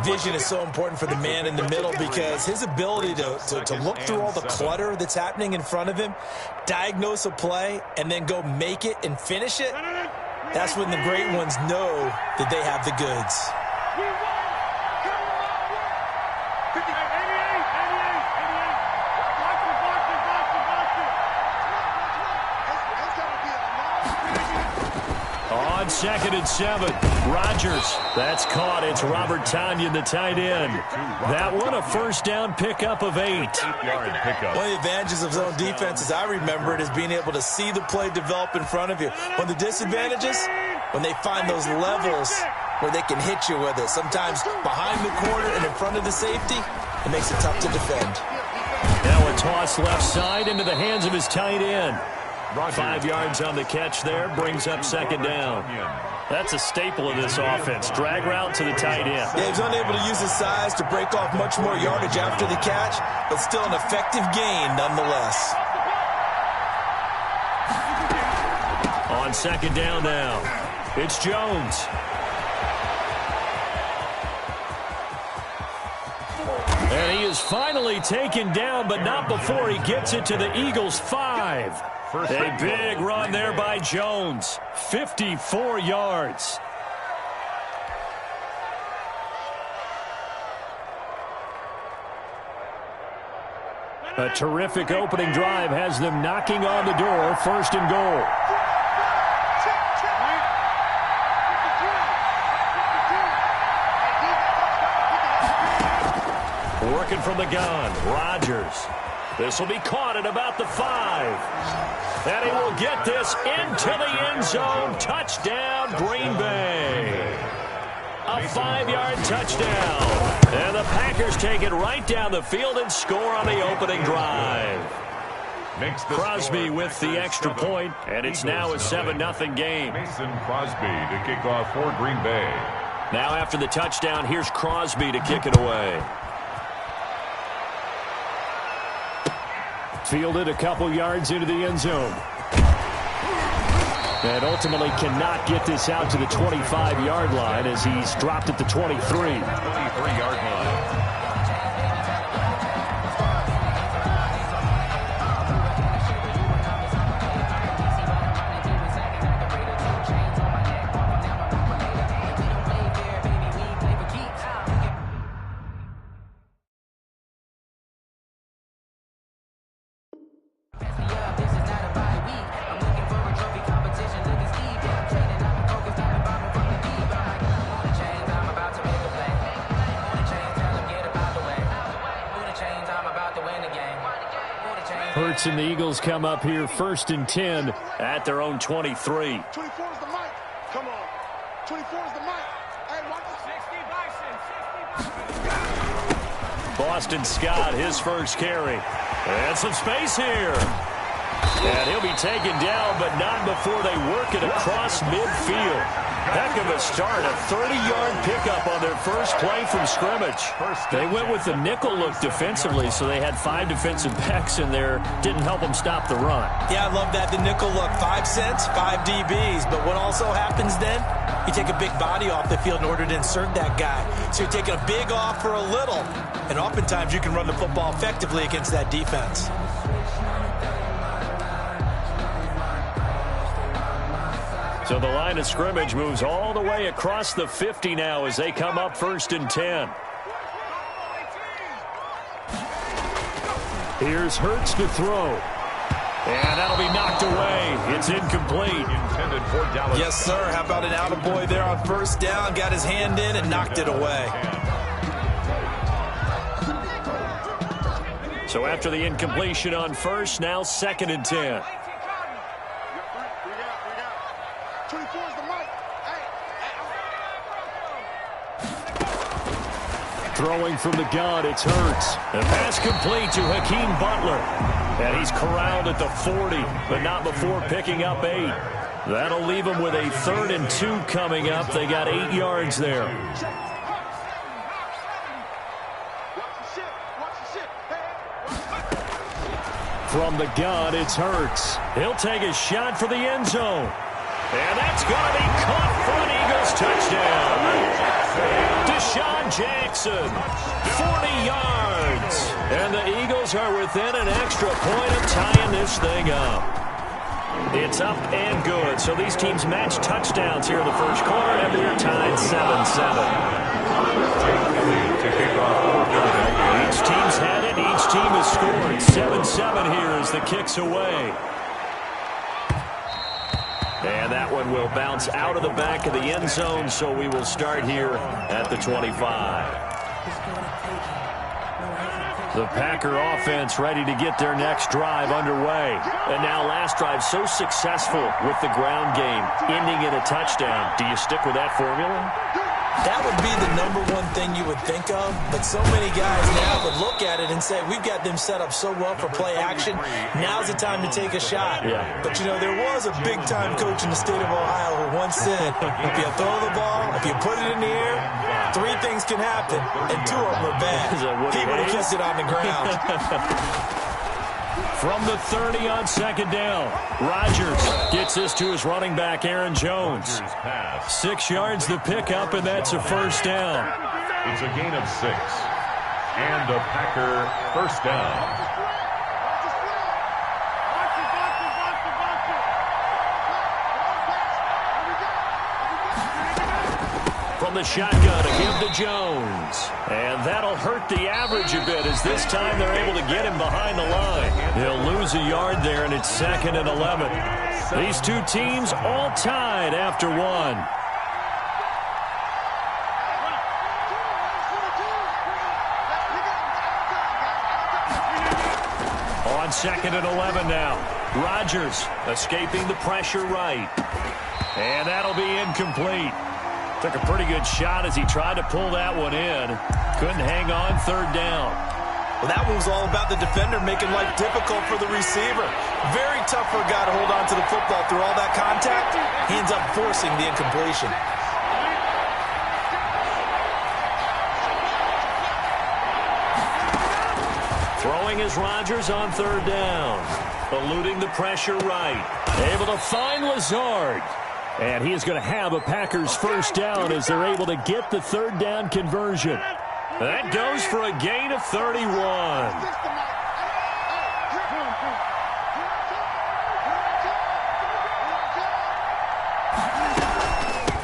Vision is so important for the man in the middle because his ability to look through all the clutter that's happening in front of him, diagnose a play, and then go make it and finish it, that's when the great ones know that they have the goods. On 2nd and 7, Rodgers. That's caught. It's Robert Tonyan, the tight end. That one, a first down pickup of 8. 8-yard pickup. One of the advantages of zone defense, as I remember it, is being able to see the play develop in front of you. One of the disadvantages, when they find those levels where they can hit you with it. Sometimes behind the corner and in front of the safety, it makes it tough to defend. Now a toss left side into the hands of his tight end. 5 yards on the catch there, brings up 2nd down. That's a staple of this offense. Drag route to the tight end. Yeah, he's unable to use his size to break off much more yardage after the catch, but still an effective gain nonetheless. On 2nd down now, it's Jones. And he is finally taken down, but not before he gets it to the Eagles' 5. A big run there by Jones. 54 yards. A terrific opening drive has them knocking on the door. 1st and goal. Working from the gun, Rodgers. This will be caught at about the 5. And he will get this into the end zone. Touchdown, Green Bay. A 5-yard touchdown. And the Packers take it right down the field and score on the opening drive. Crosby with the extra point, and it's now a 7-0 game. Mason Crosby to kick off for Green Bay. Now after the touchdown, here's Crosby to kick it away. Fielded a couple yards into the end zone. And ultimately cannot get this out to the 25-yard line as he's dropped at the 23. 23-yard line. Hurts and the Eagles come up here 1st and 10 at their own 23. 24 is the mic. Come on. 24 is the mic. Hey, watch the 60 Boston Scott, his first carry. And some space here. And he'll be taken down, but not before they work it across midfield. Heck of a start, a 30-yard pickup on their first play from scrimmage. They went with the nickel look defensively, so they had 5 defensive backs in there. Didn't help them stop the run. Yeah, I love that, the nickel look. 5 cents, 5 DBs. But what also happens then, you take a big body off the field in order to insert that guy. So you're taking a big off for a little. And oftentimes you can run the football effectively against that defense. So the line of scrimmage moves all the way across the 50 now as they come up 1st and 10. Here's Hurts to throw. And that'll be knocked away. It's incomplete. Intended for Dallas. Yes, sir. How about an attaboy there on 1st down? Got his hand in and knocked it away. So after the incompletion on 1st, now 2nd and 10. Throwing from the gun, it's Hurts. The pass complete to Hakeem Butler. And he's corralled at the 40, but not before picking up 8. That'll leave him with a 3rd and 2 coming up. They got 8 yards there. From the gun, it's Hurts. He'll take a shot for the end zone. And that's going to be caught for an Eagles touchdown. DeSean Jackson, 40 yards. And the Eagles are within an extra point of tying this thing up. It's up and good. So these teams match touchdowns here in the first quarter, and they're tied 7-7. Each team's had it. Each team has scored. 7-7 here as the kick's away. And that one will bounce out of the back of the end zone, so we will start here at the 25. The Packer offense ready to get their next drive underway. And now last drive so successful with the ground game, ending in a touchdown. Do you stick with that formula? That would be the number one thing you would think of, but so many guys now would look at it and say, we've got them set up so well for play action, now's the time to take a shot. Yeah. But, you know, there was a big-time coach in the state of Ohio who once said, if you throw the ball, if you put it in the air, 3 things can happen, and 2 of them are bad. He would have kept it on the ground. From the 30 on second down, Rodgers gets this to his running back, Aaron Jones. 6 yards the pickup, and that's a first down. It's a gain of 6. And a Packer first down. From the shotgun, a give to Jones. And that'll hurt the average a bit as this time they're able to get him behind the line. He'll lose a yard there, and it's 2nd and 11. These two teams all tied after 1. On 2nd and 11 now. Rodgers escaping the pressure right. And that'll be incomplete. Took a pretty good shot as he tried to pull that one in. Couldn't hang on 3rd down. Well, that one was all about the defender making life difficult for the receiver. Very tough for a guy to hold on to the football through all that contact. He ends up forcing the incompletion. Throwing is Rodgers on 3rd down. Eluding the pressure right. Able to find Lazard. And he is going to have a Packers first down as they're able to get the 3rd down conversion. That goes for a gain of 31.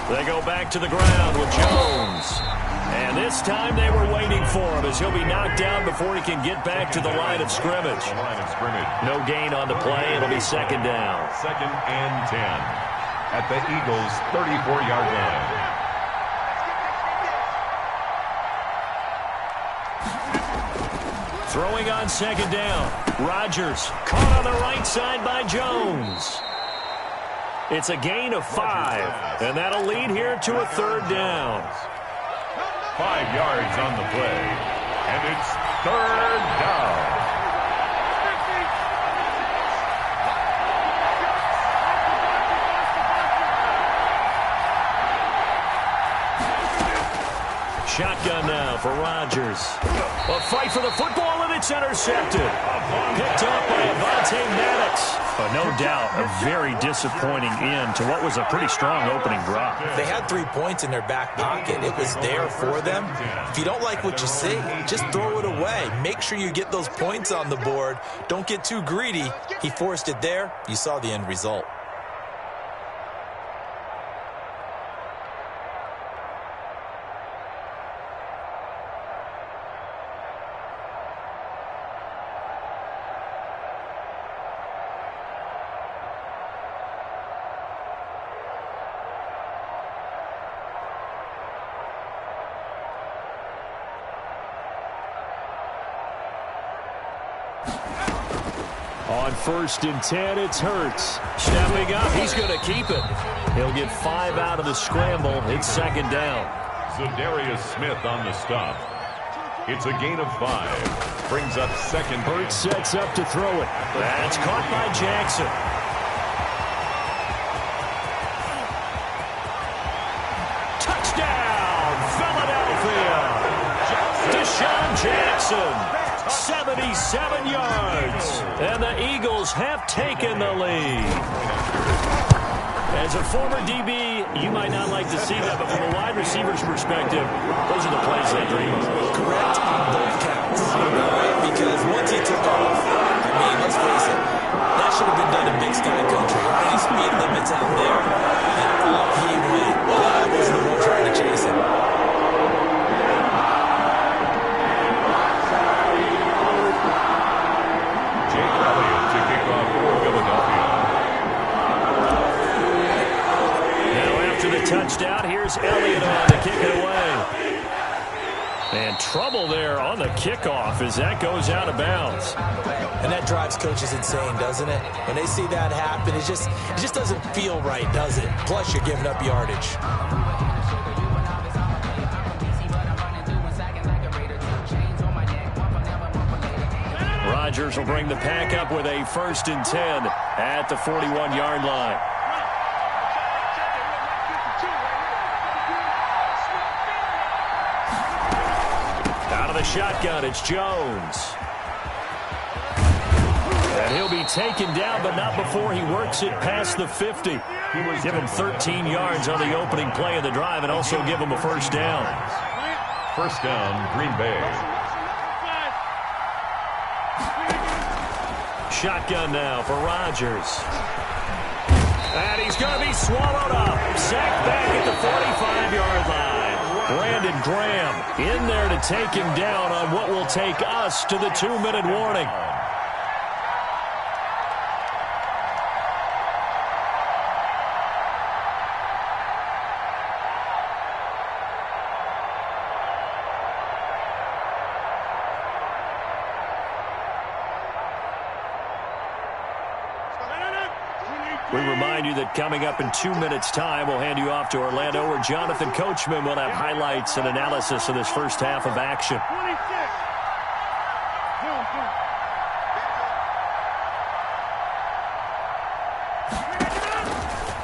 They go back to the ground with Jones. And this time they were waiting for him as he'll be knocked down before he can get back to the line of scrimmage. No gain on the play. It'll be 2nd down. 2nd and 10. At the Eagles' 34-yard line. Throwing on 2nd down. Rodgers caught on the right side by Jones. It's a gain of 5, and that'll lead here to a 3rd down. 5 yards on the play, and it's 3rd down. Shotgun now for Rodgers. A fight for the football, and it's intercepted. Picked up by Avonte Maddox. No doubt a very disappointing end to what was a pretty strong opening drive. They had 3 points in their back pocket. It was there for them. If you don't like what you see, just throw it away. Make sure you get those points on the board. Don't get too greedy. He forced it there. You saw the end result. On 1st and 10, it's Hurts. Stepping up, he's going to keep it. He'll get 5 out of the scramble. It's 2nd down. Za'Darius Smith on the stop. It's a gain of 5. Brings up 2nd. Hurts sets up to throw it. That's caught by Jackson. Touchdown, Philadelphia. DeSean Jackson. 77 yards. And the Eagles have taken the lead. As a former DB, you might not like to see that, but from a wide receiver's perspective, those are the plays they dream of. Correct on both counts. Right? Because once he took off, I mean, let's face it, that should have been done in Big Sky Country. All these speed limits out there, and up he went. God was the one trying to chase him. Jake Elliott to kick off for Philadelphia. The touchdown. Here's Elliott on to kick it away. And trouble there on the kickoff as that goes out of bounds. And that drives coaches insane, doesn't it? When they see that happen, it just doesn't feel right, does it? Plus, you're giving up yardage. Rodgers will bring the pack up with a 1st and 10 at the 41-yard line. Shotgun, it's Jones. And he'll be taken down, but not before he works it past the 50. Give him 13 yards on the opening play of the drive and also give him a 1st down. 1st down, Green Bay. Shotgun now for Rodgers. And he's going to be swallowed up. Sacked back at the 45-yard line. Brandon Graham in there to take him down on what will take us to the 2-minute warning. We remind you that coming up in 2 minutes' time, we'll hand you off to Orlando, where Jonathan Coachman will have highlights and analysis of this first half of action.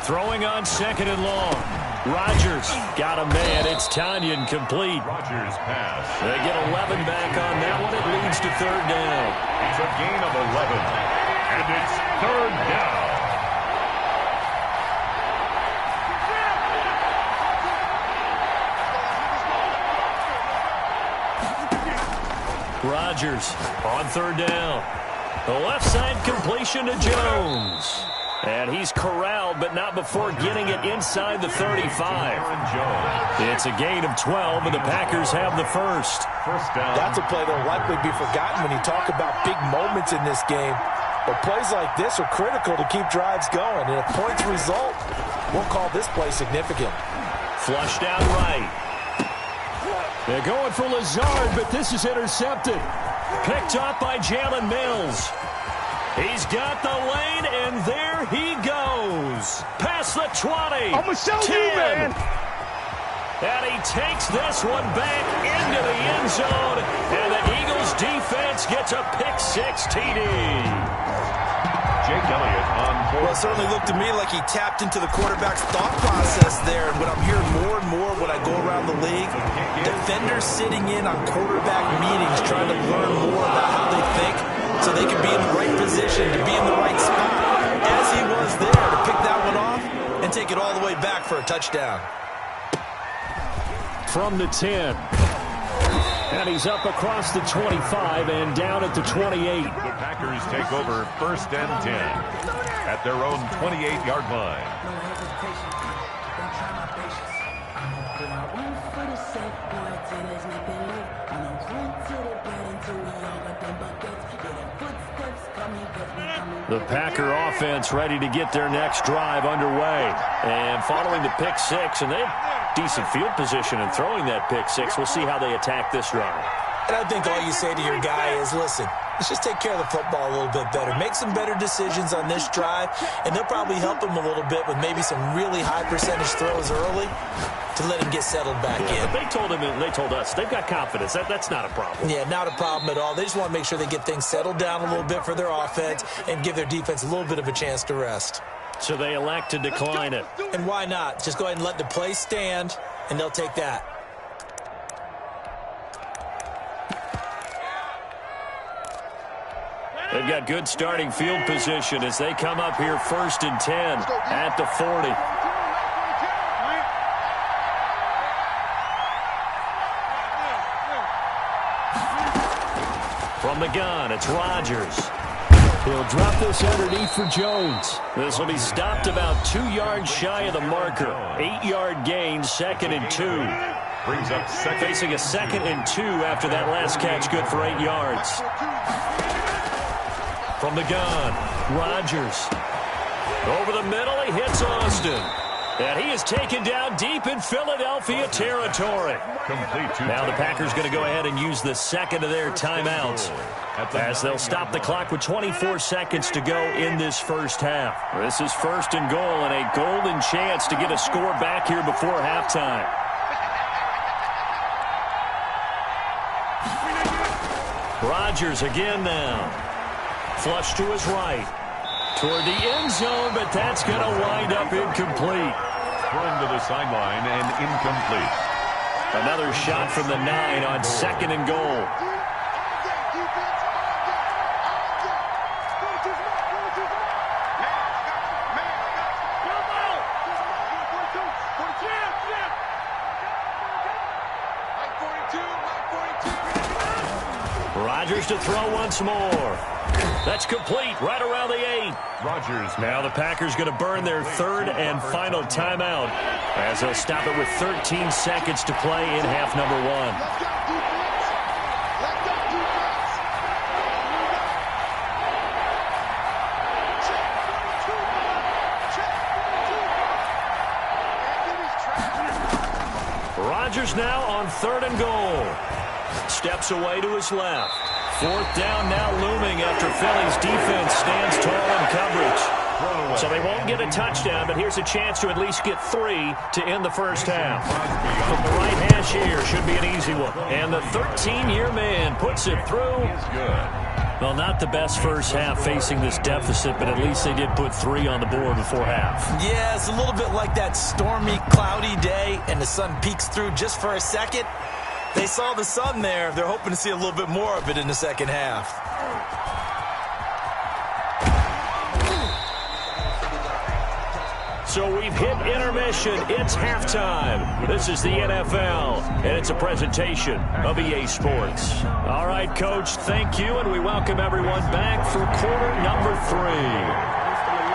Throwing on 2nd and long. Rodgers got a man. It's Tonyan complete. Rodgers pass. They get 11 back on that one. It leads to 3rd down. It's a gain of 11. And it's 3rd down. Rodgers on 3rd down. The left side completion to Jones. And he's corralled, but not before getting it inside the 35. It's a gain of 12, and the Packers have the 1st. 1st down. That's a play that'll likely be forgotten when you talk about big moments in this game. But plays like this are critical to keep drives going. And if points result, we'll call this play significant. Flushed out right. They're going for Lazard, but this is intercepted. Picked up by Jalen Mills. He's got the lane, and there he goes. Past the 20. I'm going to show 10. you, man. And he takes this one back into the end zone, and the Eagles defense gets a pick-6 TD. Jake Elliott on 4th. Well, it certainly looked to me like he tapped into the quarterback's thought process there. And what I'm hearing more and more when I go around the league, defenders sitting in on quarterback meetings trying to learn more about how they think so they can be in the right position to be in the right spot. As he was there to pick that one off and take it all the way back for a touchdown. From the 10. And he's up across the 25 and down at the 28. The Packers take over 1st and 10 at their own 28-yard line. The Packer offense ready to get their next drive underway. And following the pick-6, and they have decent field position in throwing that pick-6. We'll see how they attack this drive. And I think all you say to your guy is, listen, let's just take care of the football a little bit better. Make some better decisions on this drive, and they'll probably help him a little bit with maybe some really high percentage throws early to let him get settled back in. But they told him, and they told us, they've got confidence. That's not a problem. Yeah, not a problem at all. They just want to make sure they get things settled down a little bit for their offense and give their defense a little bit of a chance to rest. So they elect to decline it. And why not? Just go ahead and let the play stand, and they'll take that. They've got good starting field position as they come up here 1st and 10 at the 40. From the gun, it's Rodgers. He'll drop this underneath for Jones. This will be stopped about 2 yards shy of the marker. 8-yard gain, 2nd and 2. Brings up second. Facing a 2nd and 2 after that last catch, good for 8 yards. From the gun, Rodgers. Over the middle, he hits Austin. And he is taken down deep in Philadelphia territory. Now the Packers going to go ahead and use the second of their timeouts as they'll stop the clock with 24 seconds to go in this first half. This is 1st and goal and a golden chance to get a score back here before halftime. Rodgers again now. Flush to his right. Toward the end zone, but that's going to wind up incomplete. Thrown to the sideline and incomplete. Another shot from the 9 on 2nd and goal. Rodgers to throw once more. That's complete right around the 8. Rodgers. Now the Packers going to burn their 3rd and final timeout as they'll stop it with 13 seconds to play in half number 1. Rodgers now on 3rd and goal. Steps away to his left. 4th down now looming after Philly's defense stands tall in coverage. So they won't get a touchdown, but here's a chance to at least get 3 to end the first half. From the right hash here should be an easy one. And the 13-year man puts it through. Well, not the best first half facing this deficit, but at least they did put 3 on the board before half. Yeah, it's a little bit like that stormy, cloudy day, and the sun peeks through just for a second. They saw the sun there. They're hoping to see a little bit more of it in the second half. So we've hit intermission. It's halftime. This is the NFL, and it's a presentation of EA Sports. All right, Coach, thank you, and we welcome everyone back for quarter number 3.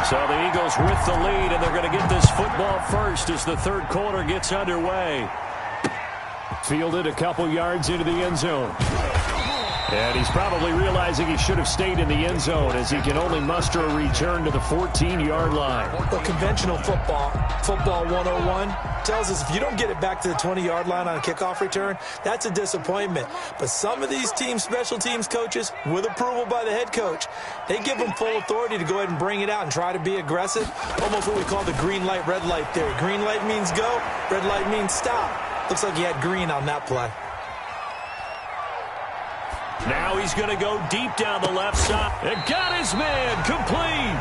So the Eagles with the lead, and they're going to get this football first as the third quarter gets underway. Fielded a couple yards into the end zone. And he's probably realizing he should have stayed in the end zone as he can only muster a return to the 14-yard line. Well, conventional football 101, tells us if you don't get it back to the 20-yard line on a kickoff return, that's a disappointment. But some of these teams, special teams coaches, with approval by the head coach, they give them full authority to go ahead and bring it out and try to be aggressive. Almost what we call the green light, red light theory. Green light means go, red light means stop. Looks like he had green on that play. Now he's going to go deep down the left side. And got his man complete.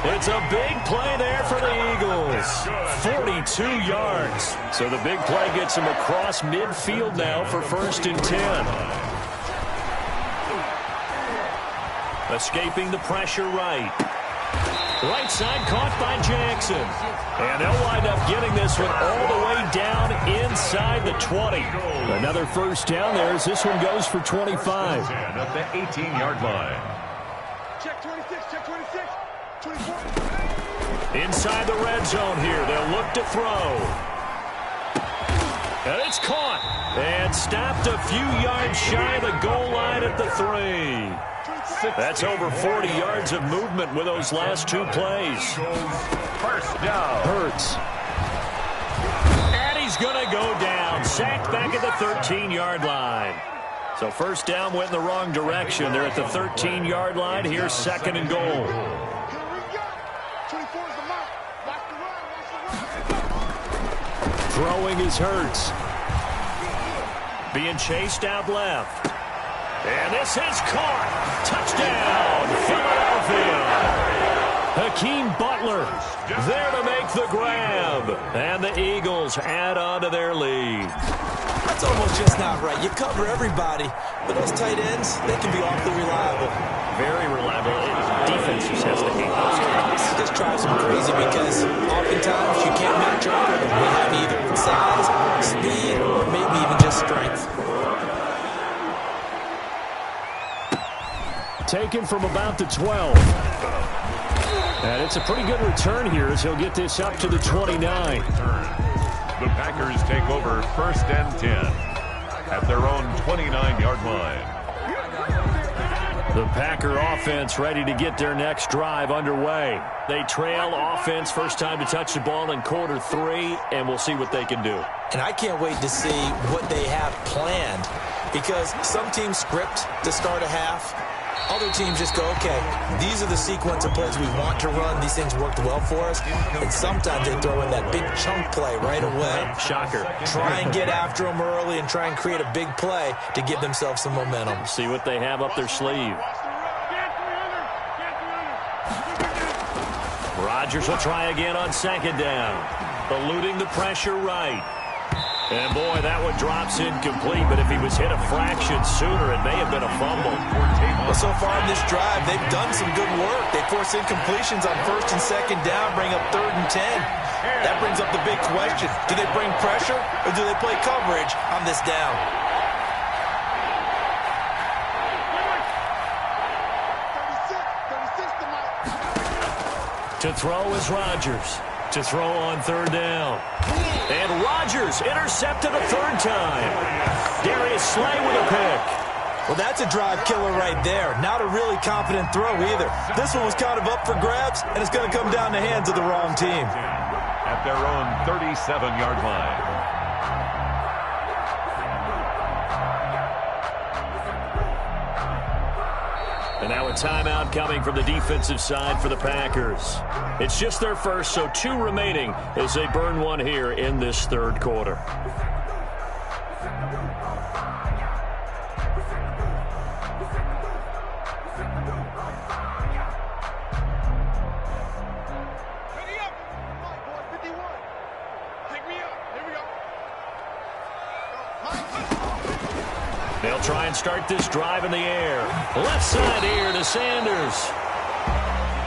It's a big play there for the Eagles. 42 yards. So the big play gets him across midfield now for 1st and 10. Escaping the pressure right. Right side caught by Jackson. And they'll wind up getting this one all the way down inside the 20. Another first down there as this one goes for 25. At the 18-yard line. Check 26, check 26, 24. Inside the red zone here. They'll look to throw. And it's caught. And stopped a few yards shy of the goal line at the 3. That's over 40 yards of movement with those last 2 plays. First down. Hurts. And he's going to go down. Sacked back at the 13-yard line. So first down went in the wrong direction. They're at the 13-yard line. Here's 2nd and goal. Here we go. 24 is the mark. Watch the run, watch the run. Throwing is Hurts. Being chased out left. And this is caught. Touchdown, Philadelphia. Hakeem Butler there to make the grab. And the Eagles add on to their lead. That's almost just not right. You cover everybody, but those tight ends, they can be awfully reliable. Very reliable. Defense just has to hate those guys. It just drives them crazy because oftentimes you can't match up with them. They have either size, speed, or maybe even just strength. Taken from about the 12. And it's a pretty good return here as he'll get this up to the 29. The Packers take over 1st and 10 at their own 29-yard line. The Packer offense ready to get their next drive underway. They trail offense, first time to touch the ball in quarter 3, and we'll see what they can do. And I can't wait to see what they have planned, because some teams script to start a half. Other teams just go, okay, these are the sequence of plays we want to run. These things worked well for us. And sometimes they throw in that big chunk play right away. Shocker. Try and get after them early and try and create a big play to give themselves some momentum. See what they have up their sleeve. Rodgers will try again on 2nd down. Eluding the pressure right. And, boy, that one drops incomplete, but if he was hit a fraction sooner, it may have been a fumble. Well, so far in this drive, they've done some good work. They force incompletions on 1st and 2nd down, bring up 3rd and 10. That brings up the big question. Do they bring pressure, or do they play coverage on this down? To throw is Rodgers. To throw on 3rd down. And Rodgers intercepted a 3rd time. Darius Slay with a pick. Well, that's a drive killer right there. Not a really confident throw either. This one was kind of up for grabs, and it's going to come down the hands of the wrong team. At their own 37-yard line. And now a timeout coming from the defensive side for the Packers. It's just their first, so 2 remaining as they burn one here in this 3rd quarter. They'll try and start this drive in the air. Left side here to Sanders.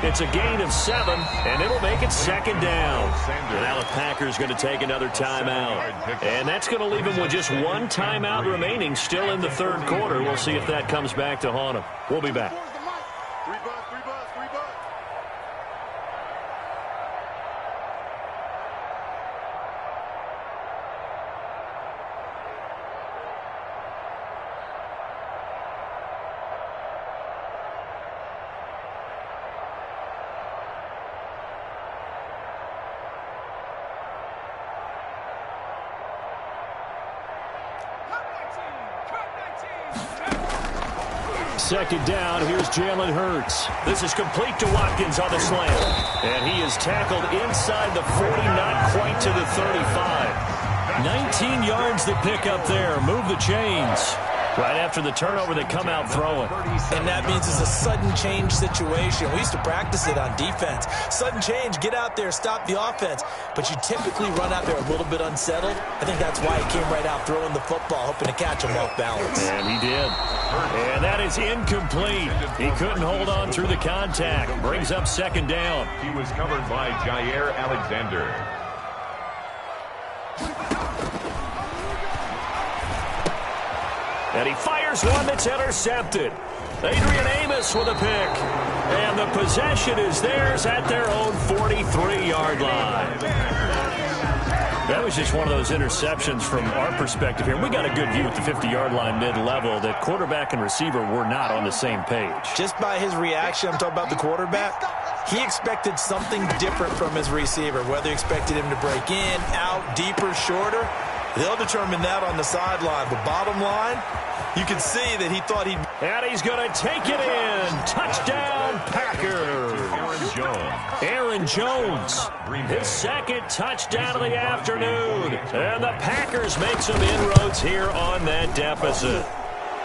It's a gain of 7, and it'll make it 2nd down. And now the Packers going to take another timeout. And that's going to leave them with just 1 timeout remaining still in the 3rd quarter. We'll see if that comes back to haunt them. We'll be back. Second down, here's Jalen Hurts. This is complete to Watkins on the slant. And he is tackled inside the 40, not quite to the 35. 19 yards to pick up there. Move the chains. Right after the turnover, they come out throwing. And that means it's a sudden change situation. We used to practice it on defense. Sudden change, get out there, stop the offense. But you typically run out there a little bit unsettled. I think that's why he came right out throwing the football, hoping to catch him off balance. And he did. And that is incomplete. He couldn't hold on through the contact. Brings up 2nd down. He was covered by Jair Alexander. And he fires one that's intercepted. Adrian Amos with a pick. And the possession is theirs at their own 43-yard line. That was just one of those interceptions from our perspective here. We got a good view at the 50-yard line mid-level that quarterback and receiver were not on the same page. Just by his reaction, I'm talking about the quarterback, he expected something different from his receiver, whether he expected him to break in, out, deeper, shorter. They'll determine that on the sideline. But bottom line, you can see that he thought he'd... And he's going to take it in. Touchdown, Packers. Aaron Jones. His 2nd touchdown of the afternoon. And the Packers make some inroads here on that deficit.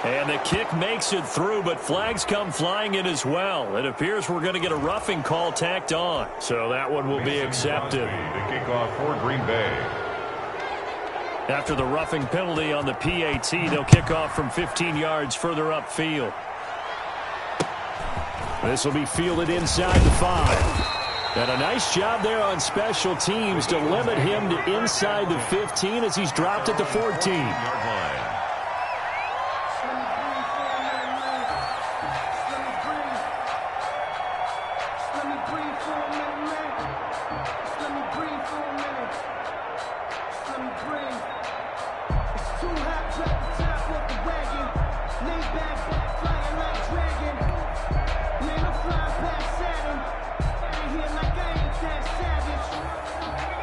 And the kick makes it through, but flags come flying in as well. It appears we're going to get a roughing call tacked on. So that one will be accepted. The kickoff for Green Bay. After the roughing penalty on the PAT, they'll kick off from 15 yards further upfield. This will be fielded inside the 5. And a nice job there on special teams to limit him to inside the 15 as he's dropped at the 14.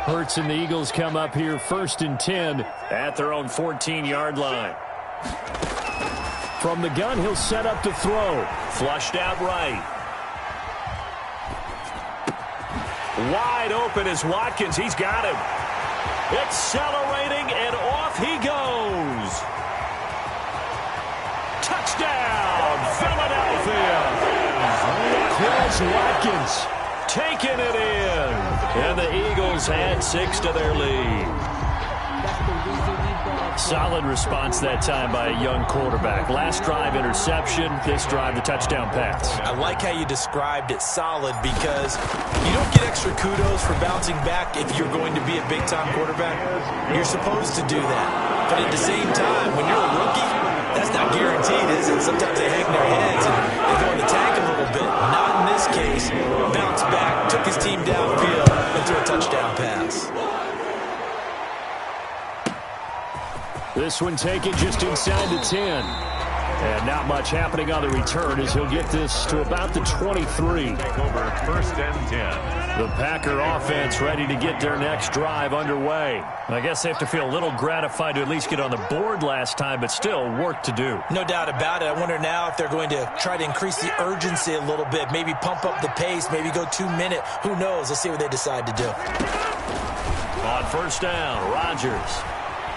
Hurts and the Eagles come up here 1st and 10 at their own 14-yard line. From the gun, he'll set up to throw. Flushed out right. Wide open is Watkins. He's got him. Accelerating, and off he goes. Touchdown, Philadelphia. Chris Watkins taking it in. And the Eagles add 6 to their lead. Solid response that time by a young quarterback. Last drive, interception. This drive, the touchdown pass. I like how you described it, solid, because you don't get extra kudos for bouncing back if you're going to be a big-time quarterback. You're supposed to do that. But at the same time, when you're a rookie, that's not guaranteed, is it? Sometimes they hang their heads and they go in the tank a little bit. Not in this case. Bounced back, took his team downfield, and threw a touchdown pass. This one taken just inside the 10. And not much happening on the return as he'll get this to about the 23. Take over 1st and 10. The Packer offense ready to get their next drive underway. I guess they have to feel a little gratified to at least get on the board last time, but still work to do. No doubt about it. I wonder now if they're going to try to increase the urgency a little bit, maybe pump up the pace, maybe go 2-minute. Who knows? Let's see what they decide to do. On 1st down, Rodgers.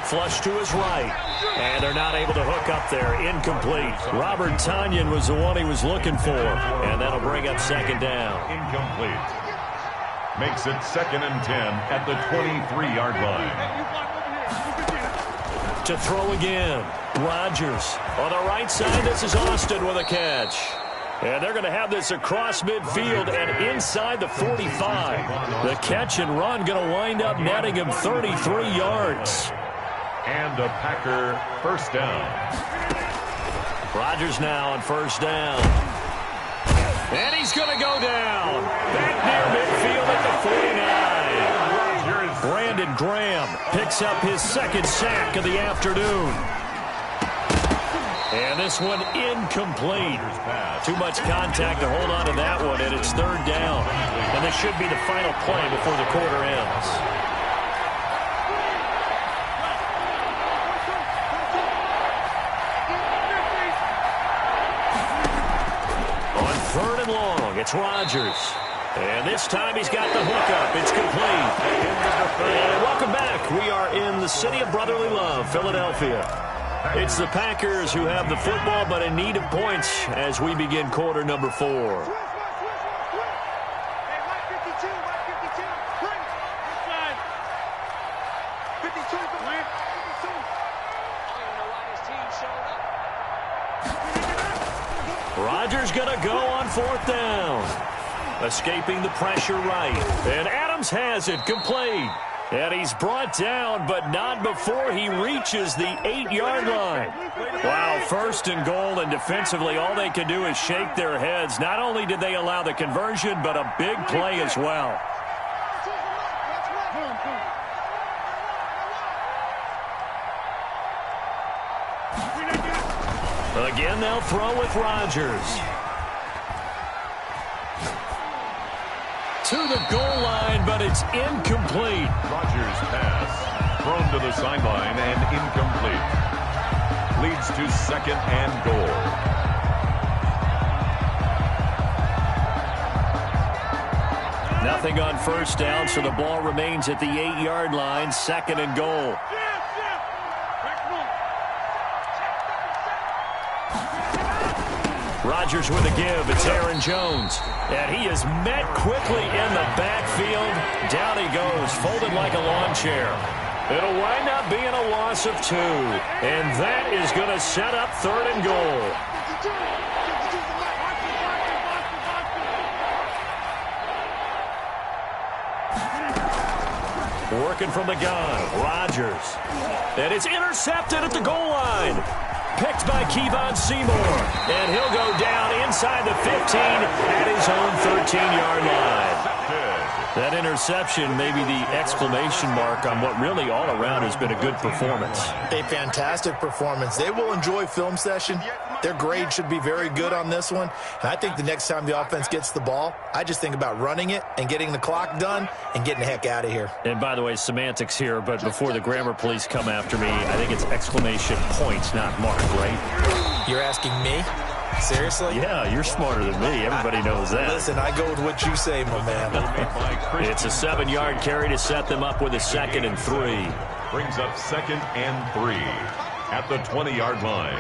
Flush to his right, and they're not able to hook up there. Incomplete. Robert Tonyan was the one he was looking for, and that'll bring up 2nd down. Incomplete. Makes it 2nd and 10 at the 23-yard line. To throw again, Rodgers. On the right side, this is Austin with a catch. And they're going to have this across midfield and inside the 45. The catch and run going to wind up netting him 33 yards. And a Packer 1st down. Rodgers now on 1st down. And he's going to go down. Back near midfield at the 49. Brandon Graham picks up his 2nd sack of the afternoon. And this one incomplete. Too much contact to hold on to that one, and it's 3rd down. And this should be the final play before the quarter ends. It's Rodgers. And this time he's got the hookup. It's complete. And welcome back. We are in the city of brotherly love, Philadelphia. It's the Packers who have the football, but in need of points as we begin quarter number 4. Rodgers going to go on 4th down. Escaping the pressure right. And Adams has it complete. And he's brought down, but not before he reaches the 8-yard line. Wow, 1st and goal, and defensively all they can do is shake their heads. Not only did they allow the conversion, but a big play as well. Again, they'll throw with Rodgers. To the goal line, but it's incomplete. Rodgers' pass thrown to the sideline and incomplete. Leads to 2nd and goal. Nothing on 1st down, so the ball remains at the 8-yard line. 2nd and goal. Rodgers with a give. It's Aaron Jones. And he is met quickly in the backfield. Down he goes, folded like a lawn chair. It'll wind up being a loss of 2. And that is going to set up 3rd and goal. Working from the gun, Rodgers. And it's intercepted at the goal line. Picked by Kevon Seymour. And he'll go down inside the 15 at his own 13-yard line. That interception may be the exclamation mark on what really all around has been a good performance. A fantastic performance. They will enjoy film session. Their grade should be very good on this one. And I think the next time the offense gets the ball, I just think about running it and getting the clock done and getting the heck out of here. And by the way, semantics here, but before the grammar police come after me, I think it's exclamation point, not mark, right? You're asking me? Seriously? Yeah, you're smarter than me. Everybody knows that. Listen, I go with what you say, my man. It's a 7-yard carry to set them up with a 2nd and 3. Brings up 2nd and 3 at the 20-yard line.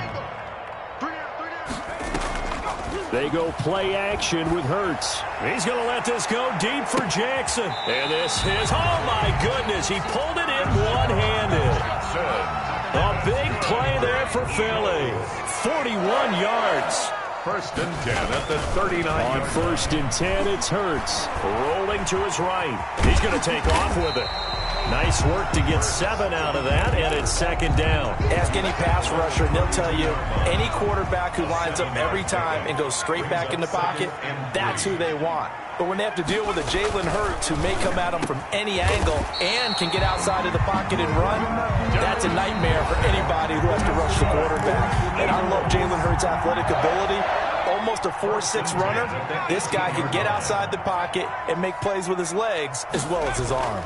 They go play action with Hurts. He's going to let this go deep for Jackson. And this is, oh my goodness, he pulled it in one-handed. A big play there for Philly. 41 yards. 1st and 10 at the 39. On 1st and 10, it's Hurts. Rolling to his right. He's going to take off with it. Nice work to get 7 out of that, and it's 2nd down. Ask any pass rusher, and they'll tell you any quarterback who lines up every time and goes straight back in the pocket, that's who they want. But when they have to deal with a Jalen Hurts who may come at them from any angle and can get outside of the pocket and run, that's a nightmare for anybody who has to rush the quarterback. And I love Jalen Hurts' athletic ability. Almost a 4.6 runner. This guy can get outside the pocket and make plays with his legs as well as his arm.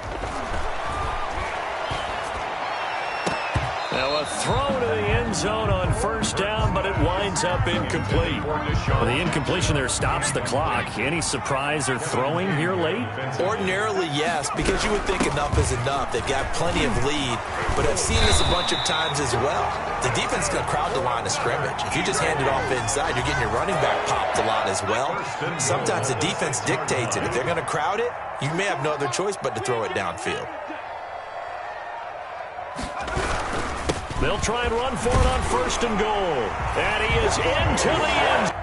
Now a throw to the end zone on 1st down, but it winds up incomplete. Well, the incompletion there stops the clock. Any surprise they're throwing here late? Ordinarily, yes, because you would think enough is enough. They've got plenty of lead, but I've seen this a bunch of times as well. The defense is going to crowd the line of scrimmage. If you just hand it off inside, you're getting your running back popped a lot as well. Sometimes the defense dictates it. If they're going to crowd it, you may have no other choice but to throw it downfield. They'll try and run for it on 1st and goal. And he is into the end zone.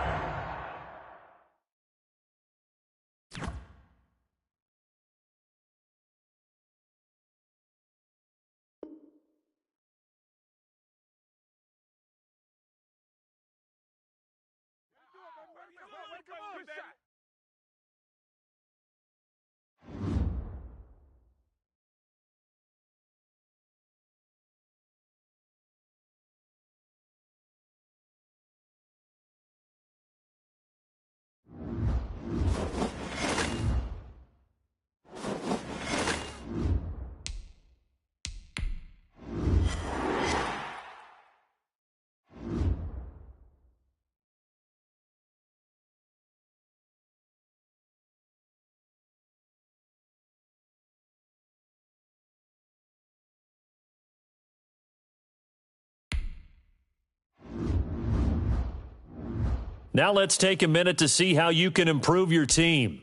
Now let's take a minute to see how you can improve your team.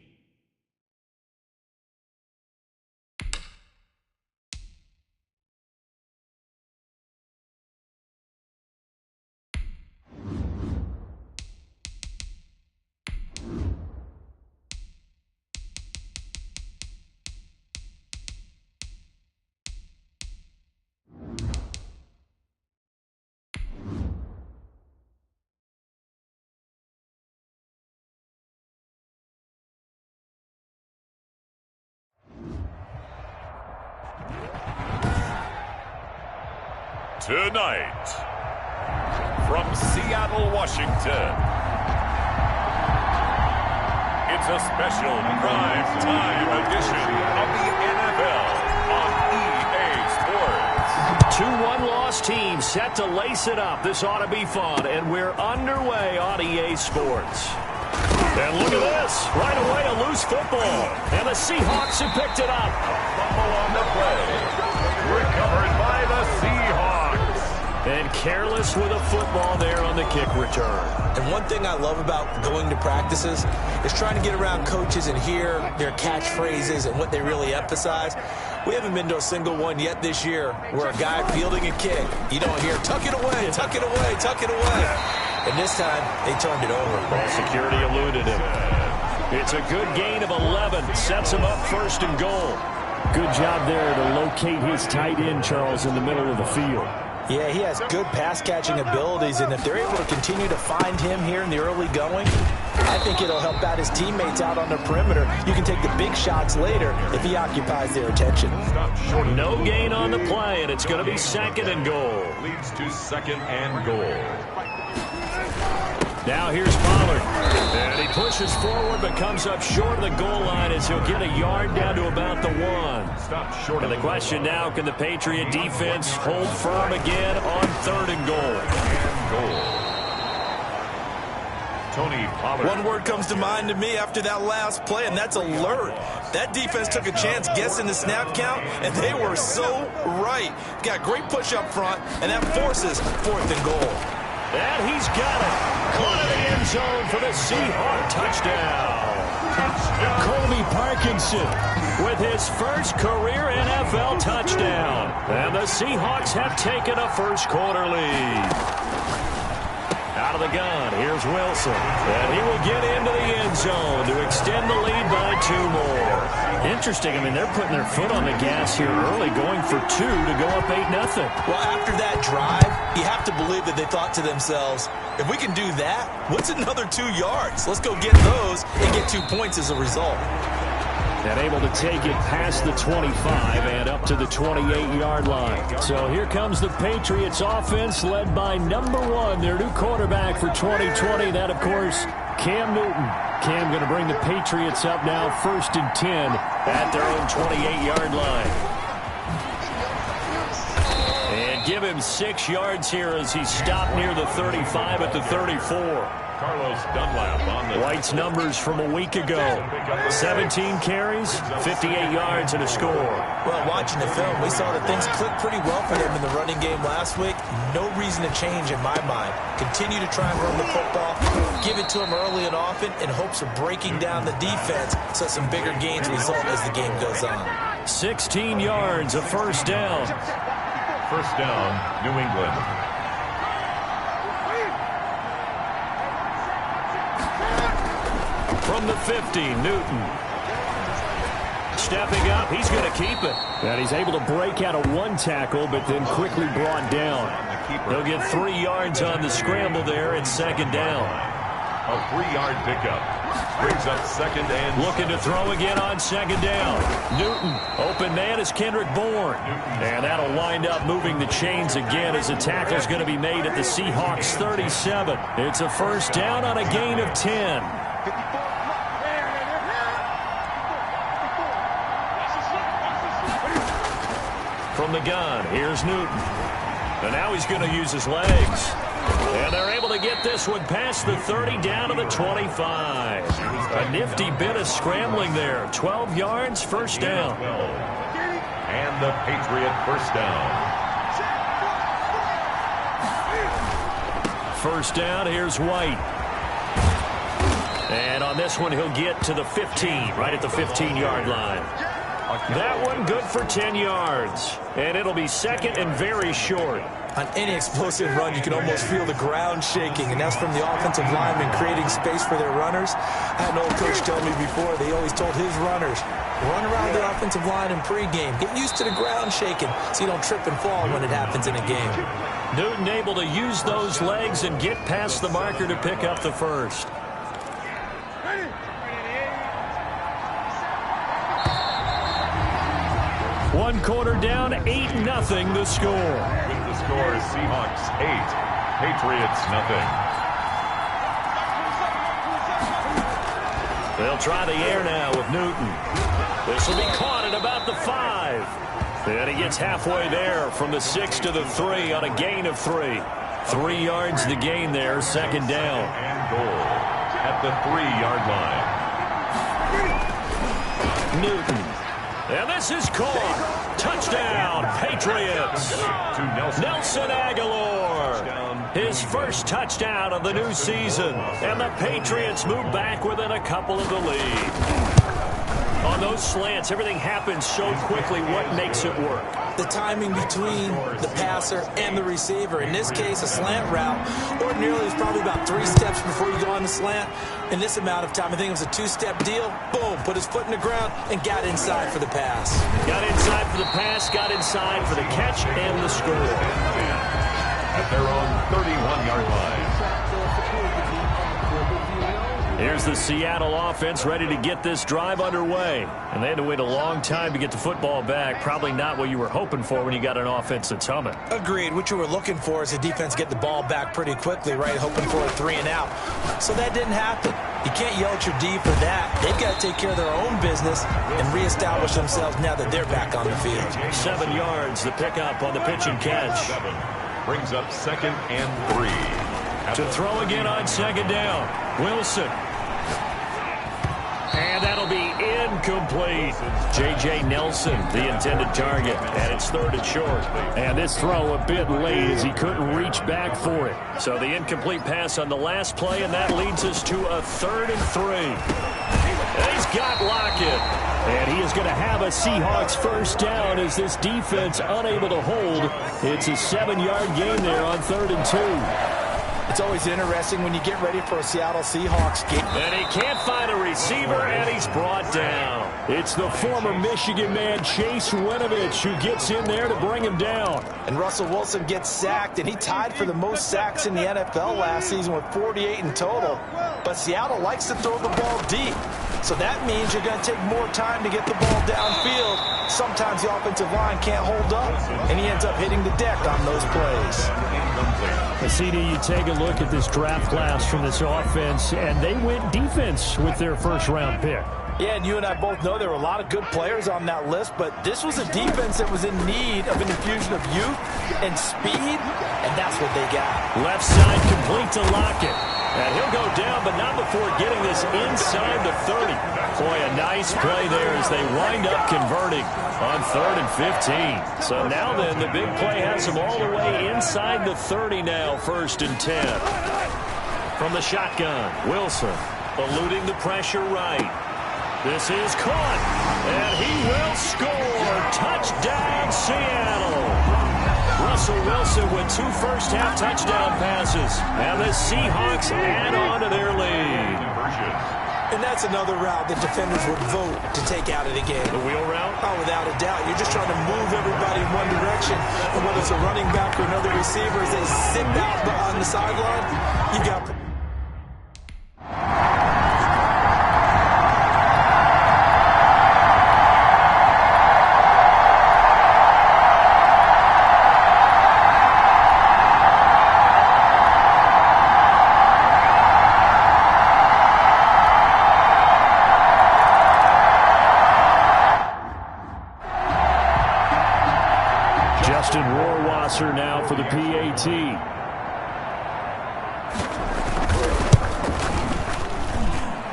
Tonight, from Seattle, Washington, it's a special prime time edition of the NFL on EA Sports. 2 one-loss teams set to lace it up. This ought to be fun, and we're underway on EA Sports. And look at this. Right away, a loose football. And the Seahawks have picked it up. Fumble on the play. Recovered by the Seahawks. And careless with a football there on the kick return. And one thing I love about going to practices is trying to get around coaches and hear their catchphrases and what they really emphasize. We haven't been to a single one yet this year where a guy fielding a kick, you don't hear, tuck it away, tuck it away, tuck it away. And this time, they turned it over. Well, security eluded him. It's a good gain of 11. Sets him up first and goal. Good job there to locate his tight end, Charles, in the middle of the field. Yeah, he has good pass-catching abilities, and if they're able to continue to find him here in the early going, I think it'll help out his teammates out on the perimeter. You can take the big shots later if he occupies their attention. No gain on the play, and it's going to be second and goal. Leads to second and goal. Now here's Pollard. And he pushes forward but comes up short of the goal line as he'll get a yard down to about the 1. Stop short And the question now, can the Patriot defense hold firm again on third and goal? And goal. Tony Pollard. One word comes to mind to me after that last play, and that's alert. That defense took a chance guessing the snap count, and they were so right. Got great push up front, and that forces fourth and goal. And he's got it. Caught in the end zone for the Seahawks touchdown. Colby Parkinson with his first career NFL touchdown. And the Seahawks have taken a first quarter lead. Out of the gun, here's Wilson. And he will get into the end zone to extend the lead by 2 more. Interesting. I mean, they're putting their foot on the gas here early, going for 2 to go up 8-0. Well, after that drive, you have to believe that they thought to themselves, if we can do that, what's another 2 yards? Let's go get those and get 2 points as a result. And able to take it past the 25 and up to the 28-yard line. So here comes the Patriots offense led by number 1, their new quarterback for 2020. That, of course, Cam Newton. Cam going to bring the Patriots up now first and 10 at their own 28-yard line. And give him 6 yards here as he stopped near the 35 at the 34. Carlos Dunlap on the... White's numbers from a week ago. 17 carries, 58 yards, and a score. Well, watching the film, we saw that things clicked pretty well for them in the running game last week. No reason to change in my mind. Continue to try and run the football, give it to them early and often in hopes of breaking down the defense so some bigger gains result as the game goes on. 16 yards, a first down. First down, New England. From the 50, Newton. Stepping up, he's going to keep it. And he's able to break out of 1 tackle, but then quickly brought down. He'll get 3 yards on the scramble there at second down. A 3-yard pickup. Brings up second and... Looking to throw again on second down. Newton, open man is Kendrick Bourne. And that'll wind up moving the chains again as the tackle's going to be made at the Seahawks 37. It's a first down on a gain of 10. From the gun, here's Newton. And now he's going to use his legs. And they're able to get this one past the 30 down to the 25. A nifty bit of scrambling there. 12 yards, first down. And the Patriot first down. First down, here's White. And on this one, he'll get to the 15, right at the 15-yard line. That one good for 10 yards. And it'll be second and very short. On any explosive run, you can almost feel the ground shaking, and that's from the offensive linemen creating space for their runners. I had an old coach tell me before, they always told his runners, run around the offensive line in pregame. Get used to the ground shaking so you don't trip and fall when it happens in a game. Newton able to use those legs and get past the marker to pick up the first. One quarter down, 8-0 the score. With the score, Seahawks 8, Patriots nothing. They'll try the air now with Newton. This will be caught at about the 5. And he gets halfway there from the 6 to the 3 on a gain of 3. 3 yards the gain there, second down. And goal at the 3-yard line. Newton. And this is caught. Touchdown, Patriots. To Nelson Aguilar. His first touchdown of the new season. And the Patriots move back within a couple of the lead. On those slants, everything happens so quickly. What makes it work? The timing between the passer and the receiver. In this case, a slant route ordinarily is probably about 3 steps before you go on the slant. In this amount of time, I think it was a 2-step deal. Boom, put his foot in the ground and got inside for the pass. Got inside for the pass, got inside for the catch and the score. At their own 31-yard line. Here's the Seattle offense ready to get this drive underway. And they had to wait a long time to get the football back. Probably not what you were hoping for when you got an offense that's humming. Agreed. What you were looking for is the defense get the ball back pretty quickly, right? Hoping for a 3 and out. So that didn't happen. You can't yell at your D for that. They've got to take care of their own business and reestablish themselves now that they're back on the field. 7 yards, the pickup on the pitch and catch. Brings up 2nd and 3. To throw again on 2nd down. Wilson. And that'll be incomplete. J.J. Nelson, the intended target. And it's 3rd and short. And this throw a bit late as he couldn't reach back for it. So the incomplete pass on the last play, and that leads us to a 3rd and 3. And he's got Lockett. And he is going to have a Seahawks first down as this defense unable to hold. It's a 7-yard gain there on 3rd and 2. It's always interesting when you get ready for a Seattle Seahawks game. And he can't find a receiver, and he's brought down. It's the former Michigan man, Chase Winovich, who gets in there to bring him down. And Russell Wilson gets sacked, and he tied for the most sacks in the NFL last season with 48 in total. But Seattle likes to throw the ball deep. So that means you're going to take more time to get the ball downfield. Sometimes the offensive line can't hold up, and he ends up hitting the deck on those plays. CD, you take a look at this draft class from this offense, and they went defense with their first-round pick. Yeah, and you and I both know there were a lot of good players on that list, but this was a defense that was in need of an infusion of youth and speed, and that's what they got. Left side complete to Lockett. And he'll go down, but not before getting this inside the 30. Boy, a nice play there as they wind up converting on 3rd and 15. So now then, the big play has them all the way inside the 30 now, 1st and 10. From the shotgun, Wilson eluding the pressure right. This is caught, and he will score. Touchdown, Seattle. Russell Wilson with 2 first-half touchdown passes. And the Seahawks add on to their lead. And that's another route that defenders would vote to take out of the game. The wheel route? Oh, without a doubt. You're just trying to move everybody in one direction. And whether it's a running back or another receiver, as they sit out on the sideline, you got... Justin Rohrwasser now for the PAT.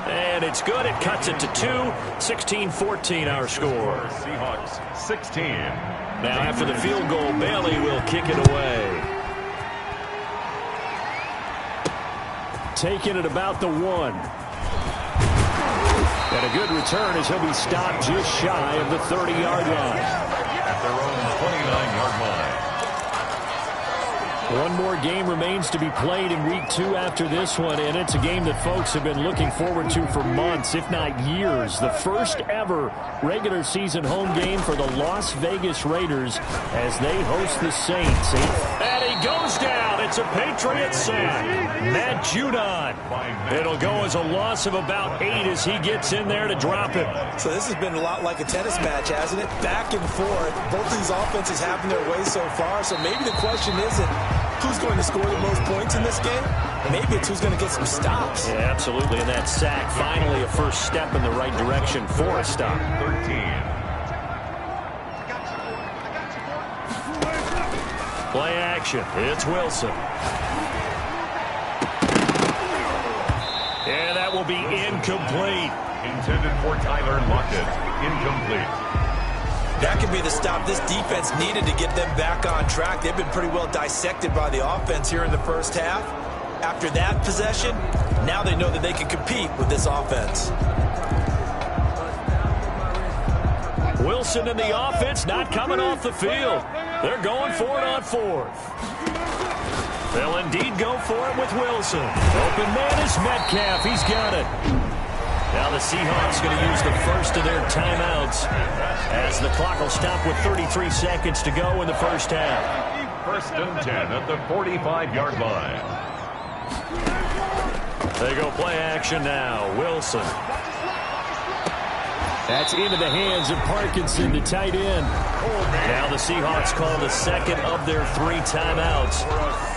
And it's good. It cuts it to 2. 16-14 our score. Seahawks 16. Now after the field goal, Bailey will kick it away. Taking it about the 1. And a good return as he'll be stopped just shy of the 30-yard line. Their own 29-yard line. One more game remains to be played in week 2 after this one, and it's a game that folks have been looking forward to for months, if not years. The first ever regular season home game for the Las Vegas Raiders as they host the Saints. And he goes down. It's a Patriot sack. Matt Judon. It'll go as a loss of about 8 as he gets in there to drop it. So this has been a lot like a tennis match, hasn't it? Back and forth. Both these offenses having their way so far. So maybe the question isn't who's going to score the most points in this game. Maybe it's who's going to get some stops. Yeah, absolutely. And that sack, finally a first step in the right direction for a stop. 13. Play action. It's Wilson. And that will be incomplete. Intended for Tyler Lockett. Incomplete. That could be the stop this defense needed to get them back on track. They've been pretty well dissected by the offense here in the first half. After that possession, now they know that they can compete with this offense. Wilson and the offense not coming off the field. They're going for it on fourth. They'll indeed go for it with Wilson. Open man is Metcalf. He's got it. Now the Seahawks going to use the first of their timeouts as the clock will stop with 33 seconds to go in the first half. First and 10 at the 45-yard line. They go play action now. Wilson. That's into the hands of Parkinson, the tight end. Now the Seahawks call the second of their 3 timeouts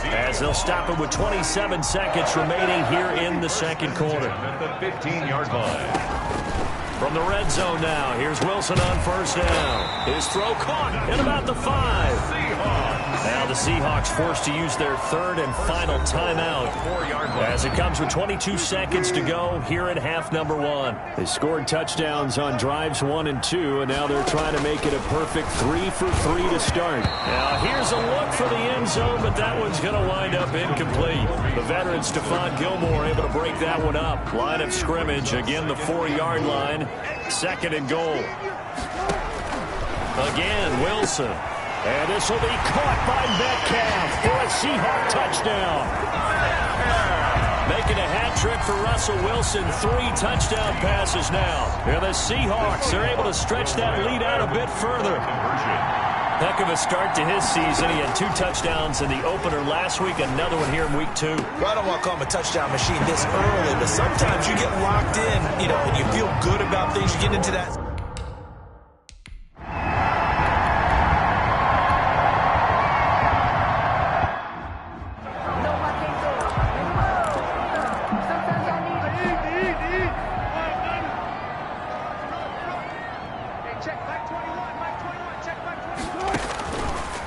as they'll stop it with 27 seconds remaining here in the second quarter. At the 15-yard line. From the red zone now, here's Wilson on first down. His throw caught at about the 5. Now the Seahawks forced to use their third and final timeout as it comes with 22 seconds to go here in half number 1. They scored touchdowns on drives 1 and 2, and now they're trying to make it a perfect 3 for 3 to start. Now here's a look for the end zone, but that one's going to wind up incomplete. The veteran Stephon Gilmore able to break that one up. Line of scrimmage, again the 4-yard line. Second and goal. Again, Wilson. And this will be caught by Metcalf for a Seahawk touchdown. Making a hat trick for Russell Wilson. 3 touchdown passes now. And the Seahawks are able to stretch that lead out a bit further. Heck of a start to his season. He had 2 touchdowns in the opener last week, another one here in week 2. Well, I don't want to call him a touchdown machine this early, but sometimes you get locked in, and you feel good about things. You get into that.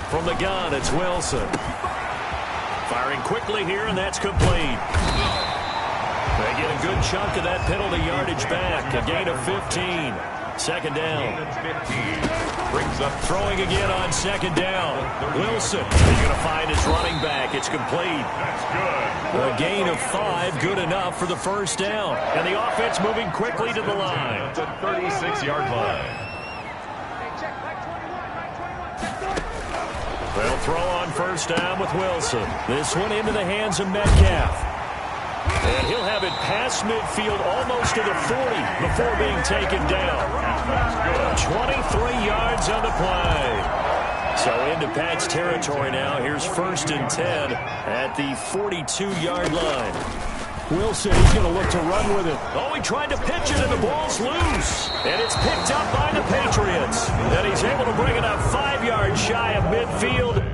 From the gun, it's Wilson. Firing quickly here, and that's complete. They get a good chunk of that penalty yardage back. A gain of 15. Second down. Brings up throwing again on second down. Wilson, he's going to find his running back. It's complete. That's good. A gain of 5, good enough for the first down. And the offense moving quickly to the line. At the 36-yard line. They'll throw on first down with Wilson. This one into the hands of Metcalf. And he'll have it past midfield almost to the 40 before being taken down. 23 yards on the play. So into Pat's territory now. Here's first and 10 at the 42-yard line. Wilson, he's going to look to run with it. Oh, he tried to pitch it, and the ball's loose. And it's picked up by the Patriots. And he's able to bring it up 5 yards shy of midfield.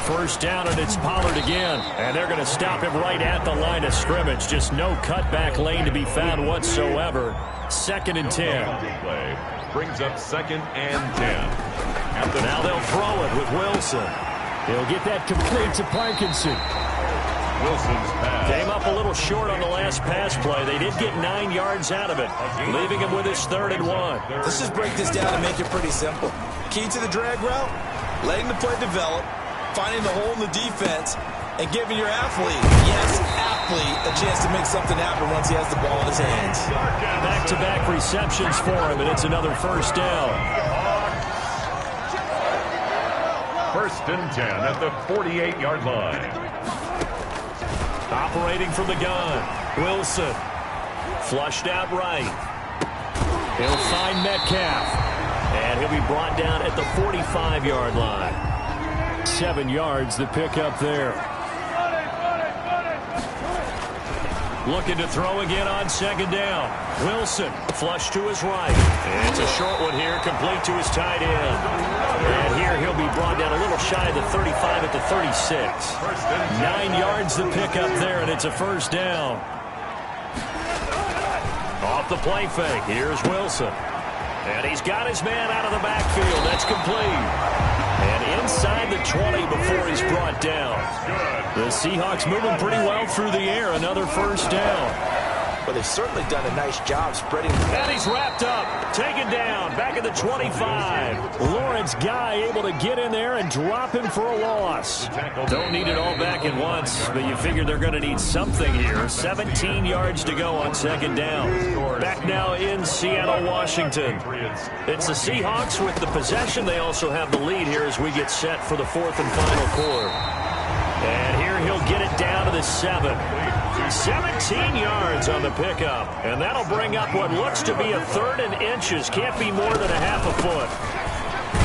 First down, and it's Pollard again. And they're going to stop him right at the line of scrimmage. Just no cutback lane to be found whatsoever. Second and 10. Play brings up second and 10. Now they'll throw it with Wilson. He'll get that complete to Parkinson. Wilson's pass. Came up a little short on the last pass play. They did get 9 yards out of it, leaving him with his 3rd and 1. Let's just break this down and make it pretty simple. Key to the drag route, letting the play develop, finding the hole in the defense, and giving your athlete, yes, athlete, a chance to make something happen once he has the ball in his hands. Back-to-back receptions for him, and it's another first down. First and 10 at the 48-yard line. Operating from the gun, Wilson. Flushed out right. He'll find Metcalf. And he'll be brought down at the 45-yard line. 7 yards the pickup there. Looking to throw again on second down. Wilson, flush to his right. And it's a short one here, complete to his tight end. And here he'll be brought down a little shy of the 35 at the 36. 9 yards the pickup there, and it's a first down. Off the play fake, here's Wilson. And he's got his man out of the backfield. That's complete. And inside the 20 before he's brought down. The Seahawks moving pretty well through the air. Another first down. Well, they've certainly done a nice job spreading. And he's wrapped up, taken down, back at the 25. Lawrence Guy able to get in there and drop him for a loss. Don't need it all back at once, but you figure they're going to need something here. 17 yards to go on second down. Back now in Seattle, Washington. It's the Seahawks with the possession. They also have the lead here as we get set for the fourth and final quarter. And here he'll get it down to the 7. 17 yards on the pickup. And that'll bring up what looks to be a third and inches. Can't be more than a half a foot.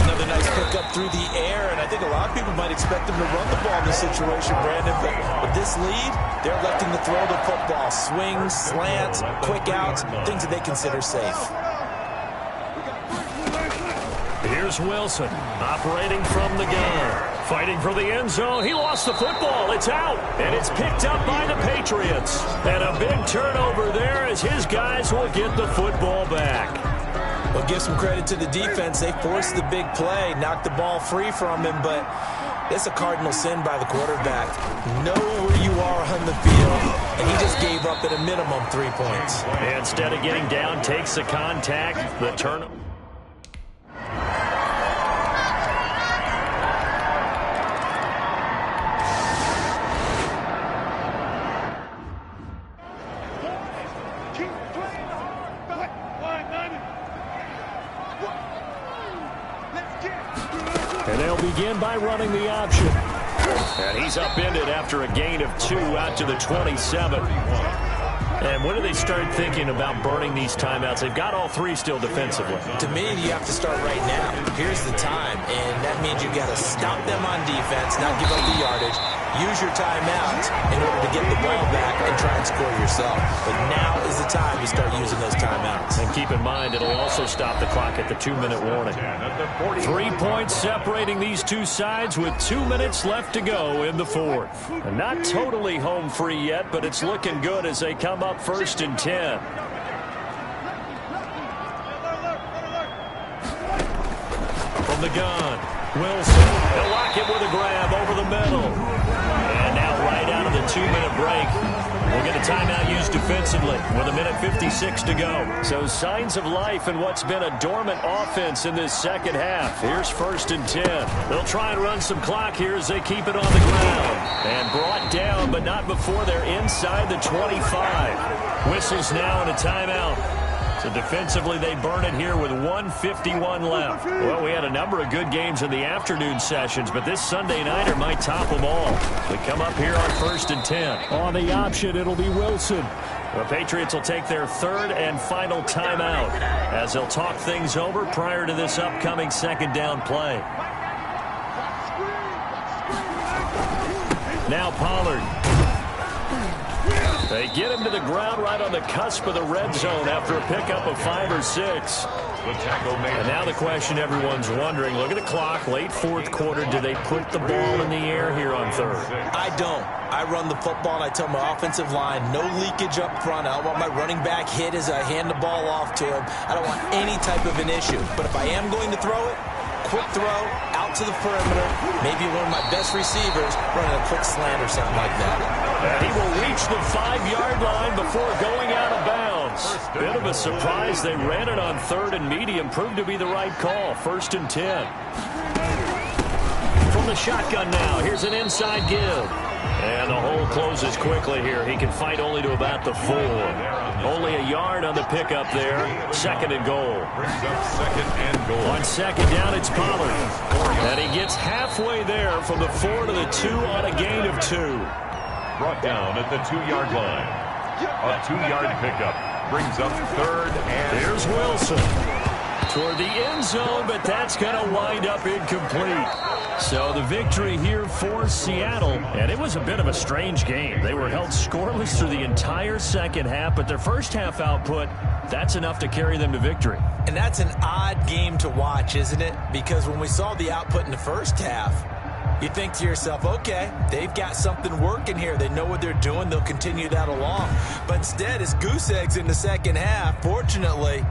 Another nice pickup through the air, and I think a lot of people might expect them to run the ball in this situation, Brandon, but with this lead, they're electing to throw the football. Swings, slants, quick outs, things that they consider safe. Here's Wilson, operating from the gun. Fighting for the end zone. He lost the football. It's out. And it's picked up by the Patriots. And a big turnover there as his guys will get the football back. Well, give some credit to the defense. They forced the big play, knocked the ball free from him, but it's a cardinal sin by the quarterback. Know where you are on the field, and he just gave up at a minimum 3 points. And instead of getting down, takes the contact, the turnover. And they'll begin by running the option. And he's upended after a gain of 2 out to the 27. And when do they start thinking about burning these timeouts? They've got all 3 still defensively. To me, you have to start right now. Here's the time, and that means you got to stop them on defense, not give up the yardage, use your timeout in order to get the ball back and try and score yourself. But now is the time to start using those timeouts. And keep in mind, it'll also stop the clock at the 2-minute warning. 3 points separating these two sides with 2 minutes left to go in the fourth. And not totally home free yet, but it's looking good as they come up first and 10. From the gun, Wilson. He'll lock it with a grab over the middle. And now right out of the 2-minute break, we'll get a timeout used defensively with 1:56 to go. So signs of life in what's been a dormant offense in this second half. Here's first and 10. They'll try and run some clock here as they keep it on the ground. And brought down, but not before they're inside the 25. Whistles now and a timeout. So defensively, they burn it here with 1:51 left. Well, we had a number of good games in the afternoon sessions, but this Sunday nighter might top them all. We come up here on first and 10. On the option, it'll be Wilson. The Patriots will take their third and final timeout as they'll talk things over prior to this upcoming second down play. Now Pollard. They get him to the ground right on the cusp of the red zone after a pickup of 5 or 6. And now the question everyone's wondering, look at the clock, late fourth quarter, do they put the ball in the air here on third? I don't. I run the football and I tell my offensive line, no leakage up front. I don't want my running back hit as I hand the ball off to him. I don't want any type of an issue. But if I am going to throw it, quick throw, out to the perimeter, maybe one of my best receivers running a quick slant or something like that. And he will reach the 5-yard line before going out of bounds. Bit of a surprise. They ran it on third and medium. Proved to be the right call. First and 10. From the shotgun now. Here's an inside give. And the hole closes quickly here. He can fight only to about the 4. Only a yard on the pickup there. Second and goal. Second and goal. On second down, it's Pollard. And he gets halfway there from the 4 to the 2 on a gain of 2. Brought down at the 2-yard line. A 2-yard pickup brings up third and... Here's Wilson toward the end zone, but that's going to wind up incomplete. So the victory here for Seattle, and it was a bit of a strange game. They were held scoreless through the entire second half, but their first half output, that's enough to carry them to victory. And that's an odd game to watch, isn't it? Because when we saw the output in the first half, you think to yourself, okay, they've got something working here. They know what they're doing. They'll continue that along. But instead, it's goose eggs in the second half. Fortunately,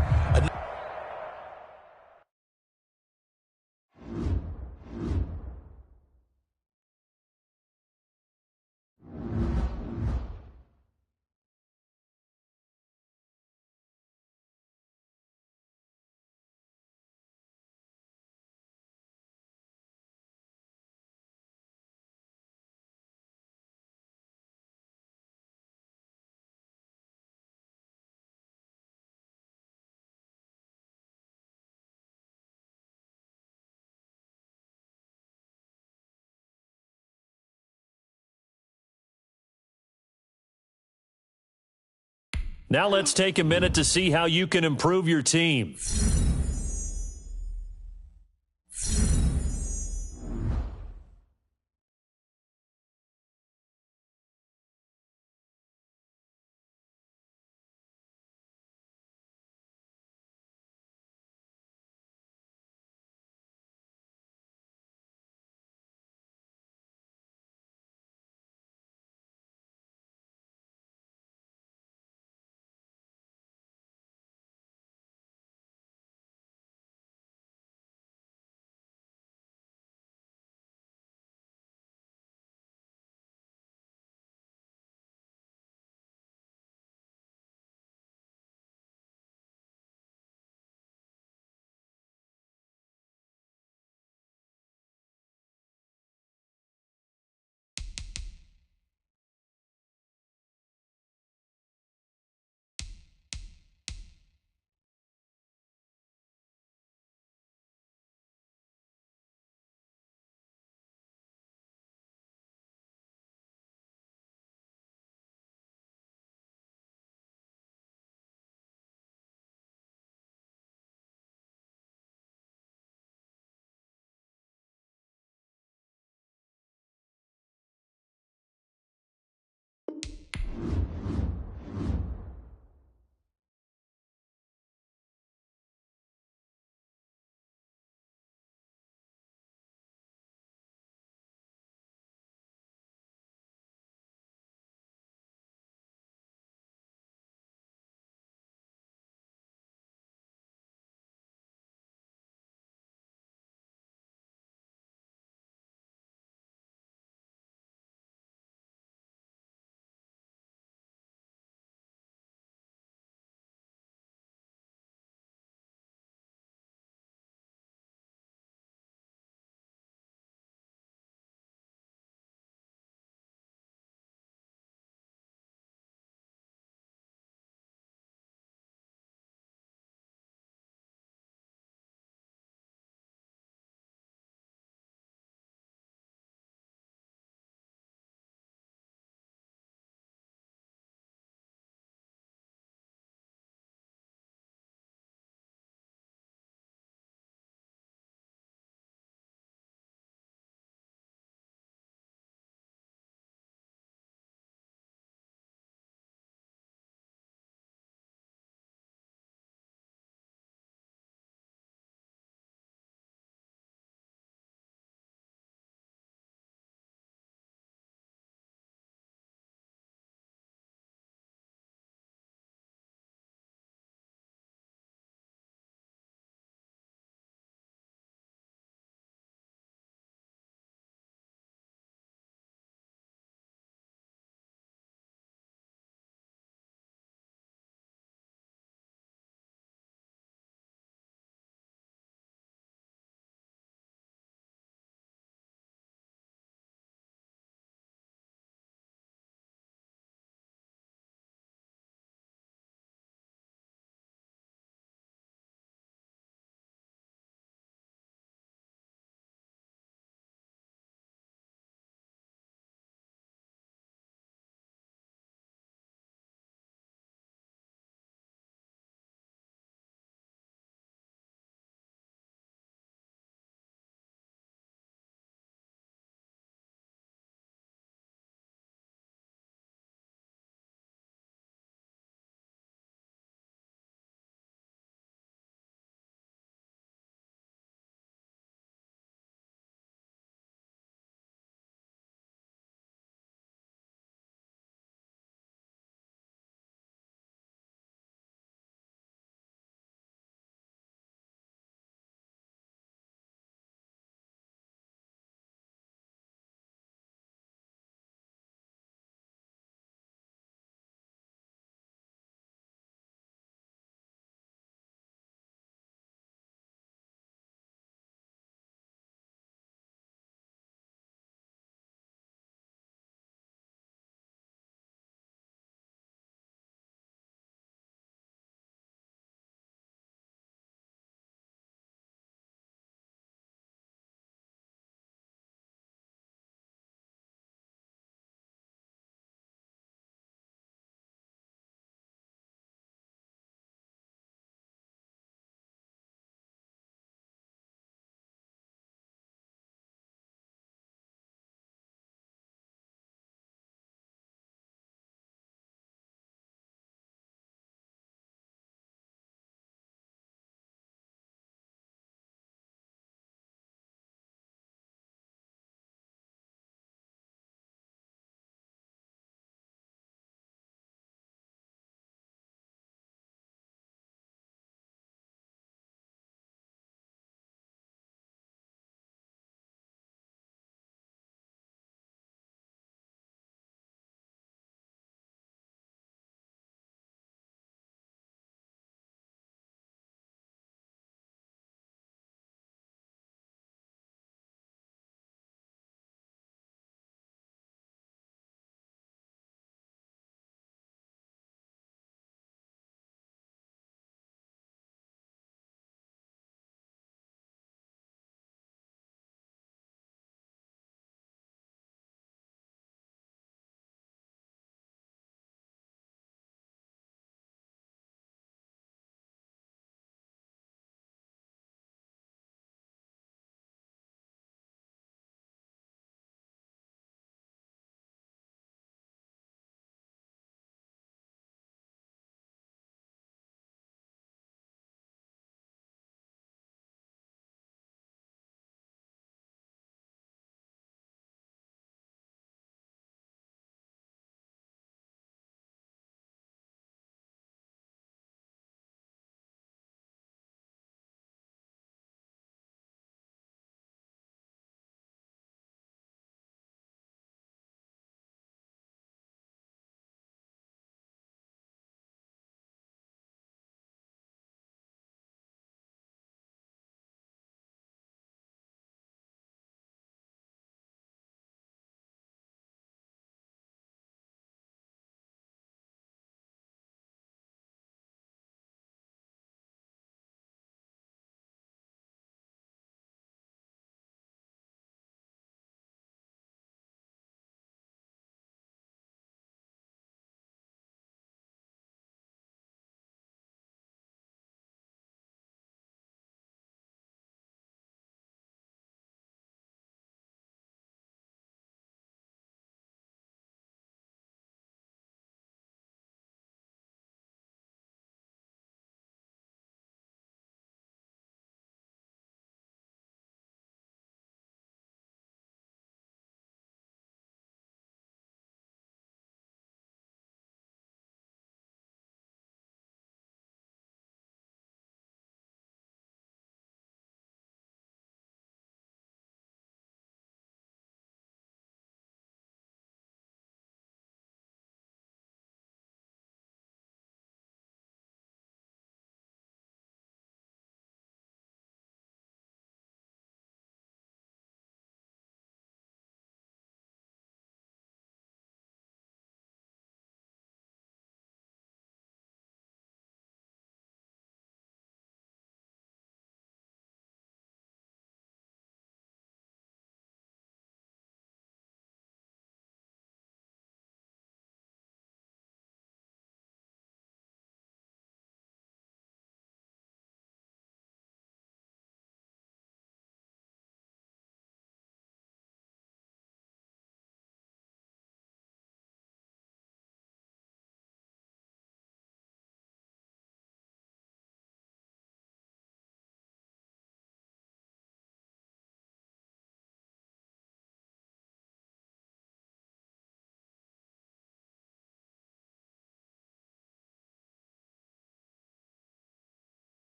Now let's take a minute to see how you can improve your team.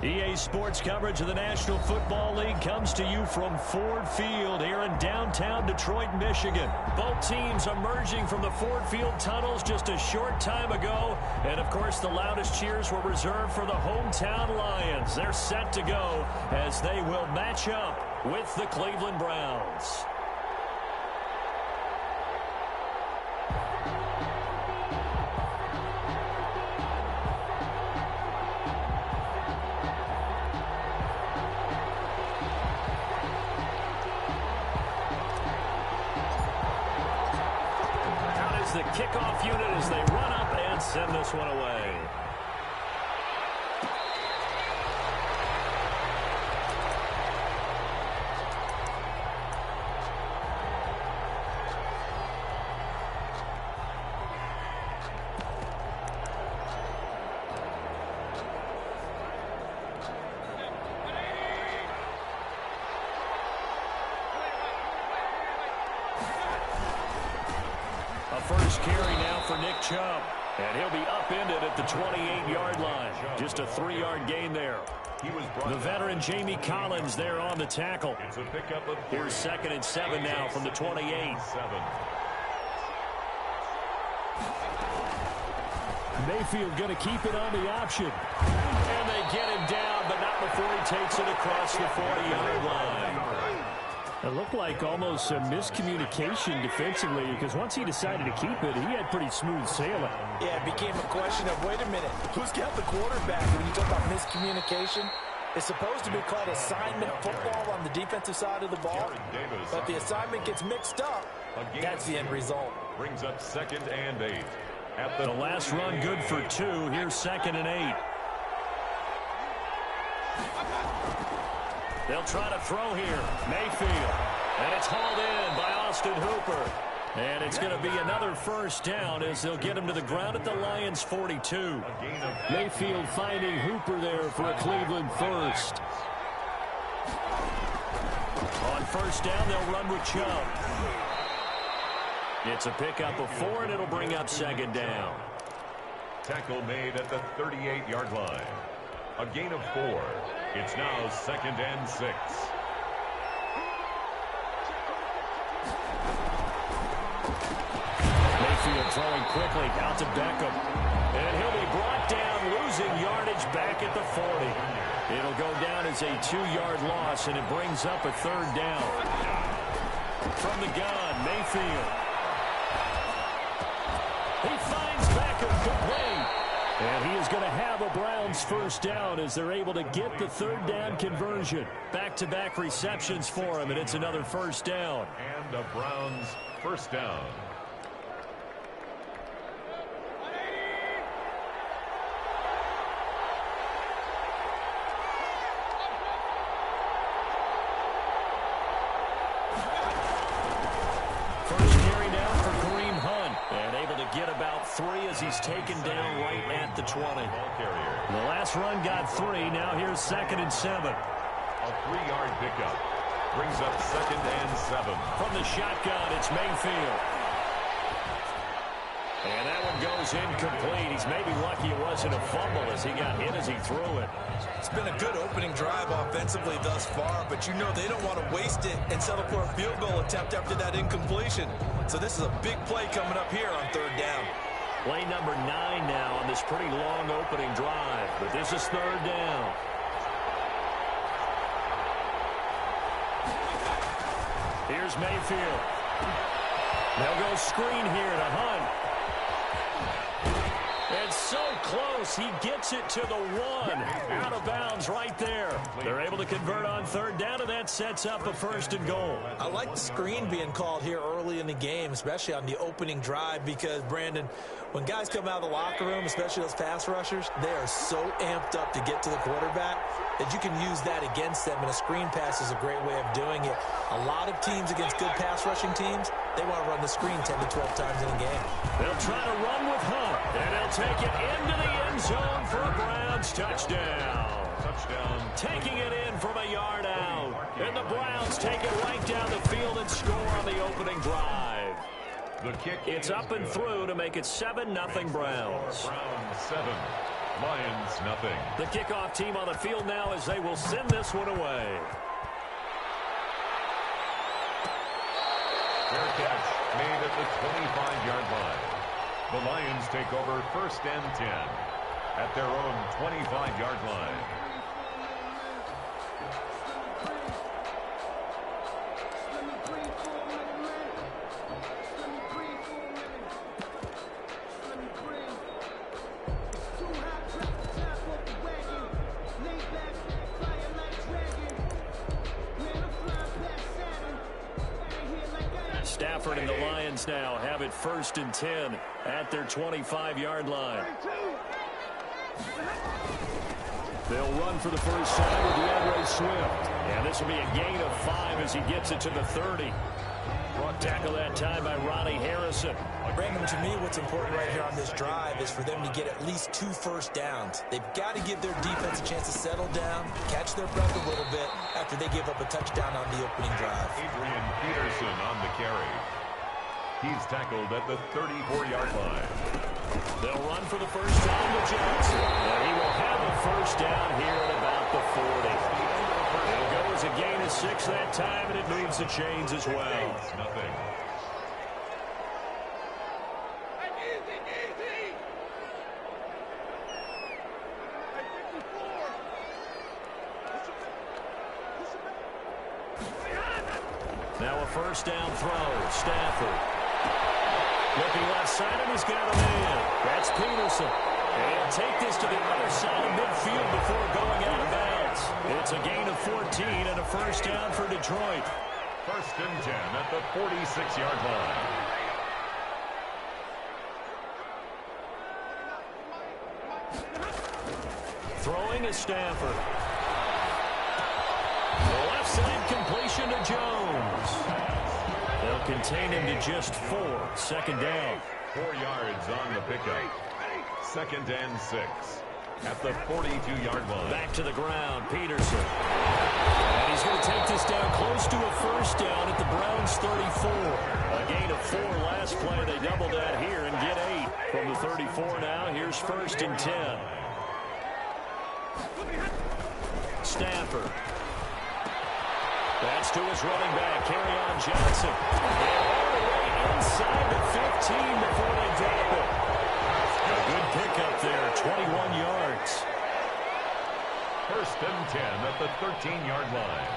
EA Sports coverage of the National Football League comes to you from Ford Field here in downtown Detroit, Michigan. Both teams emerging from the Ford Field tunnels just a short time ago. And, of course, the loudest cheers were reserved for the hometown Lions. They're set to go as they will match up with the Cleveland Browns. The kickoff unit as they run up and send this one away. First carry now for Nick Chubb. And he'll be upended at the 28-yard line. Just a 3-yard gain there. The veteran Jamie Collins there on the tackle. Here's 2nd and 7 now from the 28. Mayfield going to keep it on the option. And they get him down, but not before he takes it across the 40-yard line. It looked like almost a miscommunication defensively because once he decided to keep it, he had pretty smooth sailing. Yeah, it became a question of, wait a minute, who's got the quarterback? When you talk about miscommunication, it's supposed to be called assignment football on the defensive side of the ball, but the assignment gets mixed up. That's the end result. Brings up 2nd and 8. At the last run good for 2. Here's 2nd and 8. They'll try to throw here. Mayfield. And it's hauled in by Austin Hooper. And it's going to be another first down as they'll get him to the ground at the Lions' 42. Mayfield finding Hooper there for a Cleveland first. On first down, they'll run with Chubb. It's a pickup of 4, and it'll bring up 2nd down. Tackle made at the 38-yard line. A gain of 4. It's now 2nd and 6. Mayfield throwing quickly out to Beckham. And he'll be brought down, losing yardage back at the 40. It'll go down as a 2-yard loss, and it brings up a 3rd down. From the gun, Mayfield. He finds Beckham complete. And he is going to have a Browns first down as they're able to get the 3rd down conversion. Back-to-back receptions for him, and it's another first down. And a Browns first down. Get about 3 as he's taken down right at the 20. The last run got 3. Now here's 2nd and 7. A 3-yard pickup. Brings up 2nd and 7. From the shotgun, it's Mayfield. And that one goes incomplete. He's maybe lucky it wasn't a fumble as he got hit as he threw it. It's been a good opening drive offensively thus far, but you know they don't want to waste it and settle for a field goal attempt after that incompletion. So this is a big play coming up here on 3rd down. Play number 9 now on this pretty long opening drive, but this is 3rd down. Here's Mayfield. They'll go screen here to Hunt. And so close, he gets it to the 1. Out of bounds right there. They're able to convert on 3rd down, and that sets up a 1st and goal. I like the screen being called here early in the game, especially on the opening drive, because, Brandon, when guys come out of the locker room, especially those pass rushers, they are so amped up to get to the quarterback that you can use that against them, and a screen pass is a great way of doing it. A lot of teams against good pass rushing teams, they want to run the screen 10 to 12 times in a game. They'll try to run with Hunt, and they'll take it into the end zone for a Browns touchdown. Taking it in from a yard out. And the Browns take it right down the field and score on the opening drive. The kick it's up and through to make it 7-0 Browns. Browns 7. Lions nothing. The kickoff team on the field now as they will send this one away. Fair catch made at the 25-yard line. The Lions take over 1st and 10 at their own 25-yard line. Stafford and the Lions now have it 1st and 10 at their 25-yard line. They'll run for the first time with DeAndre Swift. And this will be a gain of 5 as he gets it to the 30. Tackle that time by Ronnie Harrison. Brandon, to me, what's important right here on this drive is for them to get at least 2 first downs. They've got to give their defense a chance to settle down, catch their breath a little bit after they give up a touchdown on the opening drive. Adrian Peterson on the carry. He's tackled at the 34-yard line. They'll run for the first time to Johnson. And he will have a first down here at about the 40. It'll go as a gain of 6 that time, and it moves the chains as well. Nothing. Now a first down throw. Stafford. Looking left side, and he's got a man. That's Peterson. And he'll take this to the other side of midfield before going out of bounds. It's a gain of 14 and a first down for Detroit. 1st and 10 at the 46-yard line. Throwing is Stafford. The left side completion to Jones. They'll contain him to just 4. 2nd down. 4 yards on the pickup. 2nd and 6 at the 42-yard line. Back to the ground, Peterson. And he's going to take this down close to a first down at the Browns' 34. A gain of 4 last play. They double that here and get 8. From the 34 now, here's 1st and 10. Stafford. That's to his running back, Kerryon Johnson. And all the way inside the 15 before they drop it. A good pickup there, 21 yards. 1st and 10 at the 13-yard line.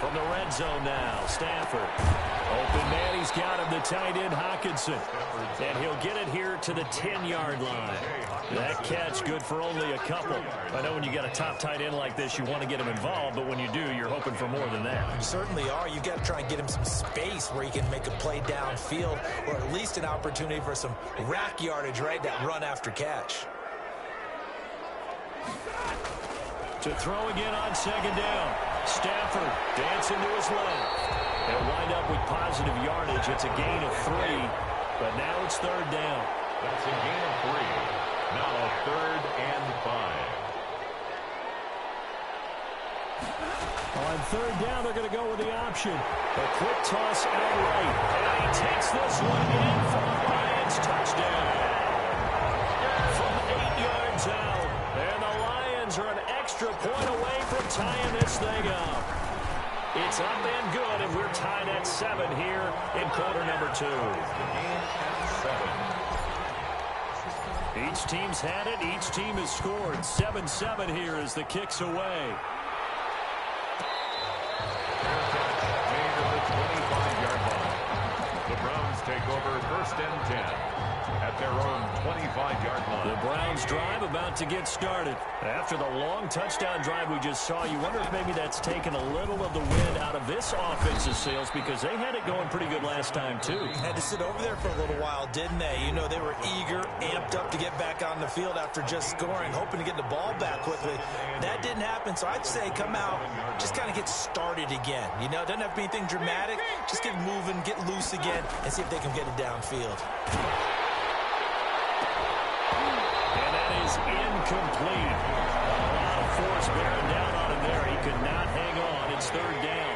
From the red zone now, Stafford. Open man, he's got him, the tight end, Hockenson. And he'll get it here to the 10-yard line. That catch good for only a couple. I know when you got a top tight end like this, you want to get him involved, but when you do, you're hoping for more than that. You certainly are. You've got to try and get him some space where he can make a play downfield, or at least an opportunity for some rack yardage, right? That run after catch. To throw again on 2nd down. Stafford dancing to his left. They'll wind up with positive yardage. It's a gain of 3, but now it's 3rd down. That's a gain of 3. Now 3rd and 5. On 3rd down, they're going to go with the option. A quick toss out right. And he takes this one in for the Lions touchdown. From 8 yards out. And the Lions are an extra point away from tying this thing up. It's up and good, and we're tied at 7 here in quarter number 2. Each team's had it. Each team has scored. 7-7 here as the kick's away. Made at the 25-yard line. The Browns take over 1st and 10 at their own 25-yard line. The Browns drive about to get started. After the long touchdown drive we just saw, you wonder if maybe that's taken a little of the wind out of this offensive sails, because they had it going pretty good last time too. Had to sit over there for a little while, didn't they? You know, they were eager, amped up to get back on the field after just scoring, hoping to get the ball back quickly. That didn't happen, so I'd say come out, just kind of get started again. You know, it doesn't have to be anything dramatic. Just get moving, get loose again, and see if they can get it downfield. Incomplete. A lot of force bearing down on him there. He could not hang on. It's 3rd down.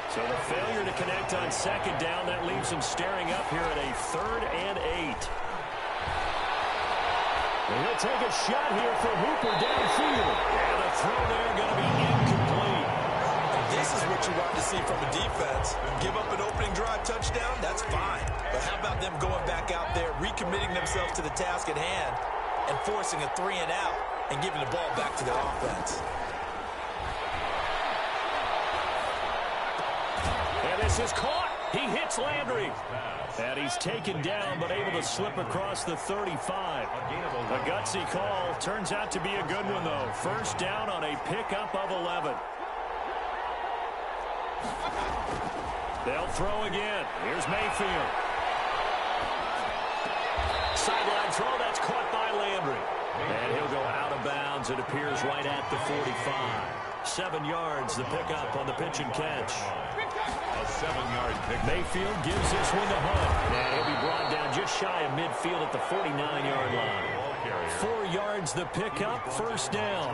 So the failure to connect on 2nd down, that leaves him staring up here at a 3rd and 8. And he'll take a shot here for Hooper downfield. And the throw there going to be incomplete. And this is what you want to see from a defense. Give up an opening drive touchdown, that's fine. But how about them going back out there, recommitting themselves to the task at hand, and forcing a 3-and-out and giving the ball back to their offense. And this is caught. He hits Landry. And he's taken down, but able to slip across the 35. A gutsy call. Turns out to be a good one, though. First down on a pickup of 11. They'll throw again. Here's Mayfield. Sideline throw. That's caught by Landry. And he'll go out of bounds. It appears right at the 45. 7 yards, the pickup on the pitch and catch. A 7-yard pick. Mayfield gives this one to Hunt. And he'll be brought down just shy of midfield at the 49-yard line. 4 yards, the pickup, first down.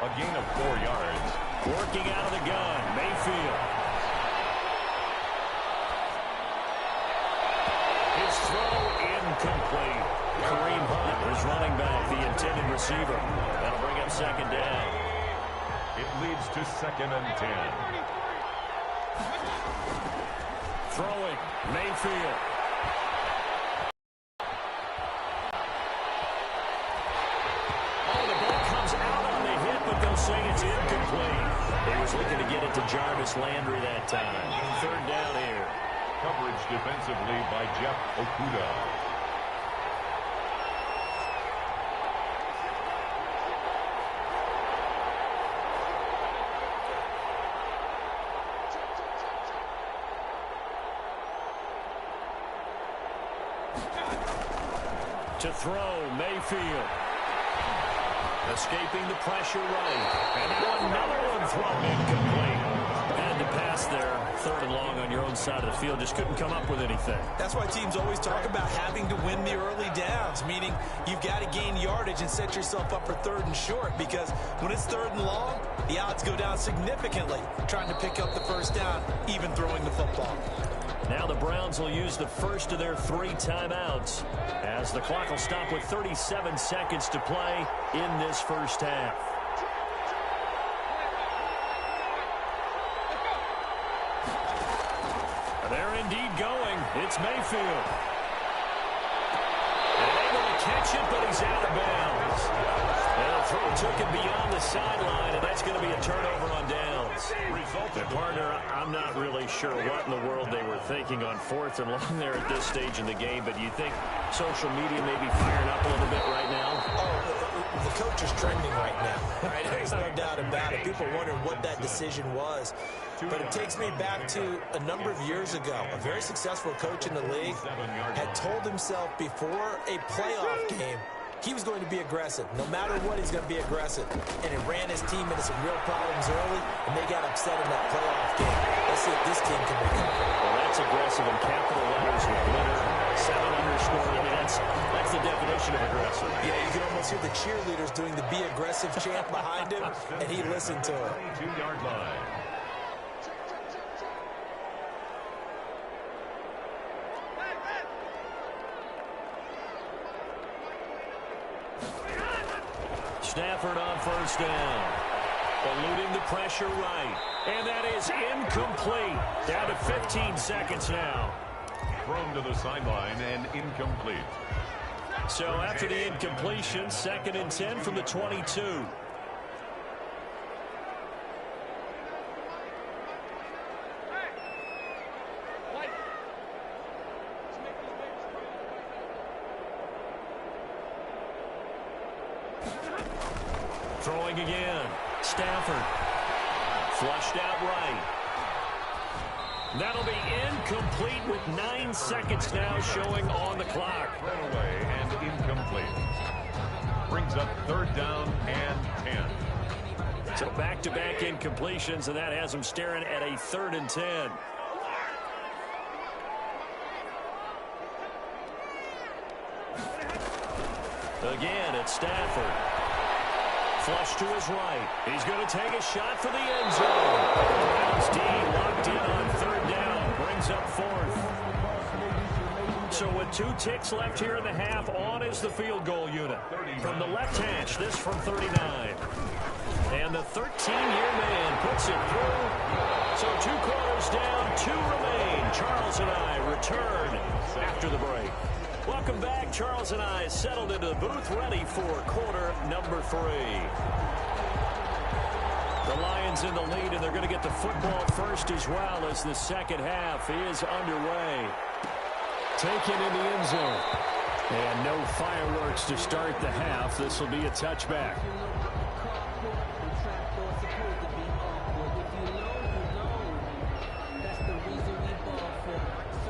A gain of 4 yards. Working out of the gun, Mayfield. His throw incomplete. Kareem Hunt is running back, the intended receiver. That'll bring up second down. It leads to 2nd and 10. Throwing, Mayfield. Oh, the ball comes out on the hit, but they'll say it's incomplete. He was looking to get it to Jarvis Landry that time. Third down here. Coverage defensively by Jeff Okudah. To throw, Mayfield. Escaping the pressure right. And now another one thrown incomplete. Had to pass there. 3rd and long on your own side of the field. Just couldn't come up with anything. That's why teams always talk about having to win the early downs, meaning you've got to gain yardage and set yourself up for 3rd and short, because when it's 3rd and long, the odds go down significantly trying to pick up the first down, even throwing the football. Now the Browns will use the first of their 3 timeouts as the clock will stop with 37 seconds to play in this first half. They're indeed going. It's Mayfield. And able to catch it, but he's out of bounds. And the throw took it beyond the sideline, and that's going to be a turnover on downs. And partner, I'm not really sure what in the world they were thinking on 4th and long there at this stage in the game, but do you think social media may be firing up a little bit right now? Oh, the coach is trending right now. Right? There's no doubt about it. People are wondering what that decision was. But it takes me back to a number of years ago. A very successful coach in the league had told himself before a playoff game he was going to be aggressive. No matter what, he's going to be aggressive. And it ran his team into some real problems early, and they got upset in that playoff game. Let's see if this team can recover. Well, that's aggressive in capital letters with glitter, 7 underscore. I mean, that's the definition of aggressive. Yeah, you can almost hear the cheerleaders doing the be aggressive chant behind him, and he listened to it. 22-yard line. Stafford on first down. Eluding the pressure right. And that is incomplete. Down to 15 seconds now. Thrown to the sideline and incomplete. So after the incompletion, 2nd and 10 from the 22. Throwing again. Stafford. Flushed out right. That'll be incomplete with 9 seconds now showing on the clock. Thrown away and incomplete. Brings up 3rd down and 10. So back-to-back incompletions, and that has them staring at a 3rd and 10. Again, it's Stafford. Flush to his right. He's going to take a shot for the end zone. Browns D locked in on 3rd down. Brings up 4th. So with 2 ticks left here in the half, on is the field goal unit. From the left hash, this from 39. And the 13-year man puts it through. So 2 quarters down, 2 remain. Charles and I return after the break. Welcome back. Charles and I settled into the booth, ready for quarter number 3. The Lions in the lead, and they're going to get the football first as well as the second half is underway. Taken in the end zone. And no fireworks to start the half. This will be a touchback.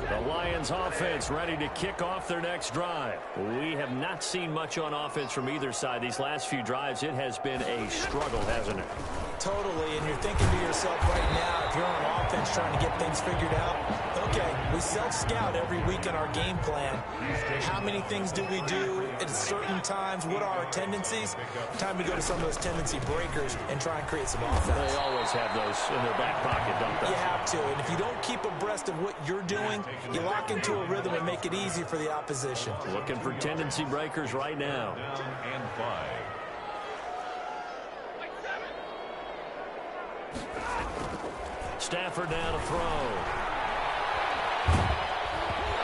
The Lions offense ready to kick off their next drive. We have not seen much on offense from either side. These last few drives, it has been a struggle, hasn't it? Totally, and you're thinking to yourself right now, if you're on offense trying to get things figured out, okay, we self-scout every week in our game plan. How many things do we do at certain times? What are our tendencies? Time to go to some of those tendency breakers and try and create some offense. They always have those in their back pocket, don't they? You have to, and if you don't keep abreast of what you're doing, you lock into a rhythm and make it easy for the opposition. Looking for tendency breakers right now. Down and 5. Stafford now to throw.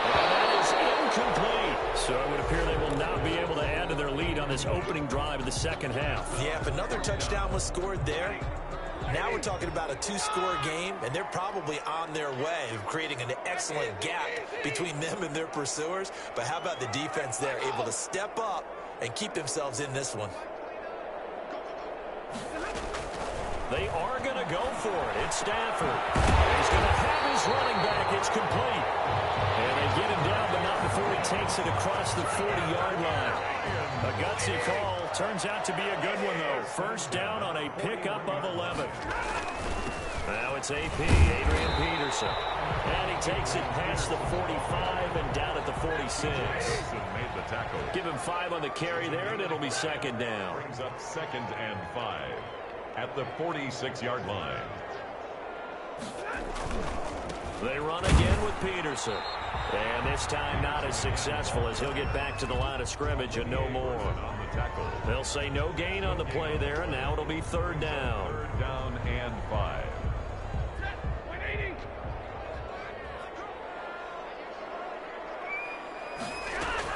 And that is incomplete. So it would appear they will not be able to add to their lead on this opening drive of the second half. Yeah, if another touchdown was scored there, now we're talking about a 2-score game, and they're probably on their way of creating an excellent gap between them and their pursuers. But how about the defense there, able to step up and keep themselves in this one? They are going to go for it. It's Stafford. He's going to have his running back. It's complete. And they get him down, but not before he takes it across the 40-yard line. A gutsy call. Turns out to be a good one, though. First down on a pickup of 11. Now it's AP, Adrian Peterson. And he takes it past the 45 and down at the 46. Made the tackle. Give him 5 on the carry there, and it'll be second down. Brings up 2nd and 5 at the 46-yard line. They run again with Peterson. And this time not as successful as he'll get back to the line of scrimmage and no more. On the tackle. They'll say no gain on the play there, and now it'll be third down. 3rd down and 5.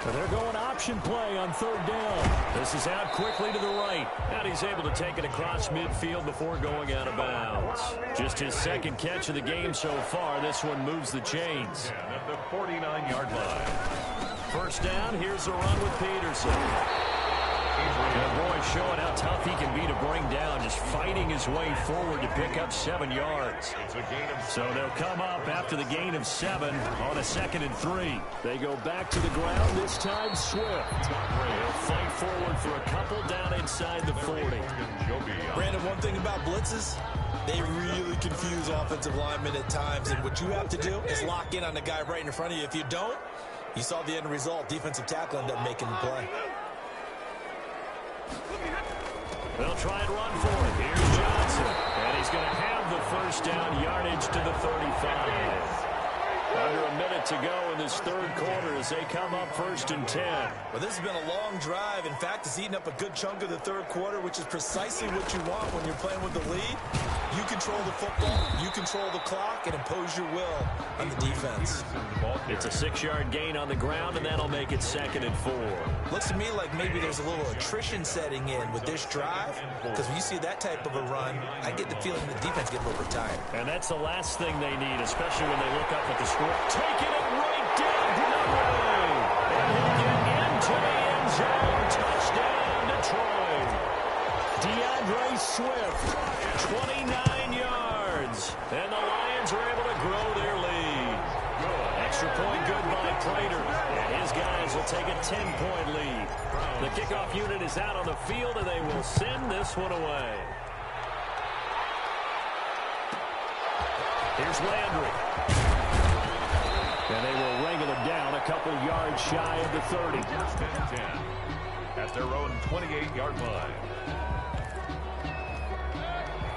And they're going option play on third down. This is out quickly to the right. And he's able to take it across midfield before going out of bounds. Just his second catch of the game so far. This one moves the chains. And at the 49-yard line. First down, here's a run with Peterson. And boy, showing how tough he can be to bring down, just fighting his way forward to pick up 7 yards. It's a gain of So they'll come up after the gain of 7 on a 2nd and 3. They go back to the ground, this time Swift. They'll fight forward for a couple down inside the 40. Brandon, one thing about blitzes, they really confuse offensive linemen at times, and what you have to do is lock in on the guy right in front of you. If you don't, you saw the end result. Defensive tackle ended up making the play. They'll try and run for it. Here's Johnson. And he's going to have the first down, yardage to the 35. Under a minute to go in this third quarter as they come up 1st and 10. Well, this has been a long drive. In fact, it's eaten up a good chunk of the third quarter, which is precisely what you want when you're playing with the lead. You control the football, you control the clock, and impose your will on the defense. It's a 6-yard gain on the ground, and that'll make it 2nd and 4. Looks to me like maybe there's a little attrition setting in with this drive, because when you see that type of a run, I get the feeling the defense gets a little bit tired. And that's the last thing they need, especially when they look up at the score. Taking it right down Broadway. And he'll get into the end zone. Touchdown, Detroit. DeAndre Swift, 29 yards. And the Lions are able to grow their lead. Extra point good by Prater. And his guys will take a 10-point lead. The kickoff unit is out on the field, and they will send this one away. Here's Landry. And they will wrangle it down a couple yards shy of the 30. 1st and 10 at their own 28-yard line.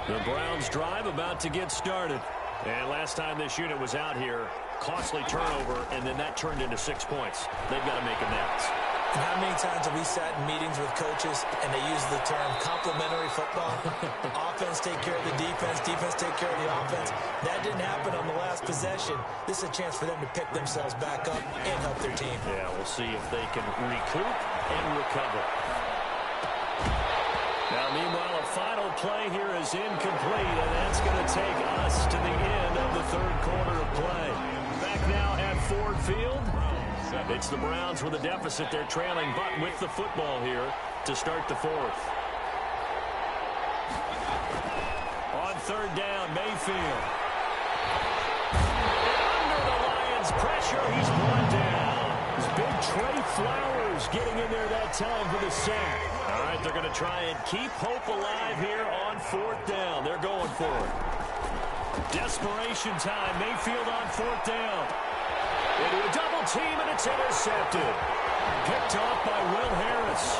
The Browns drive about to get started. And last time this unit was out here, costly turnover, and then that turned into 6 points. They've got to make amends. And how many times have we sat in meetings with coaches and they use the term complementary football? Offense take care of the defense, defense take care of the offense. That didn't happen on the last possession. This is a chance for them to pick themselves back up and help their team. Yeah, we'll see if they can recoup and recover. Now, meanwhile, a final play here is incomplete, and that's going to take us to the end of the third quarter of play. Back now at Ford Field. It's the Browns with a deficit. They're trailing, but with the football here to start the fourth. On third down, Mayfield. And under the Lions' pressure, he's brought down. It's big Trey Flowers getting in there that time for the sack. All right, they're going to try and keep hope alive here on fourth down. They're going for it. Desperation time. Mayfield on fourth down. Into a double team, and it's intercepted. Picked off by Will Harris.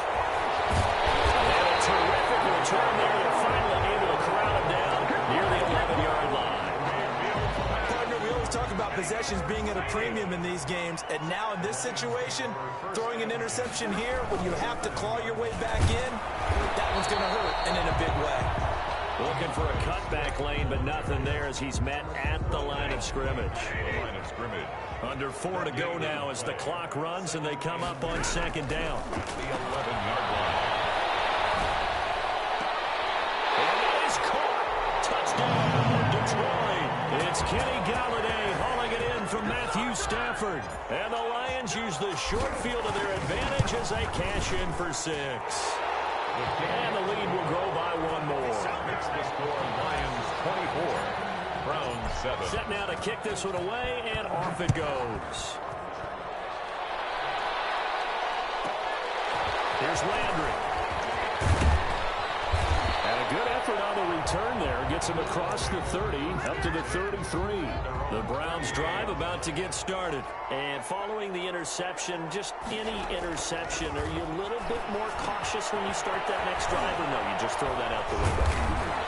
And a terrific return there. They're finally able to corral him down near the 11-yard line. Partner, we always talk about possessions being at a premium in these games, and now in this situation, throwing an interception here when you have to claw your way back in, that one's going to hurt, and in a big way. Looking for a cutback lane, but nothing there as he's met at the line of scrimmage. Under 4 to go now as the clock runs and they come up on second down. The 11-yard line. And it is caught. Touchdown, Detroit. It's Kenny Galladay hauling it in from Matthew Stafford. And the Lions use the short field to their advantage as they cash in for 6. And the lead will grow by 1 more. It's the score, Lions 24, Browns 7. Set now to kick this one away, and off it goes. Here's Landry. And a good effort on the return there. Gets him across the 30, up to the 33. The Browns drive about to get started. And following the interception, just any interception, are you a little bit more cautious when you start that next drive, or no, you just throw that out the window?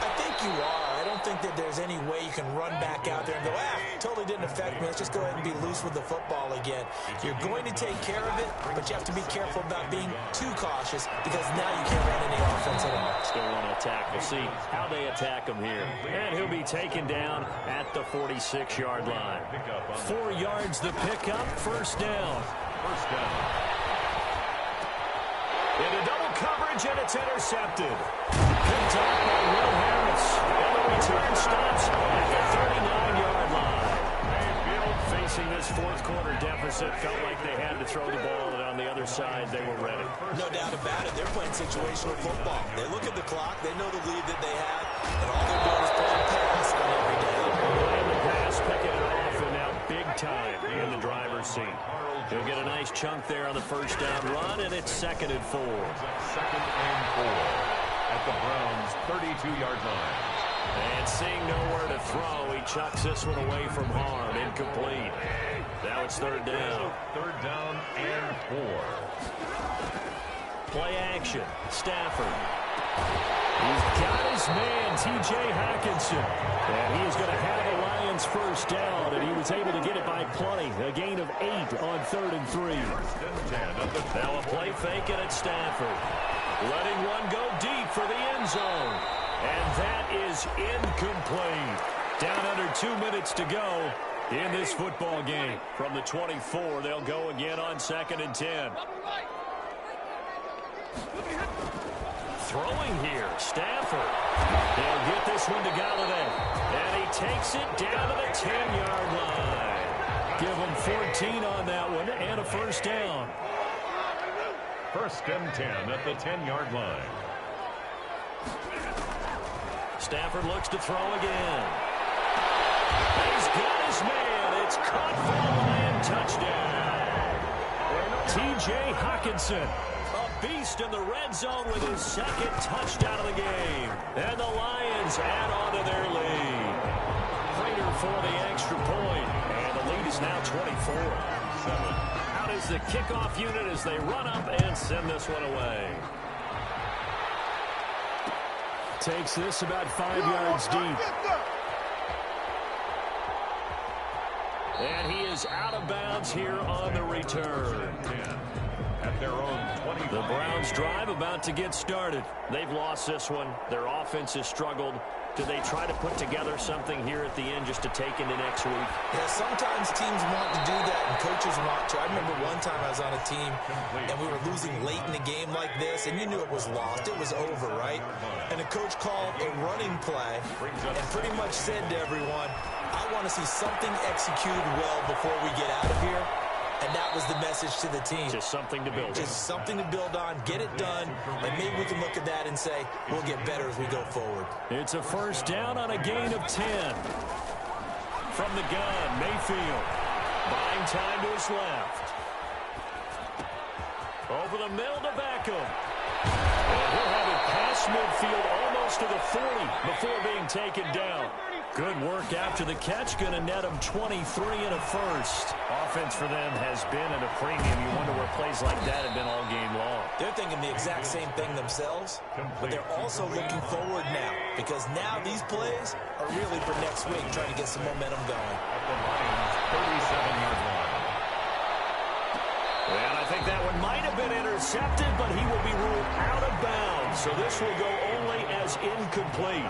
I think you are. I don't think that there's any way you can run back out there and go, totally didn't affect me. Let's just go ahead and be loose with the football again. You're going to take care of it, but you have to be careful about being too cautious because now you can't run any offense at all. Still want to attack. We'll see how they attack him here. And he'll be taken down at the 46-yard line. 4 yards the pickup, first down. First down. Into double coverage, and it's intercepted. Picked off by Will Harris. And the return stops at the 39-yard line. Mayfield facing this fourth quarter deficit. Felt like they had to throw the ball, and on the other side, they were ready. No doubt about it. They're playing situational football. They look at the clock. They know the lead that they have, and all they're doing is playing pass on every down. And the pass picking it off, and now big time in the driver's seat. He'll get a nice chunk there on the first down run, and it's 2nd and 4. Second and 4 at the Browns' 32-yard line. And seeing nowhere to throw, he chucks this one away from harm. Incomplete. Now it's third down. Third down and 4. Play action. Stafford. He's got his man, T.J. Hockenson. And he is going to have the Lions first down, and he was able to get it by plenty. A gain of 8 on 3rd and 3. Now a play fake, and it's Stafford. Letting one go deep for the end zone. And that is incomplete. Down under 2 minutes to go in this football game. From the 24, they'll go again on 2nd and 10. Throwing here, Stafford. They'll get this one to Galladay. And he takes it down to the 10-yard line. Give him 14 on that one and a first down. First and 10 at the 10-yard line. Stafford looks to throw again. He's got his man. It's caught for the Lion touchdown. T.J. Hockenson. Beast in the red zone with his 2nd touchdown of the game. And the Lions add on to their lead. Prater for the extra point. And the lead is now 24-7. Out is the kickoff unit as they run up and send this one away. Takes this about 5 yards deep. And he is out of bounds here on the return. At their own 25. The Browns drive about to get started. They've lost this one. Their offense has struggled. Do they try to put together something here at the end just to take into next week? Yeah, sometimes teams want to do that and coaches want to. I remember one time I was on a team and we were losing late in a game like this, and you knew it was lost. It was over, right? And the coach called a running play and pretty much said to everyone, I want to see something executed well before we get out of here. And that was the message to the team. Just something to build on. Just something to build on, get it done, and maybe we can look at that and say, we'll get better as we go forward. It's a first down on a gain of 10. From the gun, Mayfield. Buying time to his left. Over the middle to Beckham. And he'll have it past midfield almost to the 40 before being taken down. Good work after the catch. Going to net him 23 and a first. Offense for them has been at a premium. You wonder where plays like that have been all game long. They're thinking the exact same thing themselves, but they're also looking forward now because now these plays are really for next week, trying to get some momentum going. At the Lions' 37-yard line. And I think that one might have been intercepted, but he will be ruled out of bounds. So this will go only as incomplete.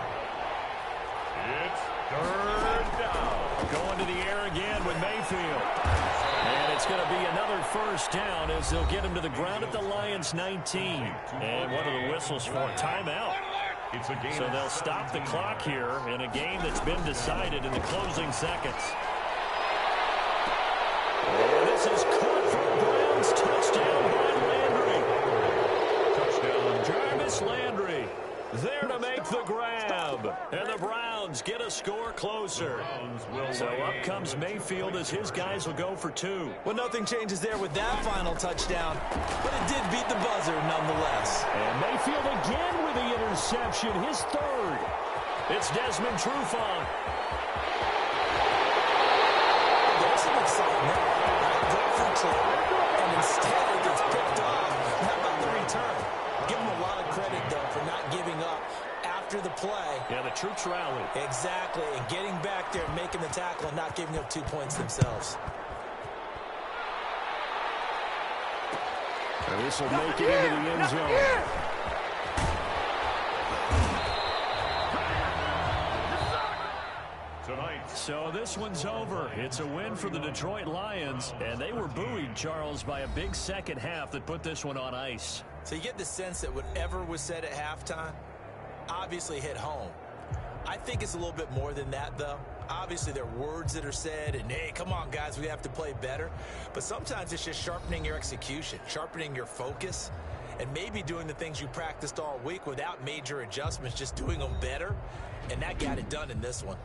It's third down. Going to the air again with Mayfield. And it's going to be another first down as they'll get him to the ground at the Lions' 19. And what are the whistles for? Timeout. It's a game. So they'll stop the clock here in a game that's been decided in the closing seconds. And this is caught for the Browns. Touchdown by Landry. Touchdown. Jarvis Landry there to make the grab. And the Browns get a score closer. So up comes Mayfield as his guys will go for two. Well, nothing changes there with that final touchdown, but it did beat the buzzer nonetheless. And Mayfield again with the interception, his third. It's Desmond Trufant. There's some excitement. Go for two, and instead it gets picked off. How about the return? Give him a lot of credit, though, for not giving up after the play. Yeah, the troops rally. Exactly, and getting back there and making the tackle and not giving up 2 points themselves. And this will make it into the end zone. Tonight. So this one's over. It's a win for the Detroit Lions, and they were buoyed, Charles, by a big second half that put this one on ice. So you get the sense that whatever was said at halftime obviously hit home. I think it's a little bit more than that, though. Obviously, there are words that are said, and, hey, come on, guys, we have to play better. But sometimes it's just sharpening your execution, sharpening your focus, and maybe doing the things you practiced all week without major adjustments, just doing them better. And that got it done in this one.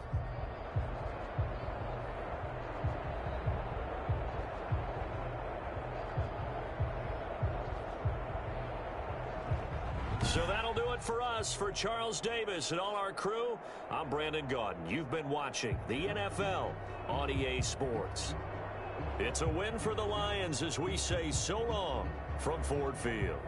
So that'll do it for us. For Charles Davis and all our crew, I'm Brandon Gaudin. You've been watching the NFL on EA Sports. It's a win for the Lions as we say so long from Ford Field.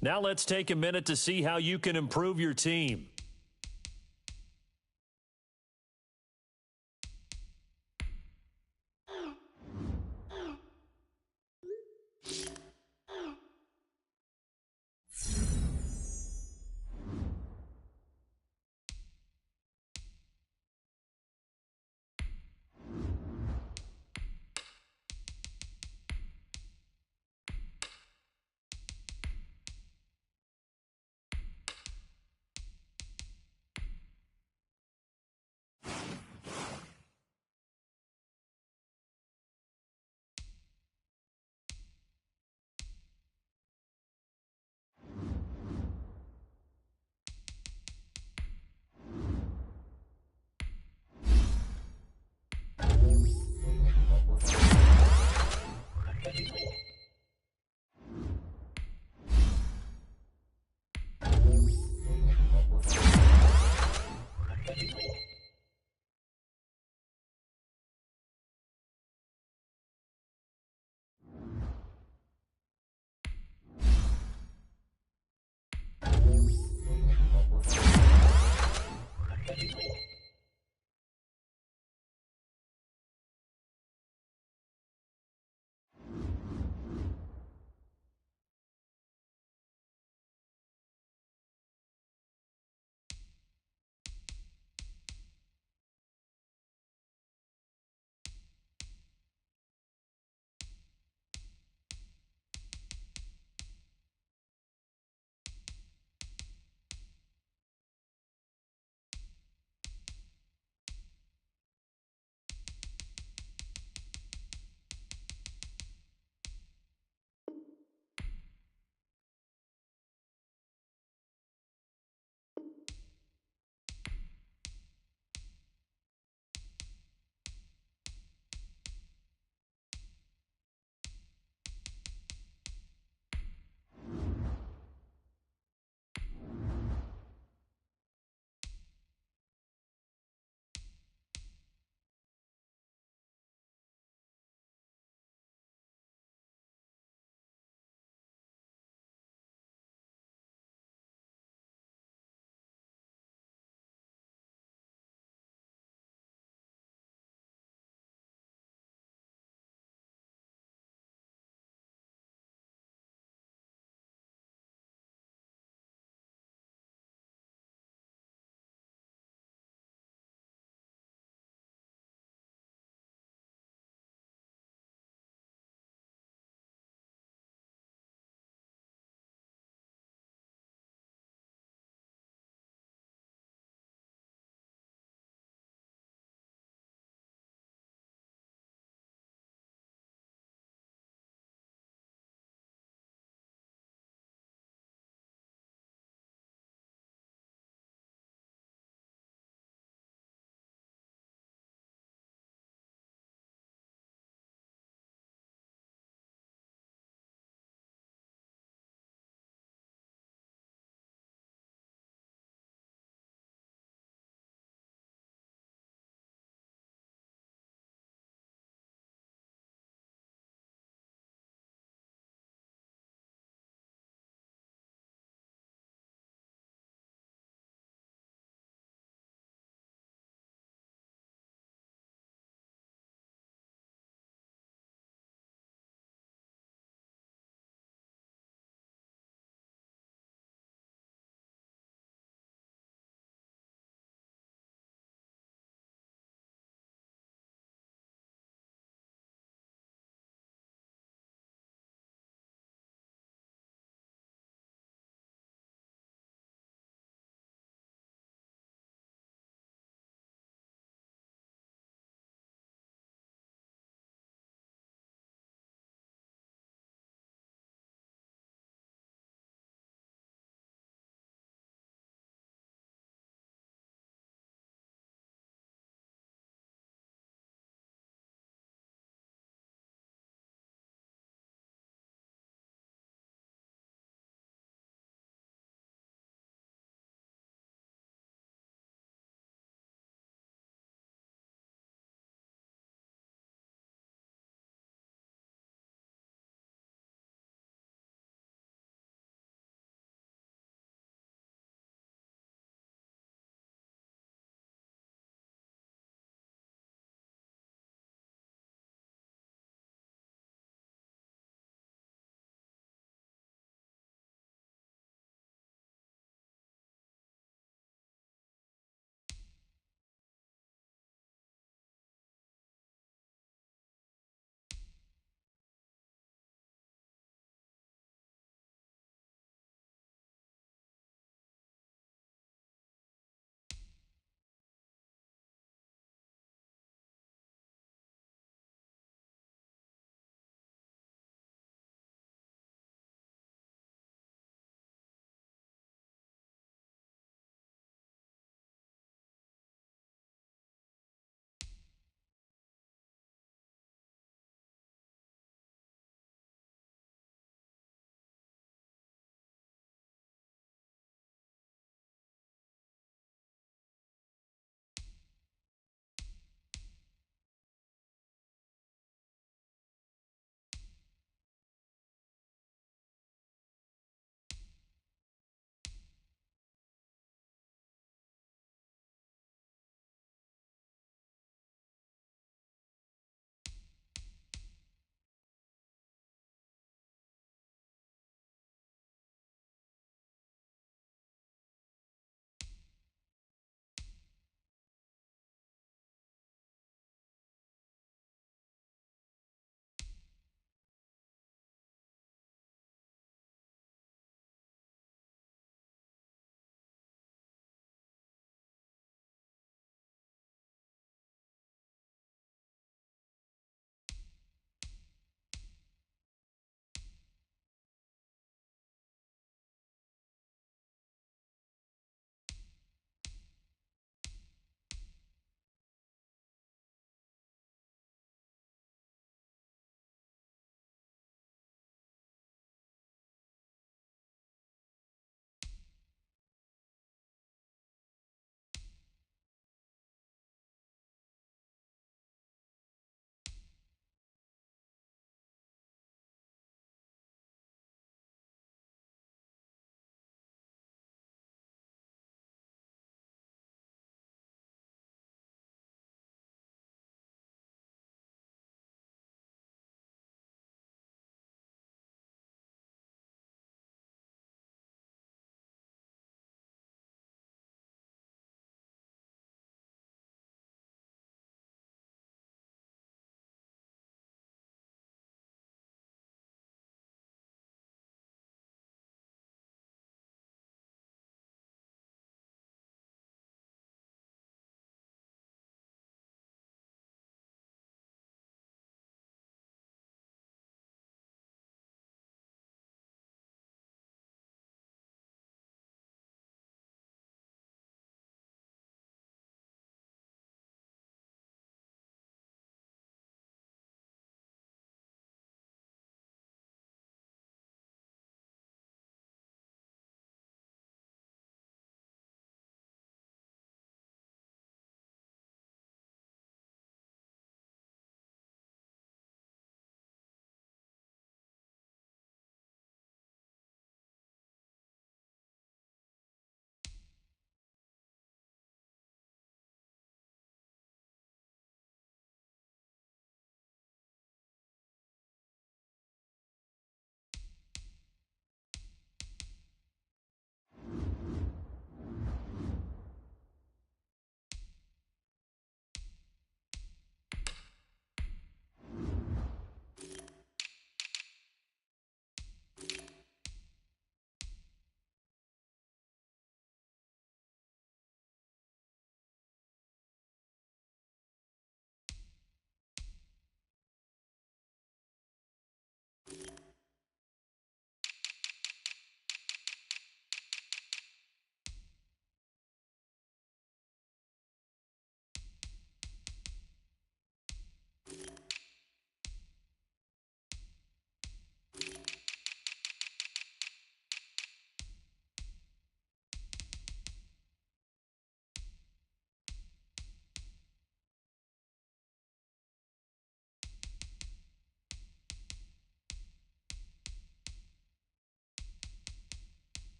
Now let's take a minute to see how you can improve your team.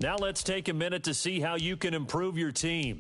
Now let's take a minute to see how you can improve your team.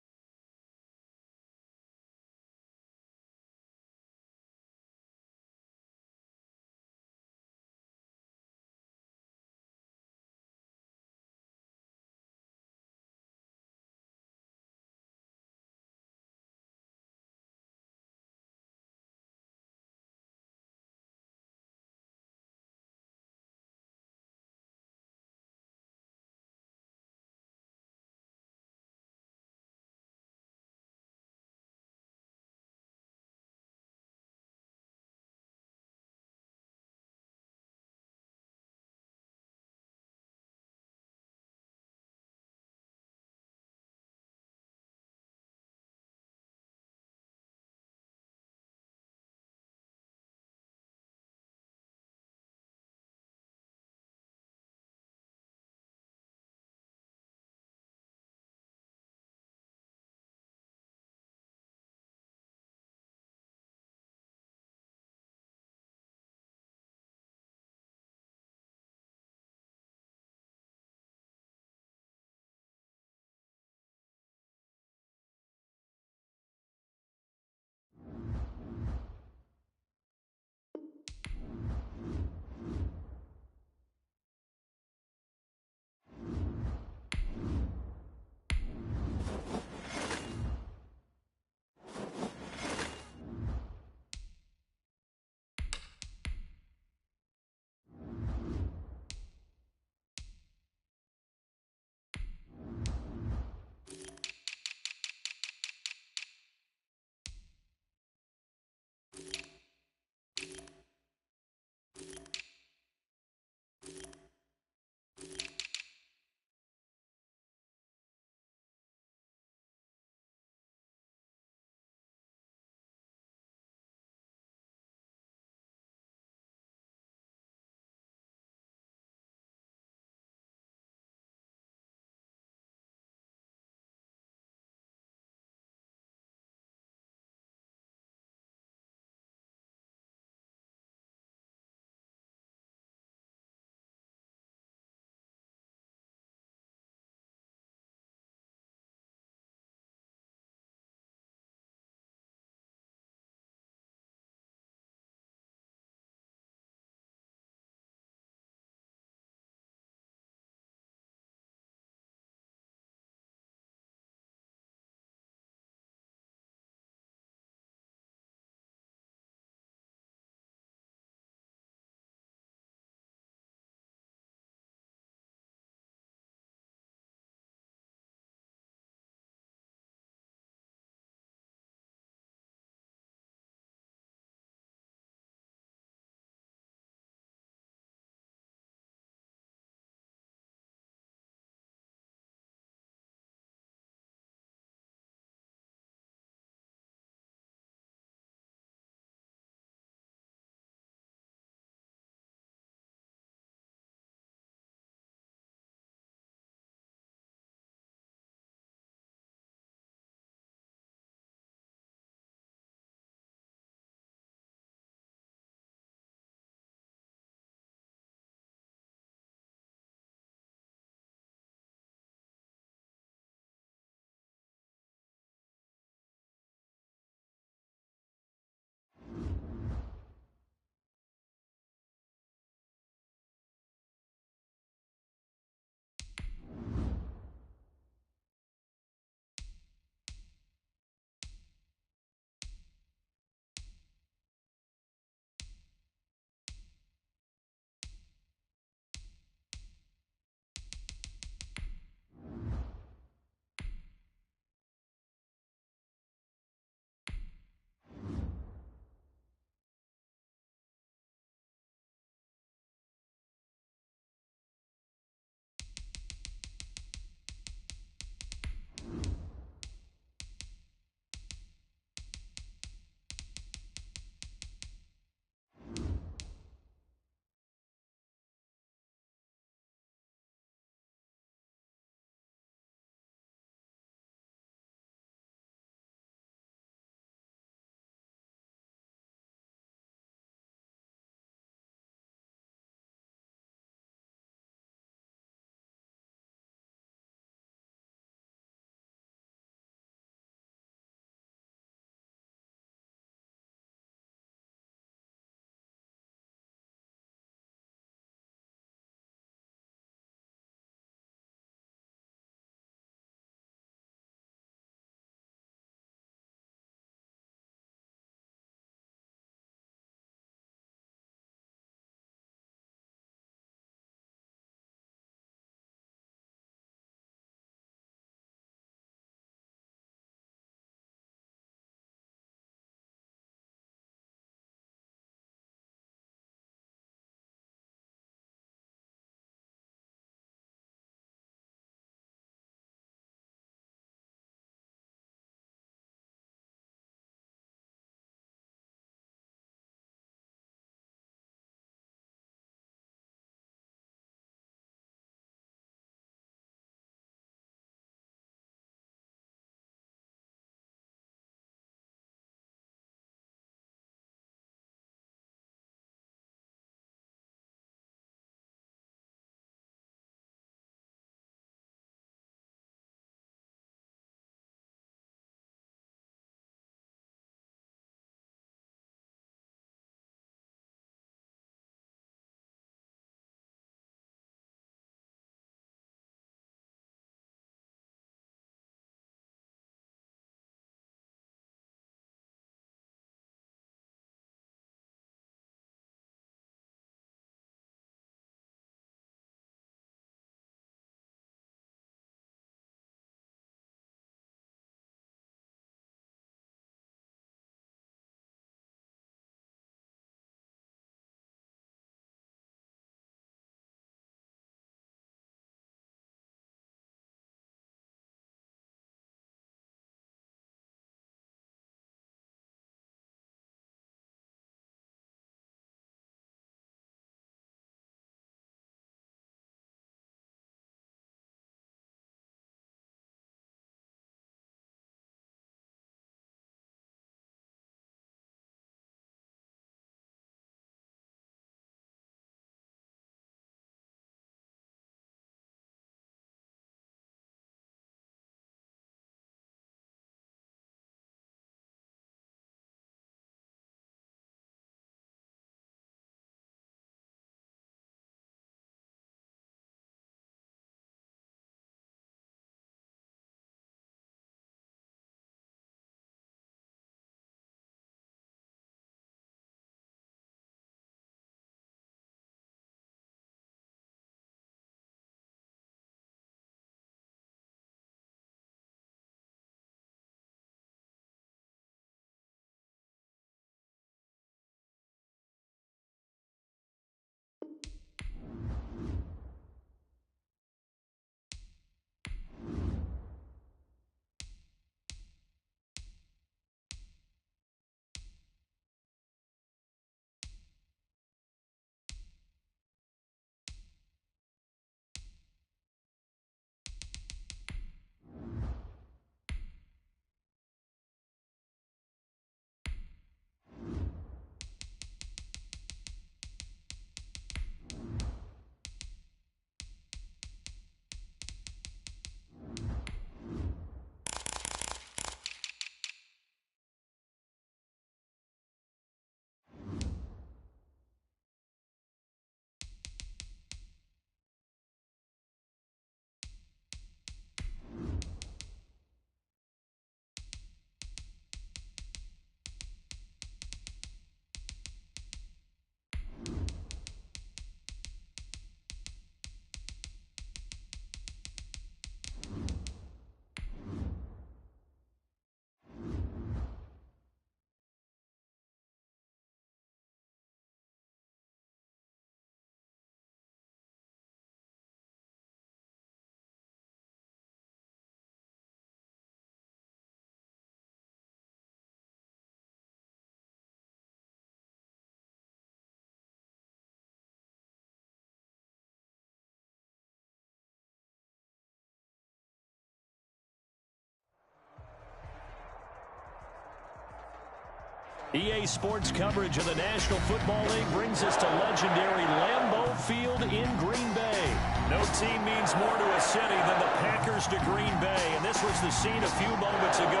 EA Sports coverage of the National Football League brings us to legendary Lambeau Field in Green Bay. No team means more to a city than the Packers to Green Bay, and this was the scene a few moments ago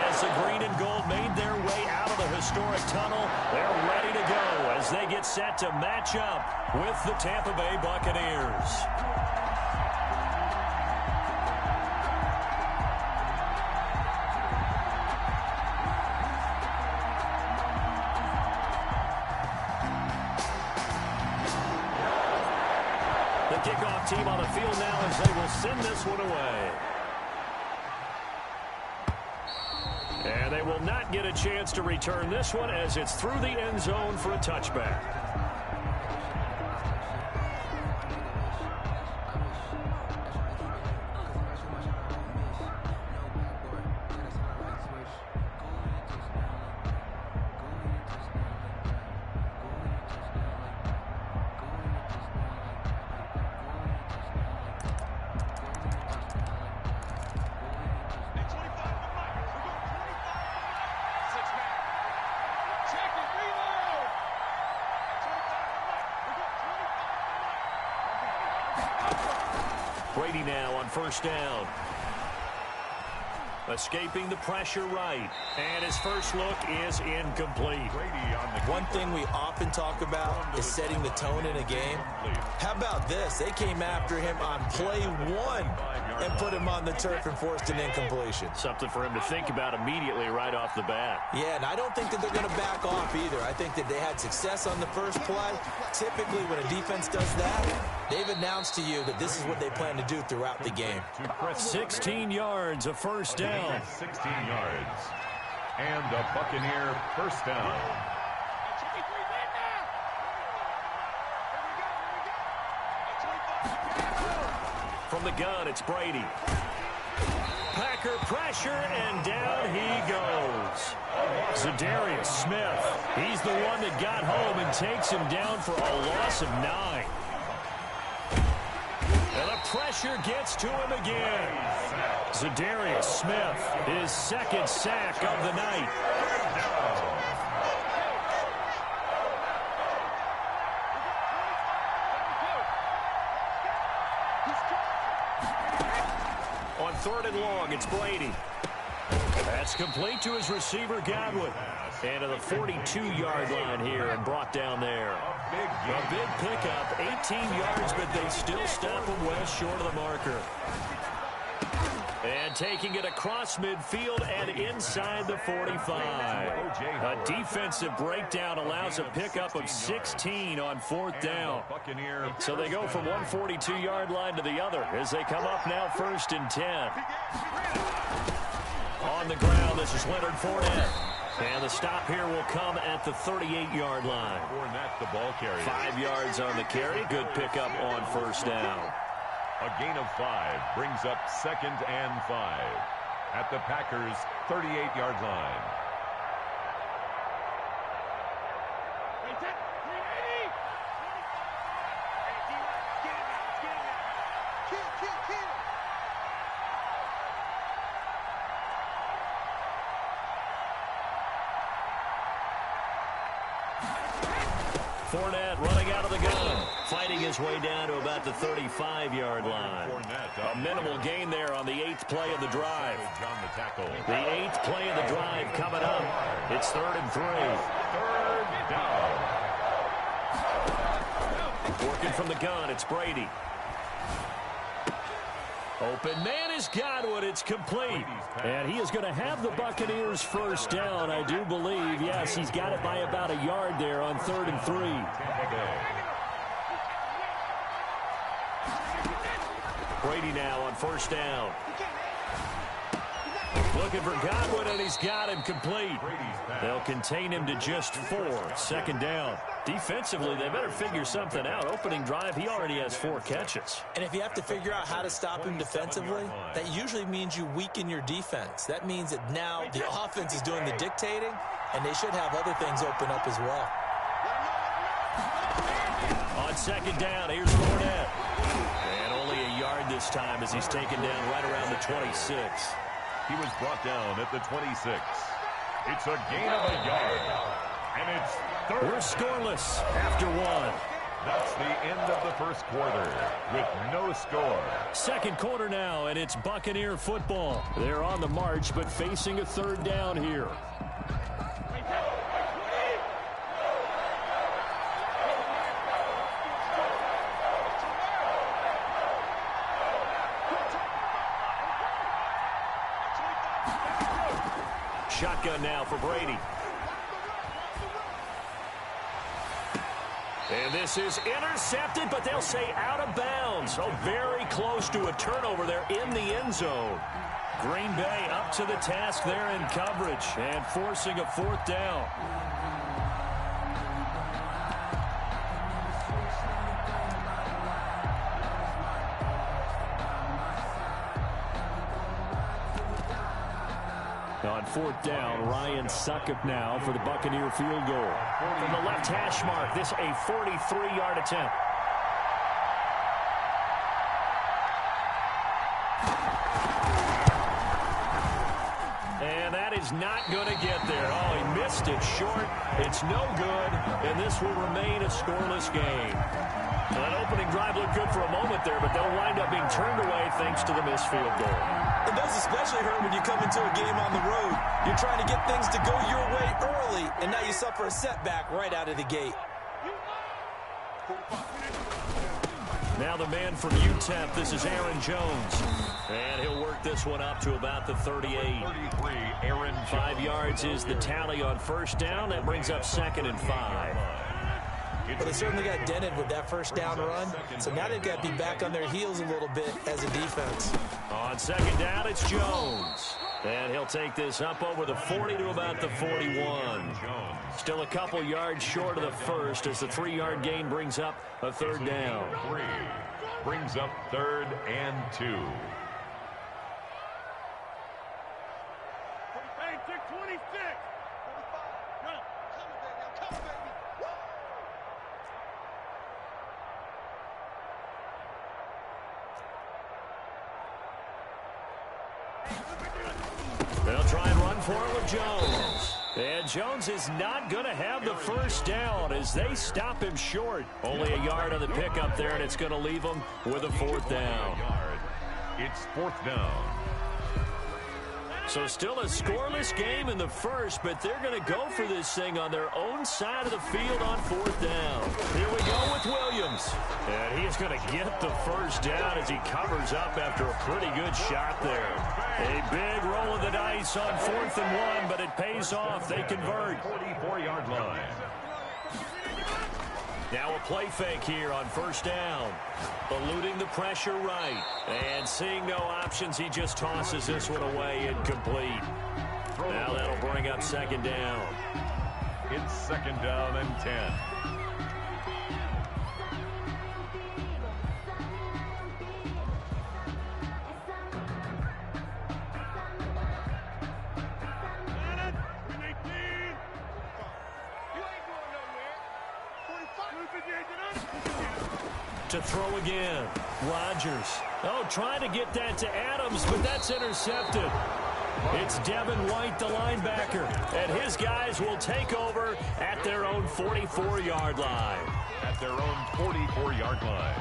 as the green and gold made their way out of the historic tunnel. They're ready to go as they get set to match up with the Tampa Bay Buccaneers. Kickoff team on the field now as they will send this one away. And they will not get a chance to return this one as it's through the end zone for a touchback. Brady now on first down. Escaping the pressure right. And his first look is incomplete. One thing we often talk about is setting the tone in a game. How about this? They came after him on play one and put him on the turf and forced an incompletion. Something for him to think about immediately right off the bat. Yeah, and I don't think that they're going to back off either. I think that they had success on the first play. Typically, when a defense does that, they've announced to you that this is what they plan to do throughout the game. 16 yards, a first down. 16 yards. And a Buccaneer first down. From the gun, it's Brady. Packer pressure, and down he goes. Za'Darius Smith. He's the one that got home and takes him down for a loss of 9. And the pressure gets to him again. Za'Darius Smith, his second sack of the night. On third and long, it's Brady. That's complete to his receiver, Godwin. And to the 42-yard line here and brought down there. A big pickup, 18 yards, but they still stop him well short of the marker. And taking it across midfield and inside the 45. A defensive breakdown allows a pickup of 16 on fourth down. So they go from one 42-yard line to the other as they come up now first and 10. On the ground, this is Leonard Fournette. And the stop here will come at the 38-yard line. Fournette, the ball carrier. 5 yards on the carry. Good pickup on first down. A gain of 5 brings up second and 5 at the Packers' 38-yard line. Fournette running out of the gun, fighting his way down to about the 35-yard line. A minimal gain there on the 8th play of the drive. The 8th play of the drive coming up. It's 3rd and 3. Third down. Working from the gun, it's Brady. Open man is Godwin. It's complete. And he is going to have the Buccaneers first down, I do believe. Yes, he's got it by about a yard there on 3rd and 3. Brady now on first down. Looking for Godwin, and he's got him complete. They'll contain him to just 4. 2nd down. Defensively, they better figure something out. Opening drive, he already has 4 catches. And if you have to figure out how to stop him defensively, that usually means you weaken your defense. That means that now the offense is doing the dictating, and they should have other things open up as well. On 2nd down, here's Fournette. And only a yard this time as he's taken down right around the 26. He was brought down at the 26. It's a gain of a yard. And it's third. We're scoreless after one. That's the end of the first quarter with no score. Second quarter now, and it's Buccaneer football. They're on the march, but facing a third down here. Shotgun now for Brady. And this is intercepted, but they'll say out of bounds. So very close to a turnover there in the end zone. Green Bay up to the task there in coverage and forcing a fourth down. On fourth down, Ryan Succop now for the Buccaneer field goal. From the left hash mark, this a 43-yard attempt. And that is not going to get there. Oh, he missed it short. It's no good, and this will remain a scoreless game. That opening drive looked good for a moment there, but they'll wind up being turned away thanks to the missed field goal. And those especially hurt when you come into a game on the road. You're trying to get things to go your way early, and now you suffer a setback right out of the gate. Now the man from UTEP, this is Aaron Jones. And he'll work this one up to about the 38. 33, Aaron Jones. 5 yards is the tally on first down. That brings up 2nd and 5. But they certainly got dented with that first down run. So now they've got to be back on their heels a little bit as a defense. On second down, it's Jones. And he'll take this up over the 40 to about the 41. Still a couple yards short of the first as the 3-yard gain brings up a third down. 3 brings up 3rd and 2. Hey, 26. They'll try and run for it with Jones. And Jones is not going to have the first down as they stop him short. Only a yard on the pickup there, and it's going to leave him with a fourth down. It's 4th down. So still a scoreless game in the first, but they're going to go for this thing on their own side of the field on 4th down. Here we go with Williams. And he's going to get the first down as he covers up after a pretty good shot there. A big roll of the dice on 4th and 1, but it pays off. They convert. 44-yard line. Now a play fake here on first down. Eluding the pressure right. And seeing no options, he just tosses this one away incomplete. Now that'll bring up 2nd down. It's 2nd down and 10. To throw again. Rodgers. Oh, trying to get that to Adams, but that's intercepted. It's Devin White, the linebacker, and his guys will take over at their own 44-yard line. At their own 44-yard line.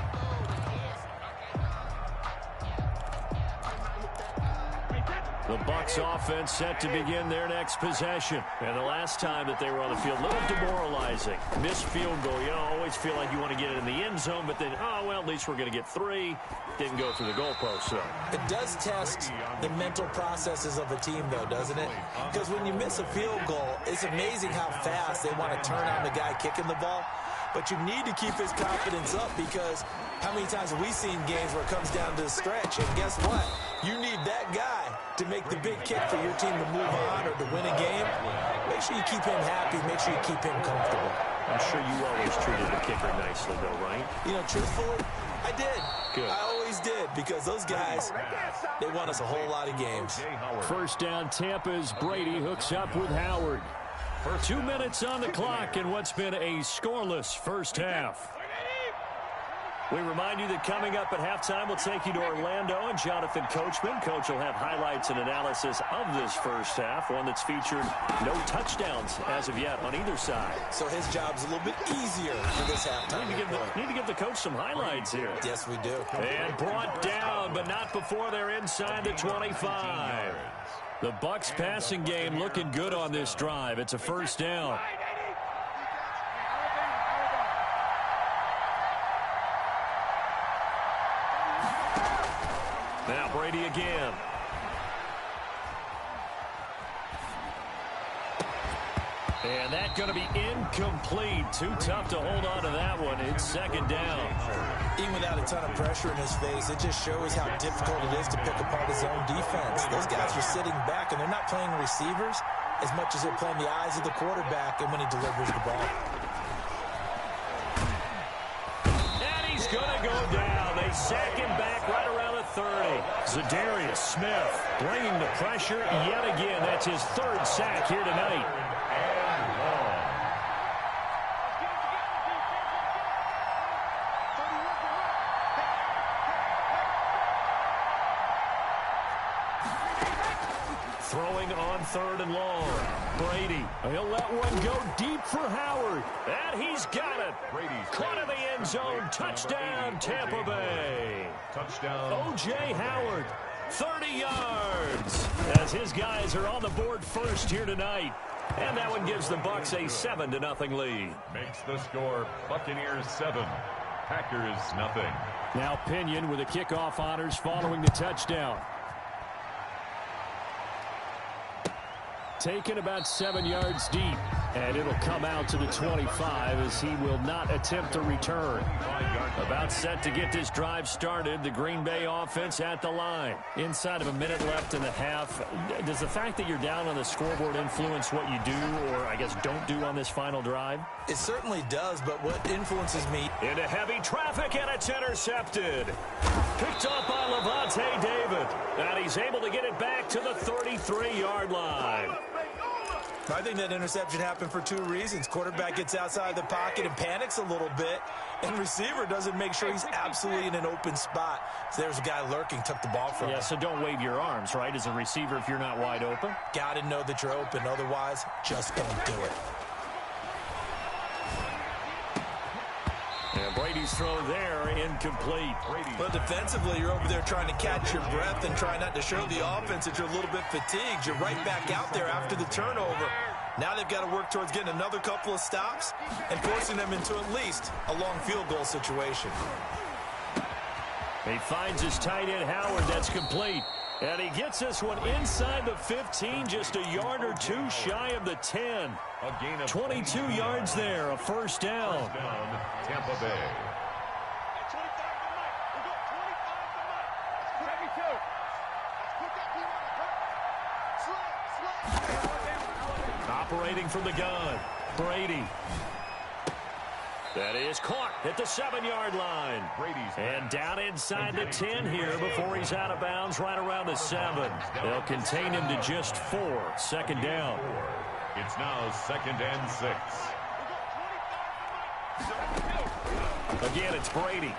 The Bucs offense set to begin their next possession. And the last time that they were on the field, a little demoralizing. Missed field goal. You know, always feel like you want to get it in the end zone, but then, oh, well, at least we're going to get 3. Didn't go through the goalpost, so. It does test the mental processes of a team, though, doesn't it? Because when you miss a field goal, it's amazing how fast they want to turn on the guy kicking the ball. But you need to keep his confidence up because how many times have we seen games where it comes down to the stretch? And guess what? You need that guy to make the big kick for your team to move on or to win a game. Make sure you keep him happy. Make sure you keep him comfortable. I'm sure you always treated the kicker nicely, though, right? You know, truthfully, I did. Good. I always did because those guys, they won us a whole lot of games. First down, Tampa's Brady hooks up with Howard. 2 minutes on the clock in what's been a scoreless first half. We remind you that coming up at halftime, we'll take you to Orlando and Jonathan Coachman. Coach will have highlights and analysis of this first half, one that's featured no touchdowns as of yet on either side. So his job's a little bit easier for this halftime. Need to give the coach some highlights here. Yes, we do. And brought down, but not before they're inside the 25. The Bucs passing game looking good on this drive. It's a first down. Now Brady again. And that's going to be incomplete. Too tough to hold on to that one. It's second down. Even without a ton of pressure in his face, it just shows how difficult it is to pick apart his own defense. Those guys are sitting back, and they're not playing receivers as much as they're playing the eyes of the quarterback and when he delivers the ball. And he's going to go down. They sack him back right around the 30. Zadarius Smith bringing the pressure yet again. That's his third sack here tonight. Throwing on third and long. Brady. He'll let one go deep for Howard. And he's got it. Caught in the end zone. Touchdown, Tampa Bay. Touchdown. O.J. Howard, 30 yards. As his guys are on the board first here tonight. And that one gives the Bucs a 7-0 lead. Makes the score Buccaneers 7, Packers nothing. Now Pinion with the kickoff honors following the touchdown. Taken about 7 yards deep. And it'll come out to the 25 as he will not attempt to return. About set to get this drive started. The Green Bay offense at the line. Inside of a minute left in the half. Does the fact that you're down on the scoreboard influence what you do or, I guess, don't do on this final drive? It certainly does, but what influences me... Into heavy traffic, and it's intercepted. Picked up by Lavonte David. And he's able to get it back to the 33-yard line. I think that interception happened for two reasons. Quarterback gets outside the pocket and panics a little bit, and receiver doesn't make sure he's absolutely in an open spot. So there's a guy lurking, took the ball from him. Yeah, so don't wave your arms, right, as a receiver if you're not wide open? Got to know that you're open. Otherwise, just don't do it. And Brady's throw there, incomplete. But defensively, you're over there trying to catch your breath and try not to show the offense that you're a little bit fatigued. You're right back out there after the turnover. Now they've got to work towards getting another couple of stops and forcing them into at least a long field goal situation. He finds his tight end, Howard. That's complete. And he gets this one inside the 15, just a yard or two shy of the 10. A gain of 22 yards there, a first down. First down, Tampa Bay. Operating from the gun, Brady. That is caught at the 7-yard line. And down inside the 10 here before he's out of bounds right around the 7. They'll contain him to just 4. Second down. It's now 2nd and 6. Again, it's Brady.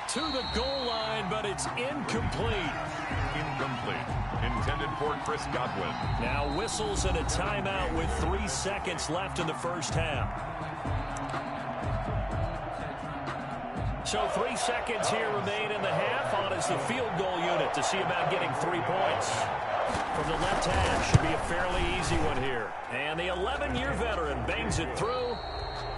To the goal line, but it's incomplete. Incomplete. Intended for Chris Godwin. Now whistles and a timeout with 3 seconds left in the first half. So 3 seconds here remain in the half. On is the field goal unit to see about getting 3 points. From the left hash, should be a fairly easy one here. And the 11-year veteran bangs it through.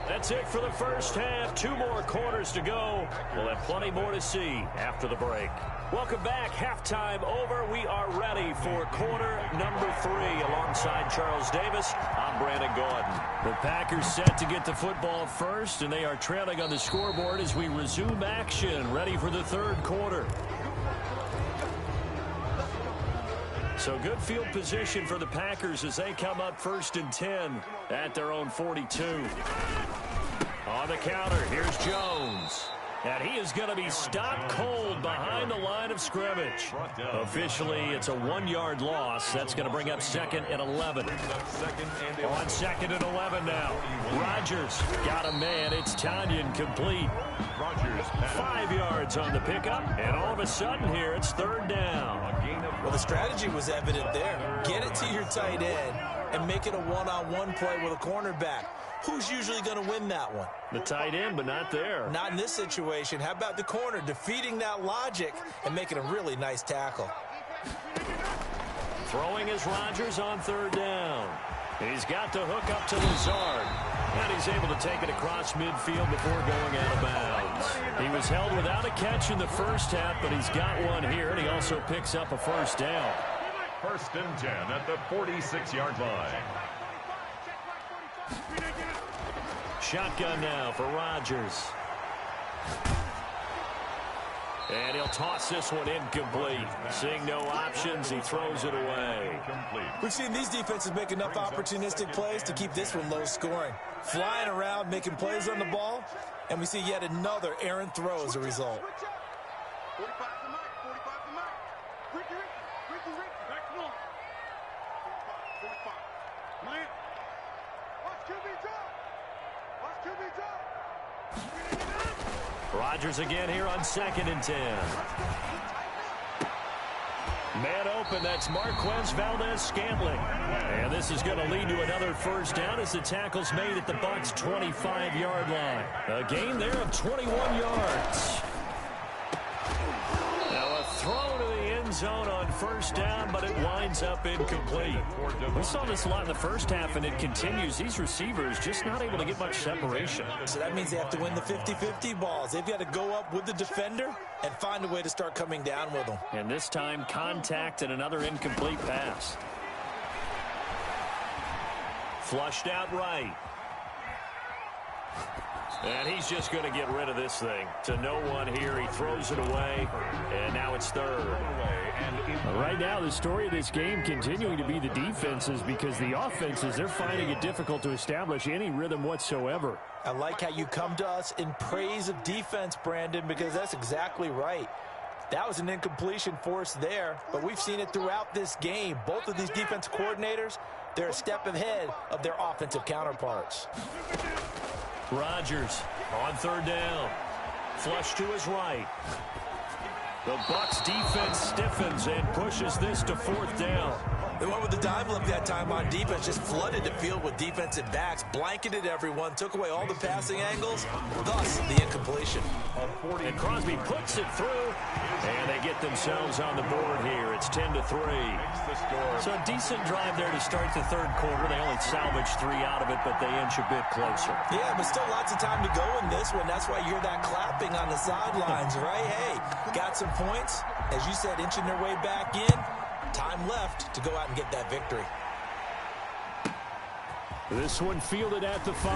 That's it for the first half. 2 more quarters to go. We'll have plenty more to see after the break. Welcome back. Halftime over. We are ready for quarter number 3. Alongside Charles Davis, I'm Brandon Gordon. The Packers set to get the football first, and they are trailing on the scoreboard as we resume action, ready for the third quarter. So good field position for the Packers as they come up 1st and 10 at their own 42. On the counter, here's Jones. And he is going to be stopped cold behind the line of scrimmage. Officially, it's a 1-yard loss. That's going to bring up 2nd and 11. On 2nd and 11 now. Rodgers got a man. It's Tonyan complete. 5 yards on the pickup. And all of a sudden here, it's 3rd down. Well, the strategy was evident there. Get it to your tight end and make it a one-on-one play with a cornerback. Who's usually going to win that one? The tight end, but not there. Not in this situation. How about the corner defeating that logic and making a really nice tackle? Throwing is Rodgers on 3rd down. He's got the hook up to Lazard. And he's able to take it across midfield before going out of bounds. He was held without a catch in the first half, but he's got one here, and he also picks up a 1st down. 1st and 10 at the 46-yard line. Shotgun now for Rodgers. And he'll toss this one incomplete. Seeing no options, he throws it away. We've seen these defenses make enough opportunistic plays to keep this one low scoring. Flying around, making plays on the ball, and we see yet another errant throw as a result. 45 to Mike, 45 to Mike. Ricky, back to one. 45. Mike. Watch QB drop. Watch QB drop. Rodgers again here on 2nd and 10. Man open, that's Marquez Valdes-Scantling. And this is going to lead to another 1st down as the tackle's made at the Bucs' 25-yard line. A gain there of 21 yards. Now a throw to the end zone on 1st down, but it winds up incomplete. We saw this a lot in the first half, and it continues. These receivers just not able to get much separation. So that means they have to win the 50-50 balls. They've got to go up with the defender and find a way to start coming down with them. And this time, contact and another incomplete pass. Flushed out right. And he's just going to get rid of this thing. To no one here. He throws it away. And now it's 3rd. Right now, the story of this game continuing to be the defenses, because the offenses, they're finding it difficult to establish any rhythm whatsoever. I like how you come to us in praise of defense, Brandon, because that's exactly right. That was an incompletion forced there, but we've seen it throughout this game. Both of these defense coordinators, they're a step ahead of their offensive counterparts. Rodgers on 3rd down. Flush to his right. The Bucs defense stiffens and pushes this to 4th down. They went with the dive look that time on defense, just flooded the field with defensive backs, blanketed everyone, took away all the passing angles, thus the incompletion. And Crosby puts it through, and they get themselves on the board here. It's 10-3. So a decent drive there to start the 3rd quarter. They only salvaged 3 out of it, but they inch a bit closer. Yeah, but still lots of time to go in this one. That's why you hear that clapping on the sidelines, right? Hey, got some points. As you said, inching their way back in. Time left to go out and get that victory. This one fielded at the 5.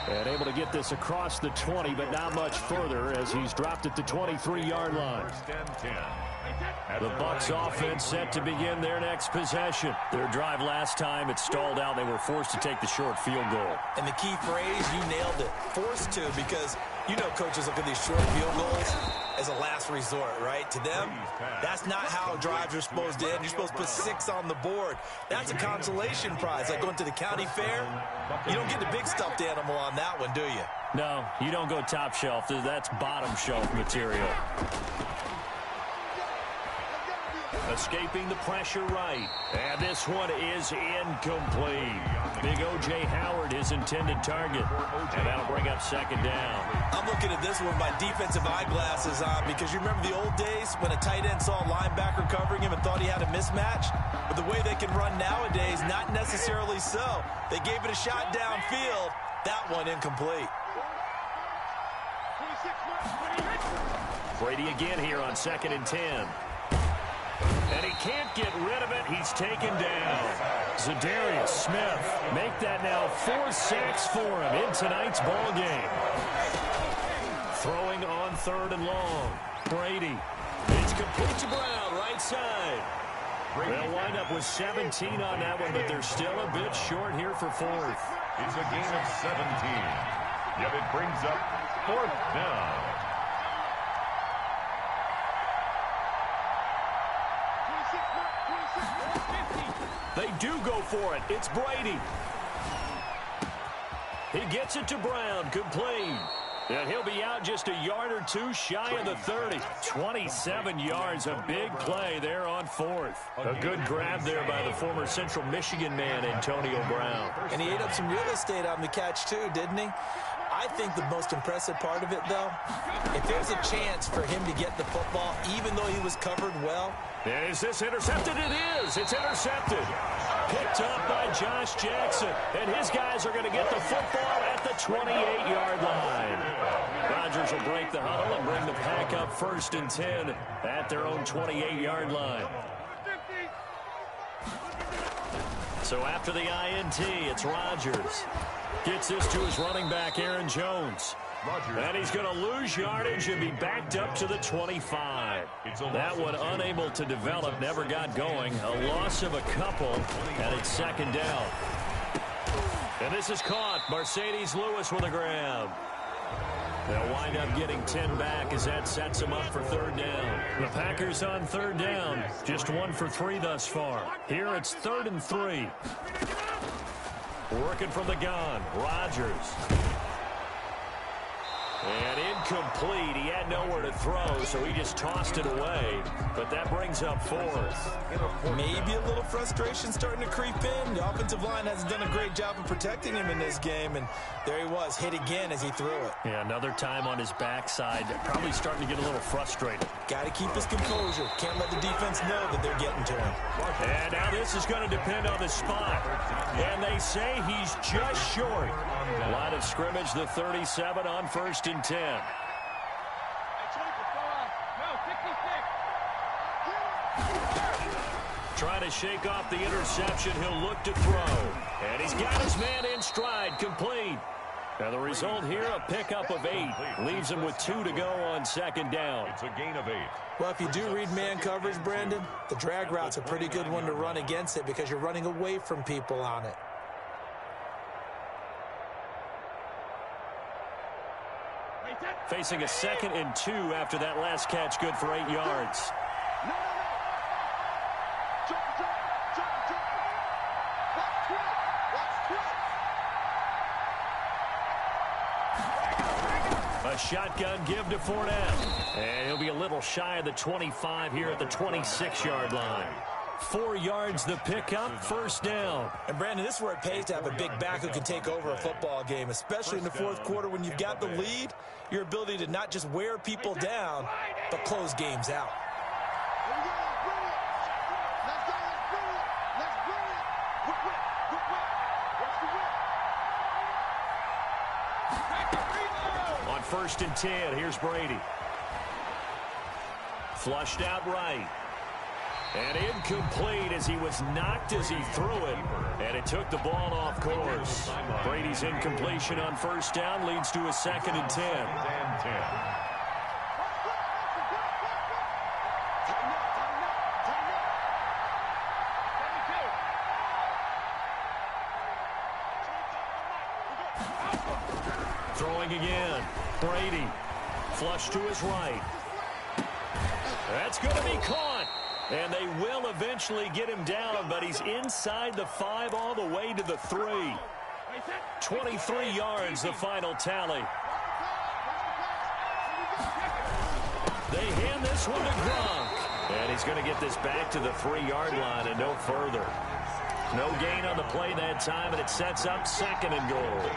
And able to get this across the 20, but not much further as he's dropped at the 23-yard line. 1st and 10. The Bucs offense set to begin their next possession. Their drive last time, it stalled out. They were forced to take the short field goal. And the key phrase, you nailed it. Forced to, because you know coaches look at these short field goals as a last resort, right? To them, that's not how drives are supposed to end. You're supposed to put 6 on the board. That's a consolation prize. Like going to the county fair, you don't get the big stuffed animal on that one, do you? No, you don't go top shelf. That's bottom shelf material. Escaping the pressure right. And this one is incomplete. Big O.J. Howard, his intended target. And that'll bring up 2nd down. I'm looking at this one with my defensive eyeglasses on, because you remember the old days when a tight end saw a linebacker covering him and thought he had a mismatch? But the way they can run nowadays, not necessarily so. They gave it a shot downfield. That one incomplete. Brady again here on 2nd and 10. And he can't get rid of it. He's taken down. Zadarius Smith make that now 4 sacks for him in tonight's ball game. Throwing on 3rd and long. Brady. It's complete to Brown, right side. They'll wind up with 17 on that one, but they're still a bit short here for 4th. It's a gain of 17. Yet it brings up 4th down. They do go for it. It's Brady. He gets it to Brown, complete. And he'll be out just a yard or two shy of the 30. 27 yards, a big play there on 4th. A good grab there by the former Central Michigan man, Antonio Brown. And he ate up some real estate on the catch, too, didn't he? I think the most impressive part of it, though, if there's a chance for him to get the football, even though he was covered well. And is this intercepted? It is. It's intercepted. Picked up by Josh Jackson. And his guys are going to get the football at the 28-yard line. Rodgers will break the huddle and bring the pack up 1st and 10 at their own 28-yard line. So after the INT, it's Rodgers. Gets this to his running back, Aaron Jones. And he's going to lose yardage and be backed up to the 25. That one unable to develop, never got going. A loss of a couple, and it's 2nd down. And this is caught. Mercedes Lewis with a grab. They'll wind up getting 10 back as that sets them up for 3rd down. The Packers on 3rd down. Just 1 for 3 thus far. Here it's 3rd and 3. Working from the gun, Rodgers. And incomplete. He had nowhere to throw, so he just tossed it away. But that brings up 4th. Maybe a little frustration starting to creep in. The offensive line hasn't done a great job of protecting him in this game. And there he was, hit again as he threw it. Yeah, another time on his backside. Probably starting to get a little frustrated. Got to keep his composure. Can't let the defense know that they're getting to him. And now this is going to depend on the spot. And they say he's just short. Line of scrimmage, the 37 on 1st and 10. Trying to shake off the interception. He'll look to throw. And he's got his man in stride, complete. Now the result here, a pickup of 8. Leaves him with 2 to go on 2nd down. It's a gain of 8. Well, if you do read man coverage, Brandon, the drag route's a pretty good one to run against it because you're running away from people on it. Facing a 2nd and 2 after that last catch, good for 8 yards. A shotgun give to Fournette. And he'll be a little shy of the 25 here at the 26-yard line. 4 yards the pickup, 1st down. And, Brandon, this is where it pays to have a big back who can take over a football game, especially in the 4th quarter when you've got the lead. Your ability to not just wear people down, but close games out. On 1st and 10, here's Brady. Flushed out right. And incomplete as he was knocked as he threw it. And it took the ball off course. Brady's incompletion on 1st down leads to a 2nd and 10. Throwing again. Brady. Flush to his right. That's going to be caught. And they will eventually get him down, but he's inside the 5 all the way to the 3. 23 yards, the final tally. They hand this one to Gronk. And he's going to get this back to the 3-yard line and no further. No gain on the play that time, and it sets up 2nd and goal.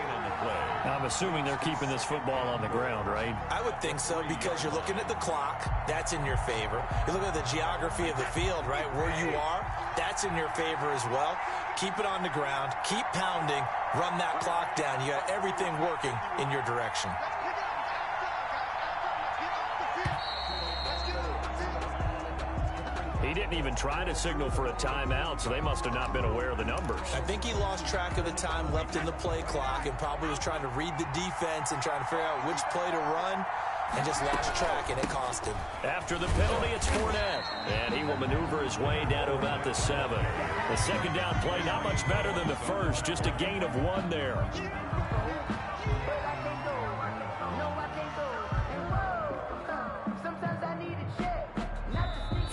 I'm assuming they're keeping this football on the ground, right? I would think so because you're looking at the clock. That's in your favor. You're looking at the geography of the field, right? Where you are, that's in your favor as well. Keep it on the ground. Keep pounding. Run that clock down. You got everything working in your direction. He didn't even try to signal for a timeout, so they must have not been aware of the numbers. I think he lost track of the time left in the play clock and probably was trying to read the defense and trying to figure out which play to run and just lost track, and it cost him. After the penalty, it's Fournette, and he will maneuver his way down to about the 7. The 2nd down play, not much better than the first, just a gain of 1 there.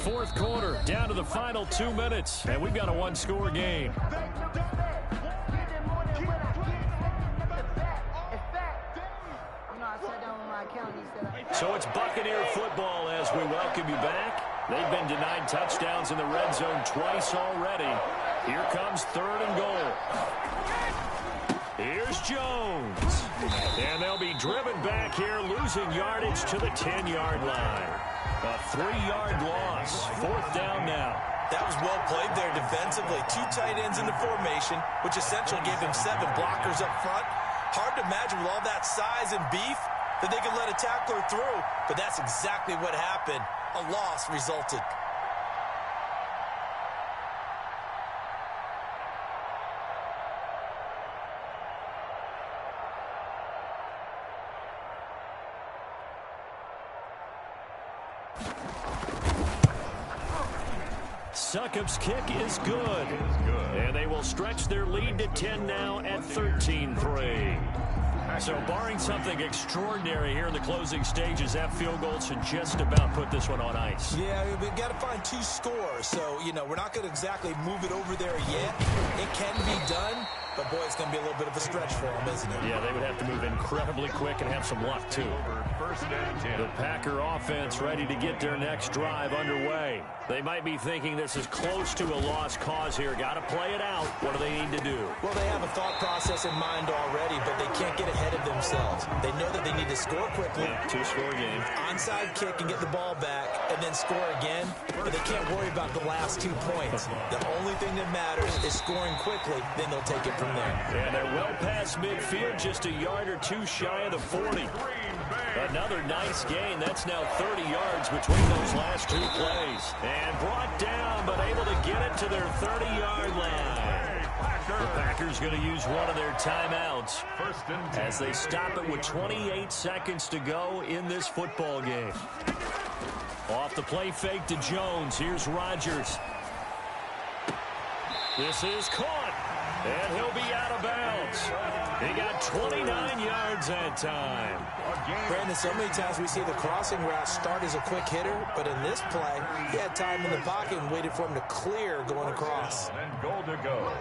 fourth quarter, down to the final 2 minutes, and we've got a one-score game. So it's Buccaneer football as we welcome you back. They've been denied touchdowns in the red zone twice already. Here comes 3rd and goal. Here's Jones. And they'll be driven back here, losing yardage to the 10-yard line. A 3-yard loss. 4th down now. That was well played there defensively. 2 tight ends in the formation, which essentially gave them 7 blockers up front. Hard to imagine with all that size and beef that they could let a tackler through, but that's exactly what happened. A loss resulted. Succop's kick is good. And they will stretch their lead to 10 now at 13-3. So barring something extraordinary here in the closing stages, that field goal should just about put this one on ice. Yeah, we've got to find 2 scores. So, we're not going to exactly move it over there yet. It can be done, but, boy, it's going to be a little bit of a stretch for them, isn't it? Yeah, they would have to move incredibly quick and have some luck, too. The Packer offense ready to get their next drive underway. They might be thinking this is close to a lost cause here. Got to play it out. What do they need to do? Well, they have a thought process in mind already, but they can't get ahead of themselves. They know that they need to score quickly. Yeah, 2-score game. Onside kick and get the ball back and then score again, but they can't worry about the last 2 points. The only thing that matters is scoring quickly, then they'll take it from there. And they're well past midfield, just a yard or 2 shy of the 40. Another nice gain. That's now 30 yards between those last 2 plays. And brought down, but able to get it to their 30-yard line. The Packers going to use one of their timeouts as they stop it with 28 seconds to go in this football game. Off the play fake to Jones. Here's Rodgers. This is caught, and he'll be out of bounds. He got 29 yards that time. Brandon, so many times we see the crossing route start as a quick hitter, but in this play, he had time in the pocket and waited for him to clear going across. And goal to go.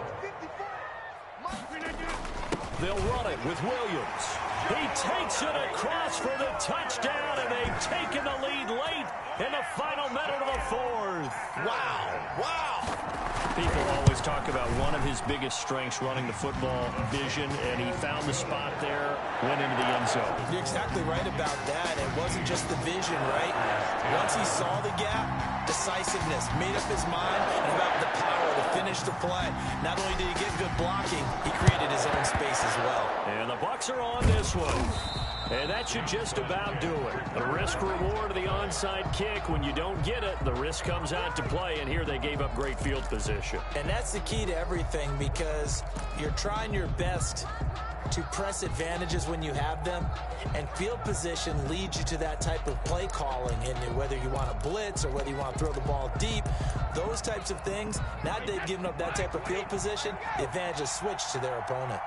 They'll run it with Williams. He takes it across for the touchdown, and they've taken the lead late in the final minute of the 4th. Wow. People always talk about one of his biggest strengths running the football, vision, and he found the spot there, went into the end zone. You're exactly right about that. It wasn't just the vision, right? Once he saw the gap, decisiveness, made up his mind, and about the power to finish the play. Not only did he get good blocking, he created his own space as well. And the Bucs are on this one. And that should just about do it. The risk-reward of the onside kick. When you don't get it, the risk comes out to play, and here they gave up great field position. And that's the key to everything, because you're trying your best to press advantages when you have them, and field position leads you to that type of play calling. And whether you want to blitz or whether you want to throw the ball deep, those types of things, now that they've given up that type of field position, the advantage is switched to their opponent.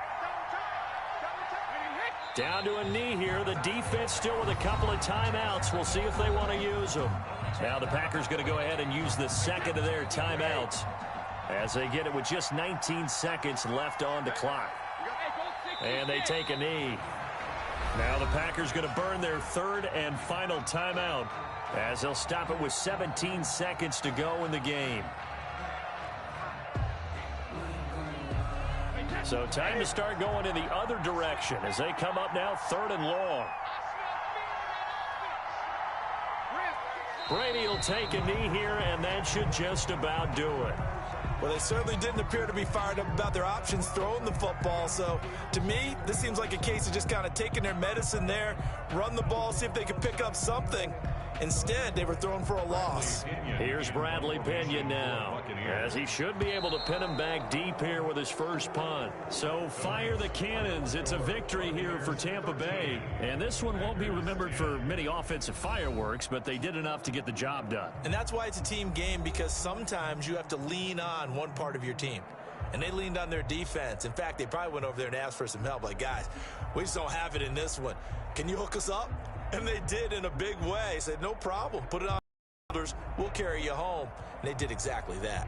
Down to a knee here. The defense still with a couple of timeouts. We'll see if they want to use them. Now the Packers going to go ahead and use the second of their timeouts as they get it with just 19 seconds left on the clock. And they take a knee. Now the Packers going to burn their 3rd and final timeout as they'll stop it with 17 seconds to go in the game. So time to start going in the other direction as they come up now 3rd and long. Brady will take a knee here, and that should just about do it. Well, they certainly didn't appear to be fired up about their options throwing the football. So, to me, this seems like a case of just kind of taking their medicine there, run the ball, see if they can pick up something. Instead, they were thrown for a loss. Here's Bradley Pena now, as he should be able to pin him back deep here with his first punt. So fire the cannons. It's a victory here for Tampa Bay. And this one won't be remembered for many offensive fireworks, but they did enough to get the job done. And that's why it's a team game, because sometimes you have to lean on one part of your team. And they leaned on their defense. In fact, they probably went over there and asked for some help. Like, guys, we just don't have it in this one. Can you hook us up? And they did in a big way. Said, no problem. Put it on we'll carry you home. And they did exactly that.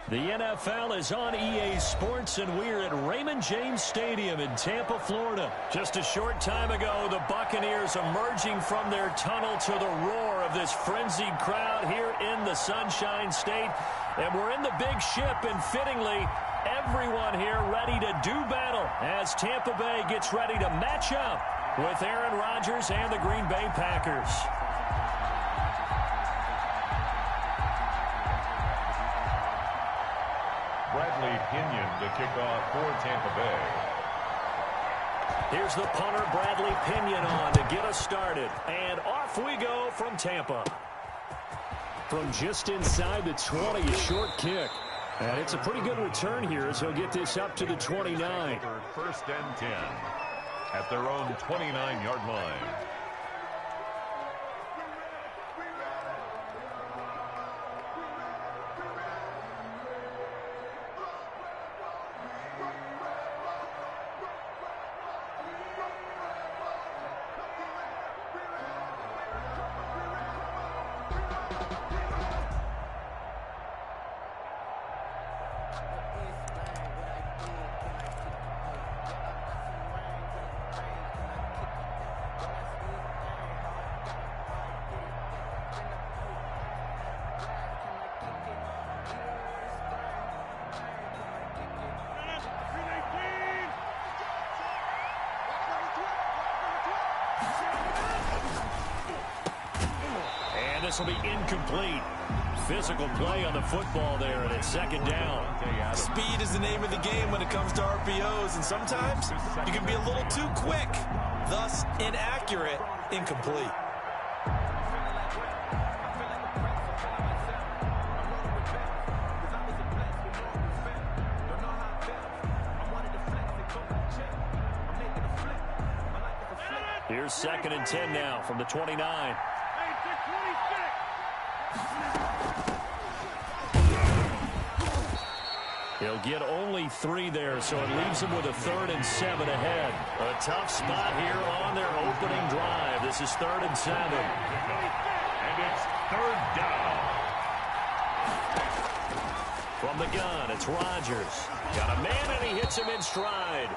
The NFL is on EA Sports, and we're at Raymond James Stadium in Tampa, Florida. Just a short time ago, the Buccaneers emerging from their tunnel to the roar of this frenzied crowd here in the Sunshine State. And we're in the big ship, and fittingly, everyone here ready to do battle as Tampa Bay gets ready to match up with Aaron Rodgers and the Green Bay Packers. Bradley Pinion to kick off for Tampa Bay. Here's the punter, Bradley Pinion, on to get us started. And off we go from Tampa. From just inside the 20, a short kick. And it's a pretty good return here as he'll get this up to the 29. First and 10 at their own 29-yard line. This will be incomplete. Physical play on the football there, and it's second down. Speed is the name of the game when it comes to RPOs, and sometimes you can be a little too quick, thus inaccurate, incomplete. Here's second and 10 now from the 29. He'll get only 3 there, so it leaves him with a 3rd and 7 ahead. A tough spot here on their opening drive. This is 3rd and 7. And it's 3rd down. From the gun, it's Rodgers. Got a man, and he hits him in stride.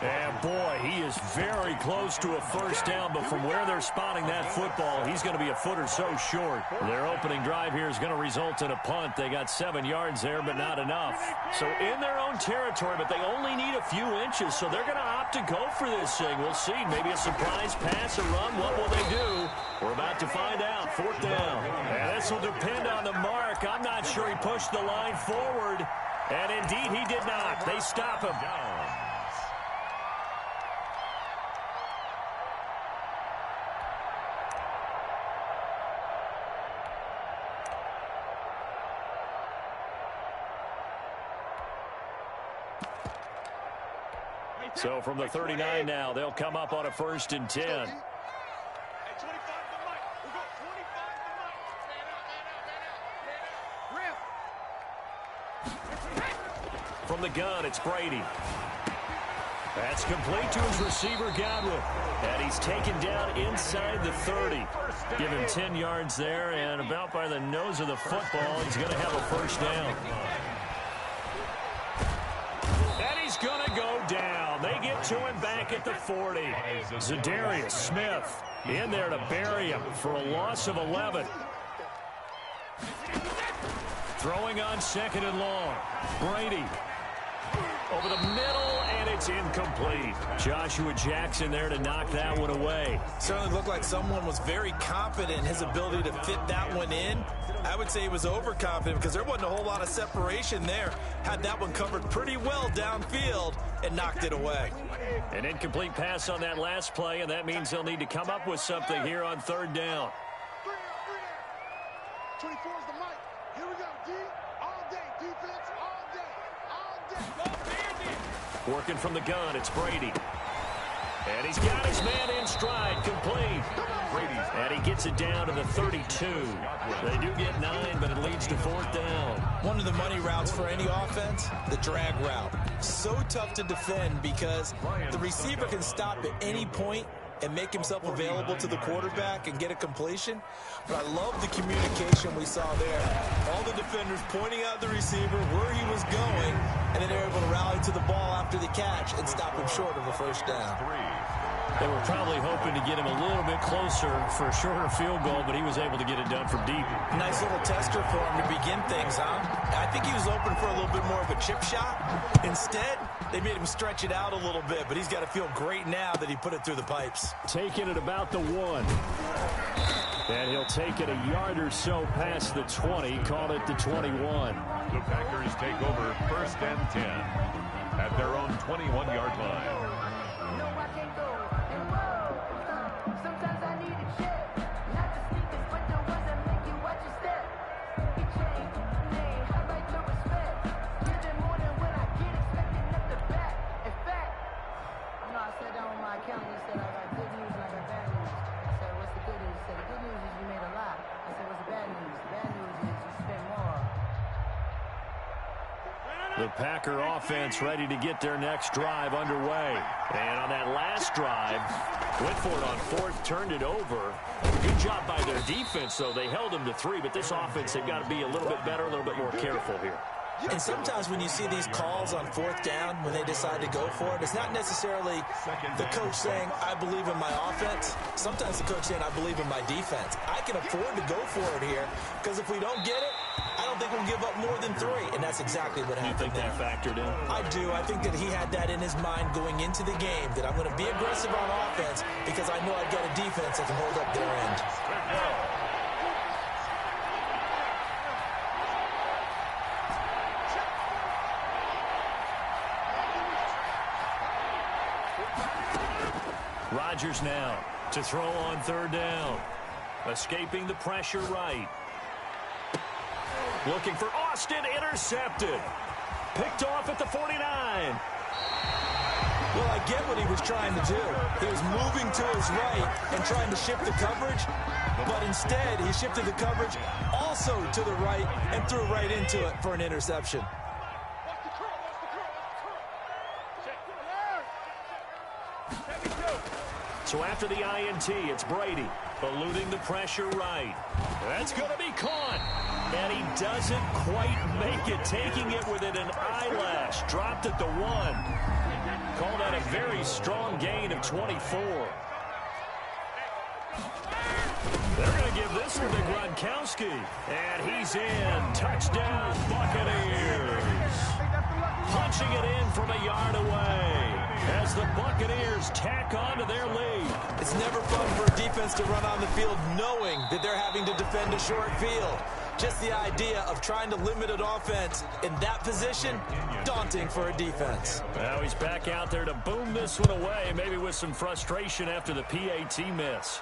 And, boy, he is very close to a first down, but from where they're spotting that football, he's going to be a foot or so short. Their opening drive here is going to result in a punt. They got 7 yards there, but not enough. So in their own territory, but they only need a few inches, so they're going to opt to go for this thing. We'll see. Maybe a surprise pass, a run. What will they do? We're about to find out. 4th down. And this will depend on the mark. I'm not sure he pushed the line forward. And, indeed, he did not. They stop him. So from the 39 now, they'll come up on a 1st and 10. From the gun, it's Brady. That's complete to his receiver, Godwin. And he's taken down inside the 30. Give him 10 yards there, and about by the nose of the football, he's going to have a 1st down. And he's going to go down. They get to him back at the 40. Zadarius Smith in there to bury him for a loss of 11. Throwing on 2nd and long. Brady over the middle, and it's incomplete. Joshua Jackson there to knock that one away. Certainly looked like someone was very confident in his ability to fit that one in. I would say he was overconfident because there wasn't a whole lot of separation there. Had that one covered pretty well downfield and knocked it away. An incomplete pass on that last play, and that means they'll need to come up with something here on 3rd down. 24 is the mic. Here we go, D. All day. Defense all day. All day. Working from the gun, it's Brady. And he's got his man in stride, complete. And he gets it down to the 32. They do get 9, but it leads to 4th down. One of the money routes for any offense, the drag route. So tough to defend because the receiver can stop at any point and make himself available to the quarterback and get a completion. But I love the communication we saw there. All the defenders pointing out the receiver where he was going, and then they were able to rally to the ball after the catch and stop him short of a first down. They were probably hoping to get him a little bit closer for a shorter field goal, but he was able to get it done from deep. Nice little tester for him to begin things, huh? I think he was open for a little bit more of a chip shot. Instead, they made him stretch it out a little bit, but he's got to feel great now that he put it through the pipes. Taking it about the 1. And he'll take it a yard or so past the 20, call it the 21. The Packers take over first and 10 at their own 21-yard line. The Packer offense ready to get their next drive underway. And on that last drive, went for it on 4th, turned it over. Good job by their defense, though. They held them to 3, but this offense, they've got to be a little bit better, a little bit more careful here. And sometimes when you see these calls on 4th down, when they decide to go for it, it's not necessarily the coach saying, I believe in my offense. Sometimes the coach saying, I believe in my defense. I can afford to go for it here, because if we don't get it, I don't think we'll give up more than 3. And that's exactly what happened there. You think that factored in? I do. I think that he had that in his mind going into the game, that I'm going to be aggressive on offense because I know I've got a defense that can hold up their end. Rodgers now to throw on 3rd down. Escaping the pressure right. Looking for Austin, intercepted. Picked off at the 49. Well, I get what he was trying to do. He was moving to his right and trying to shift the coverage, but instead he shifted the coverage also to the right and threw right into it for an interception. So after the INT, it's Brady eluding the pressure right. That's going to be caught. And he doesn't quite make it, taking it within an eyelash. Dropped at the 1. Called out a very strong gain of 24. They're going to give this one to Gronkowski. And he's in. Touchdown, Buccaneers. Punching it in from a yard away as the Buccaneers tack on to their lead. It's never fun for a defense to run on the field knowing that they're having to defend a short field. Just the idea of trying to limit an offense in that position, daunting for a defense. Now he's back out there to boom this one away, maybe with some frustration after the PAT miss.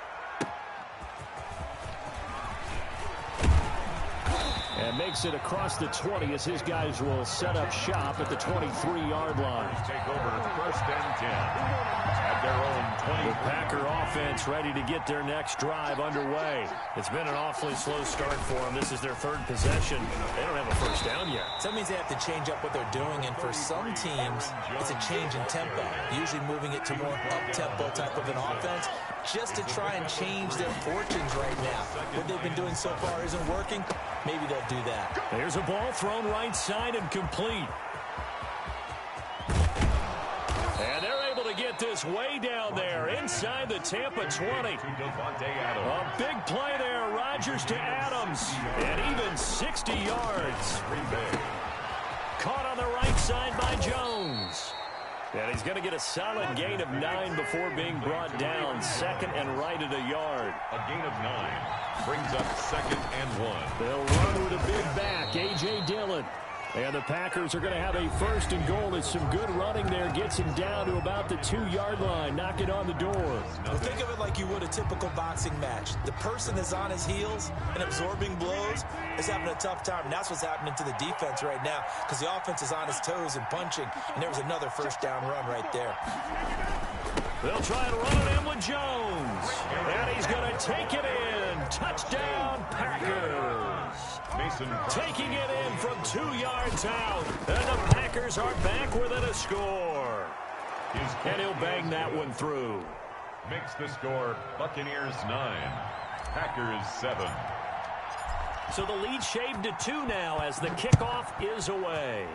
And makes it across the 20 as his guys will set up shop at the 23-yard line. Take over first and 10 at their own 20. The Packer offense ready to get their next drive underway. It's been an awfully slow start for them. This is their 3rd possession. They don't have a first down yet. So that means they have to change up what they're doing, and for some teams, it's a change in tempo, usually moving it to more up-tempo type of an offense, just to try and change their fortunes right now. What they've been doing so far isn't working. Maybe they'll do that. There's a ball thrown right side and complete. And they're able to get this way down there inside the Tampa 20. A big play there. Rodgers to Adams. And even 60 yards. Caught on the right side by Jones. And he's going to get a solid gain of 9 before being brought down. 2nd and right at a yard. A gain of 9 brings up 2nd and 1. They'll run with a big back, A.J. Dillon. And the Packers are going to have a 1st and goal. It's some good running there. Gets him down to about the 2-yard line. Knock it on the door. Well, think of it like you would a typical boxing match. The person is on his heels and absorbing blows is having a tough time. And that's what's happening to the defense right now because the offense is on his toes and punching. And there was another first down run right there. They'll try and run it in with Jones. And he's going to take it in. Touchdown, Packers. Mason taking it in from 2 yards out. And the Packers are back within a score. And he'll bang that one through. makes the score Buccaneers 9, Packers 7. So the lead shaved to 2 now as the kickoff is away.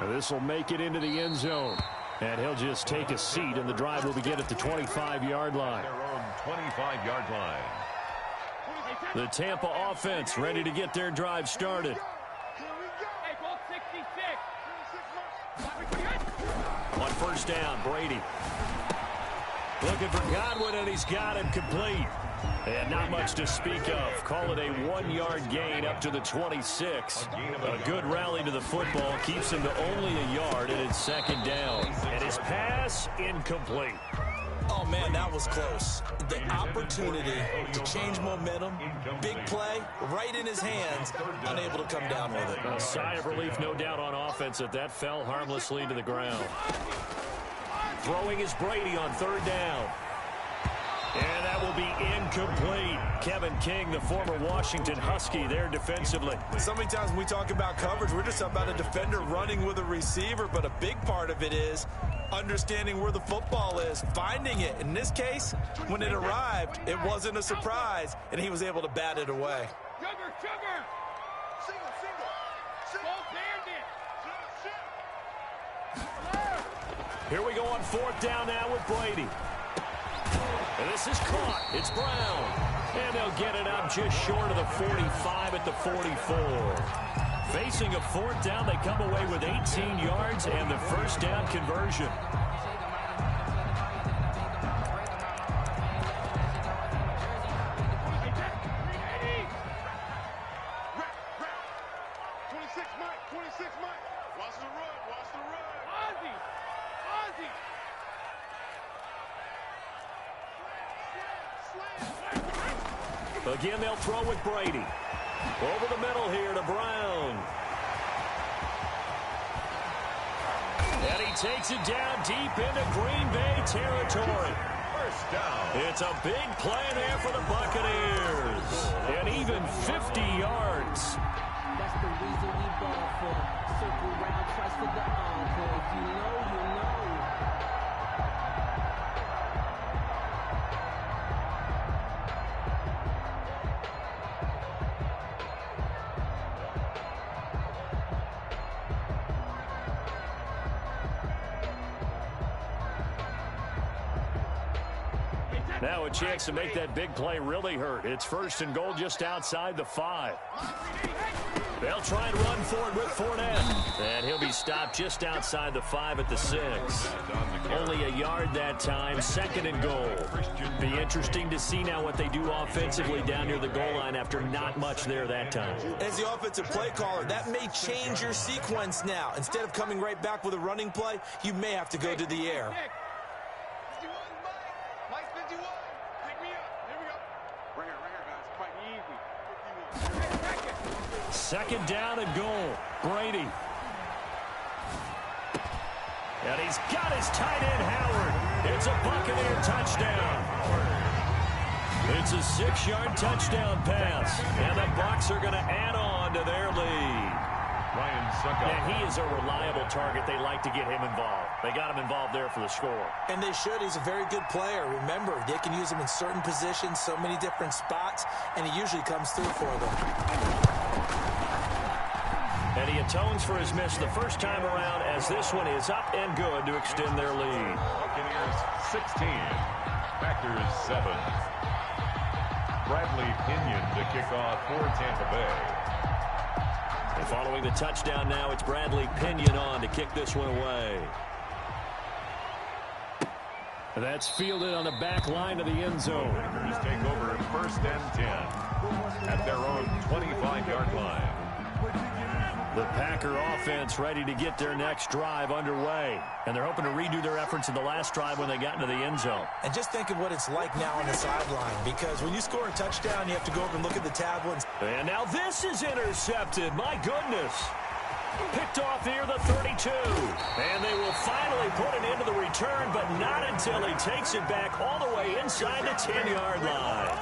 This will make it into the end zone. And he'll just take a seat, and the drive will begin at the 25-yard line. Their own 25-yard line. The Tampa offense ready to get their drive started. On first down, Brady. Looking for Godwin, and he's got him complete. And not much to speak of. Call it a 1-yard gain up to the 26. A good rally to the football keeps him to only a yard, and it's second down. And his pass incomplete. Oh, man, that was close. The opportunity to change momentum, big play, right in his hands, unable to come down with it. A sigh of relief, no doubt, on offense that that fell harmlessly to the ground. Throwing is Brady on third down. And that will be incomplete. Kevin King, the former Washington Husky, there defensively. So many times when we talk about coverage, we're just about a defender running with a receiver, but a big part of it is understanding where the football is, finding it. In this case, when it arrived, it wasn't a surprise, and he was able to bat it away. Sugar! Single! Here we go on fourth down now with Brady. And this is caught. It's Brown. And they'll get it up just short of the 45 at the 44. Facing a fourth down, they come away with 18 yards and the first down conversion. Again, they'll throw with Brady. Over the middle here to Brown. And he takes it down deep into Green Bay territory. First down. It's a big play there for the Buccaneers. And even 50 yards. That's the reason we ball for. Circle round, twice for the encore. If you know, you know. Now a chance to make that big play really hurt. It's first and goal just outside the 5. They'll try and run for it with Fournette. And he'll be stopped just outside the 5 at the 6. Only a yard that time, second and goal. Be interesting to see now what they do offensively down near the goal line after not much there that time. As the offensive play caller, that may change your sequence now. Instead of coming right back with a running play, you may have to go to the air. Second down and goal. Brady. And he's got his tight end, Howard. It's a Buccaneer touchdown. It's a 6-yard touchdown pass. And the Bucs are going to add on to their lead. Ryan Suckup. And he is a reliable target. They like to get him involved. They got him involved there for the score. And they should. He's a very good player. Remember, they can use him in certain positions, so many different spots, and he usually comes through for them. And he atones for his miss the first time around as this one is up and good to extend their lead. Buccaneers 16, Packers 7. Bradley Pinion to kick off for Tampa Bay. And following the touchdown now, it's Bradley Pinion on to kick this one away. That's fielded on the back line of the end zone. Packers take over first and 10 at their own 25-yard line. The Packer offense ready to get their next drive underway. And they're hoping to redo their efforts in the last drive when they got into the end zone. And just think of what it's like now on the sideline, because when you score a touchdown, you have to go over and look at the tablets. And now this is intercepted. My goodness. Picked off near the 32. And they will finally put it into the return, but not until he takes it back all the way inside the 10-yard line.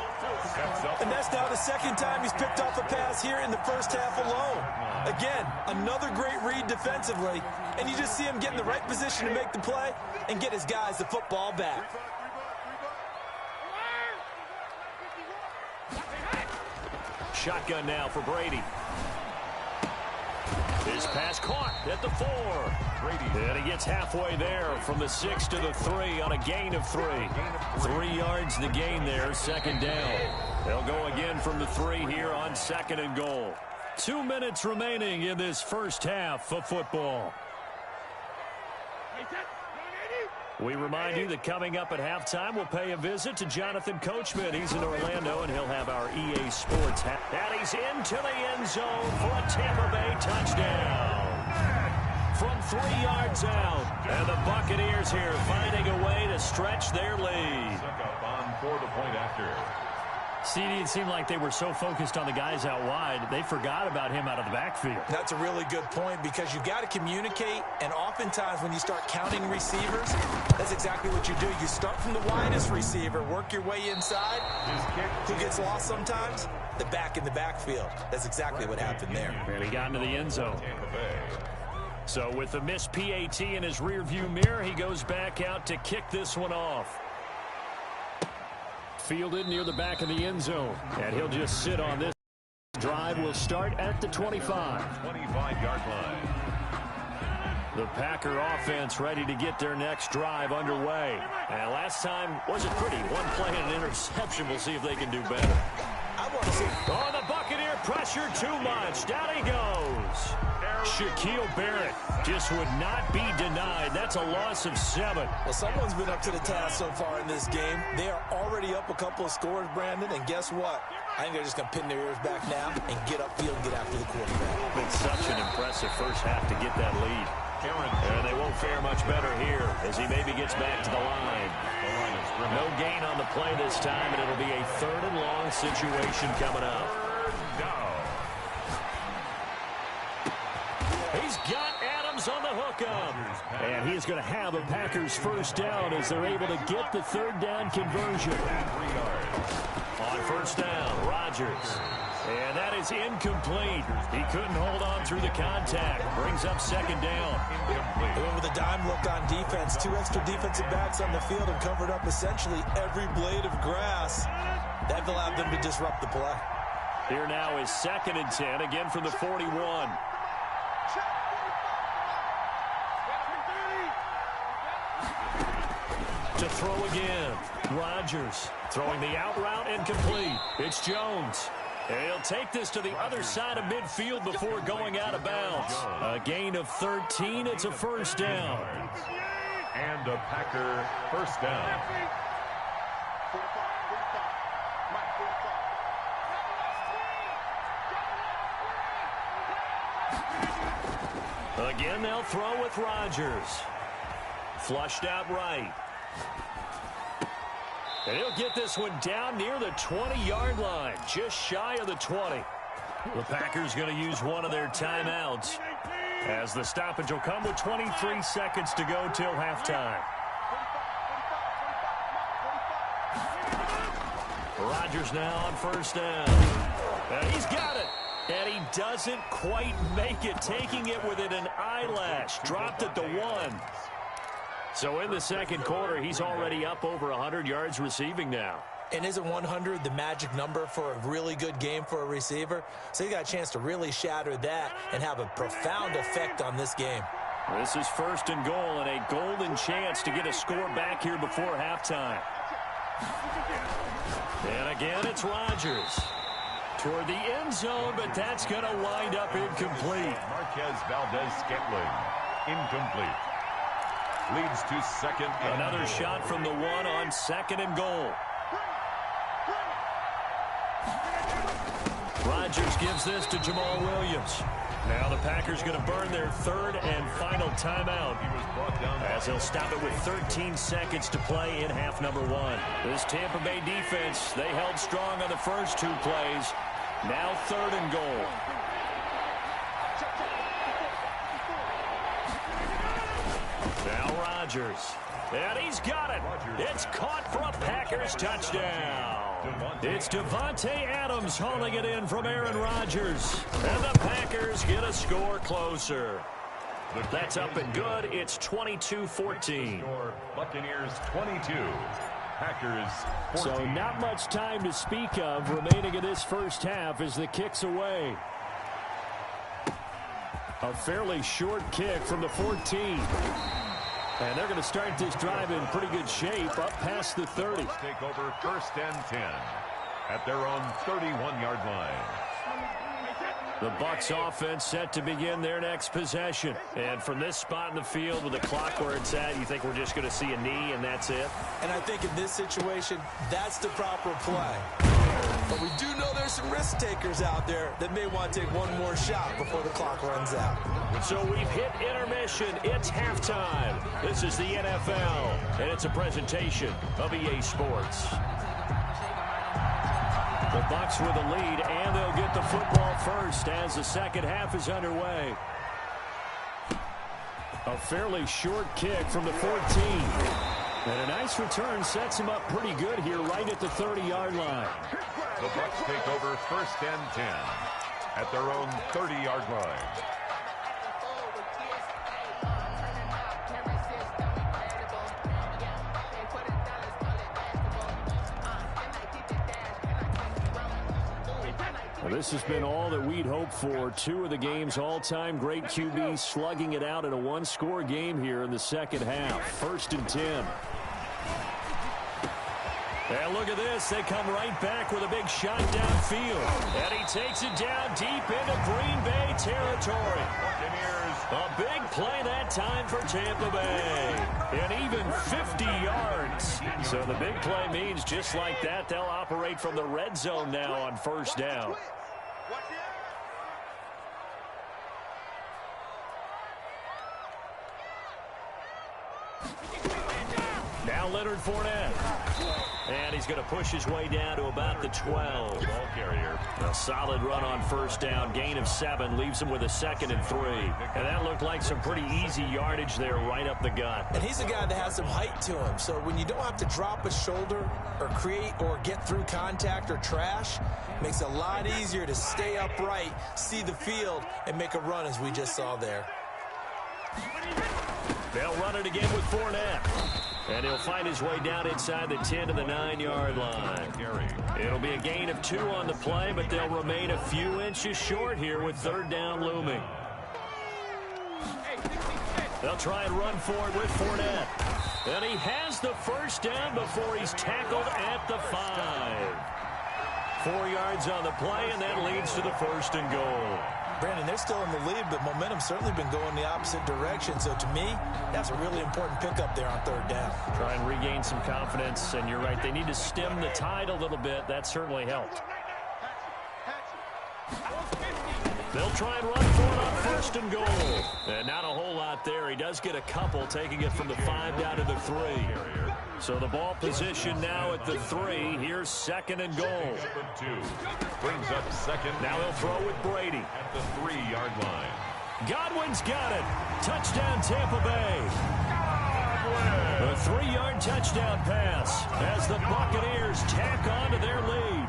And that's now the second time he's picked off a pass here in the first half alone. Again, another great read defensively, and you just see him get in the right position to make the play and get his guys the football back. Shotgun now for Brady. His pass caught at the 4. And he gets halfway there from the 6 to the 3 on a gain of 3. 3 yards the gain there, second down. They'll go again from the 3 here on 2nd and goal. 2 minutes remaining in this first half of football. We remind you that coming up at halftime, we'll pay a visit to Jonathan Coachman. He's in Orlando, and he'll have our EA Sports hat. And he's into the end zone for a Tampa Bay touchdown. From 3 yards out. And the Buccaneers here finding a way to stretch their lead. On for the point after. CD, it seemed like they were so focused on the guys out wide, they forgot about him out of the backfield. That's a really good point because you've got to communicate, and oftentimes when you start counting receivers, that's exactly what you do. You start from the widest receiver, work your way inside. Who gets lost sometimes? The back in the backfield. That's exactly what happened there. And he got into the end zone. So with the missed PAT in his rearview mirror, he goes back out to kick this one off. Fielded near the back of the end zone. And he'll just sit on this. Drive will start at the 25. 25-yard line. The Packer offense ready to get their next drive underway. And last time wasn't pretty. One play and an interception. We'll see if they can do better. I want to see. Oh, the Buccaneer pressure too much. Down he goes. Shaquille Barrett just would not be denied. That's a loss of 7. Well, someone's been up to the task so far in this game. They are already up a couple of scores, Brandon, and guess what? I think they're just going to pin their ears back now and get upfield and get after the quarterback. Been such an impressive first half to get that lead. And they won't fare much better here as he maybe gets back to the line. No gain on the play this time, and it'll be a 3rd and long situation coming up. He's got Adams on the hookup. And he's going to have a Packers first down as they're able to get the 3rd down conversion. On first down, Rodgers. And that is incomplete. He couldn't hold on through the contact. Brings up 2nd down. They went with a dime look on defense. 2 extra defensive backs on the field and covered up essentially every blade of grass. That allowed them to disrupt the play. Here now is 2nd and 10, again from the 41. To throw again. Rodgers throwing the out route incomplete. It's Jones. And he'll take this to the other side of midfield before going out of bounds. A gain of 13. It's a first down. And a Packer first down. Again, they'll throw with Rodgers. Flushed out right. And he'll get this one down near the 20-yard line, just shy of the 20. The Packers going to use one of their timeouts as the stoppage will come with 23 seconds to go till halftime. Rodgers now on first down. And he's got it. And he doesn't quite make it, taking it within an eyelash. Dropped at the 1. So in the second quarter, he's already up over 100 yards receiving now. And isn't 100 the magic number for a really good game for a receiver? So he got a chance to really shatter that and have a profound effect on this game. This is 1st and goal and a golden chance to get a score back here before halftime. And again, it's Rodgers. Toward the end zone, but that's going to wind up incomplete. Marquez Valdez-Scantling, incomplete. Leads to 2nd and Another goal. shot from the 1 on 2nd and goal. Rodgers gives this to Jamal Williams. Now the Packers going to burn their 3rd and final timeout as they'll stop it with 13 seconds to play in half number 1. This Tampa Bay defense, they held strong on the first 2 plays. Now 3rd and goal. Now Rodgers And he's got it. It's caught for a Packers touchdown. It's Davante Adams hauling it in from Aaron Rodgers. And the Packers get a score closer. That's up and good. It's 22-14. Buccaneers 22. Packers 14. So not much time to speak of remaining in this first half as the kick's away. A fairly short kick from the 14. And they're going to start this drive in pretty good shape up past the 30. Take over first and 10 at their own 31-yard line. The Bucs offense set to begin their next possession. And from this spot in the field with the clock where it's at, you think we're just going to see a knee and that's it? And I think in this situation, that's the proper play. But we do know there's some risk takers out there that may want to take one more shot before the clock runs out. So we've hit intermission. It's halftime. This is the NFL, and it's a presentation of EA Sports. The Bucs with a lead, and they'll get the football first as the second half is underway. A fairly short kick from the 14. And a nice return sets him up pretty good here right at the 30-yard line. The Bucs take over first and 10 at their own 30-yard line. Well, this has been all that we'd hoped for. Two of the game's all-time great QBs slugging it out in a one-score game here in the second half. First and 10. And look at this. They come right back with a big shot downfield. And he takes it down deep into Green Bay territory. A big play that time for Tampa Bay. And even 50 yards. So the big play means just like that, they'll operate from the red zone now on first down. Now Leonard Fournette. And he's going to push his way down to about the 12. Ball carrier. A solid run on first down. Gain of 7 leaves him with a 2nd and 3. And that looked like some pretty easy yardage there right up the gut. And he's a guy that has some height to him. So when you don't have to drop a shoulder or create or get through contact or trash, it makes it a lot easier to stay upright, see the field, and make a run as we just saw there. They'll run it again with Fournette. And he'll find his way down inside the 10 to the 9-yard line. It'll be a gain of 2 on the play, but they'll remain a few inches short here with third down looming. They'll try and run forward with Fournette. And he has the first down before he's tackled at the 5. 4 yards on the play, and that leads to the first and goal. Brandon, they're still in the lead, but momentum's certainly been going the opposite direction. So to me, that's a really important pickup there on third down. Try and regain some confidence, and you're right. They need to stem the tide a little bit. That certainly helped. They'll try and run for it on first and goal. And not a whole lot there. He does get a couple, taking it from the 5 down to the 3. So the ball position now at the 3. Here's 2nd and goal. 2 brings up 2nd. Now he'll throw with Brady. At the 3-yard line. Godwin's got it. Touchdown Tampa Bay. A 3-yard touchdown pass as the Buccaneers tack on to their lead.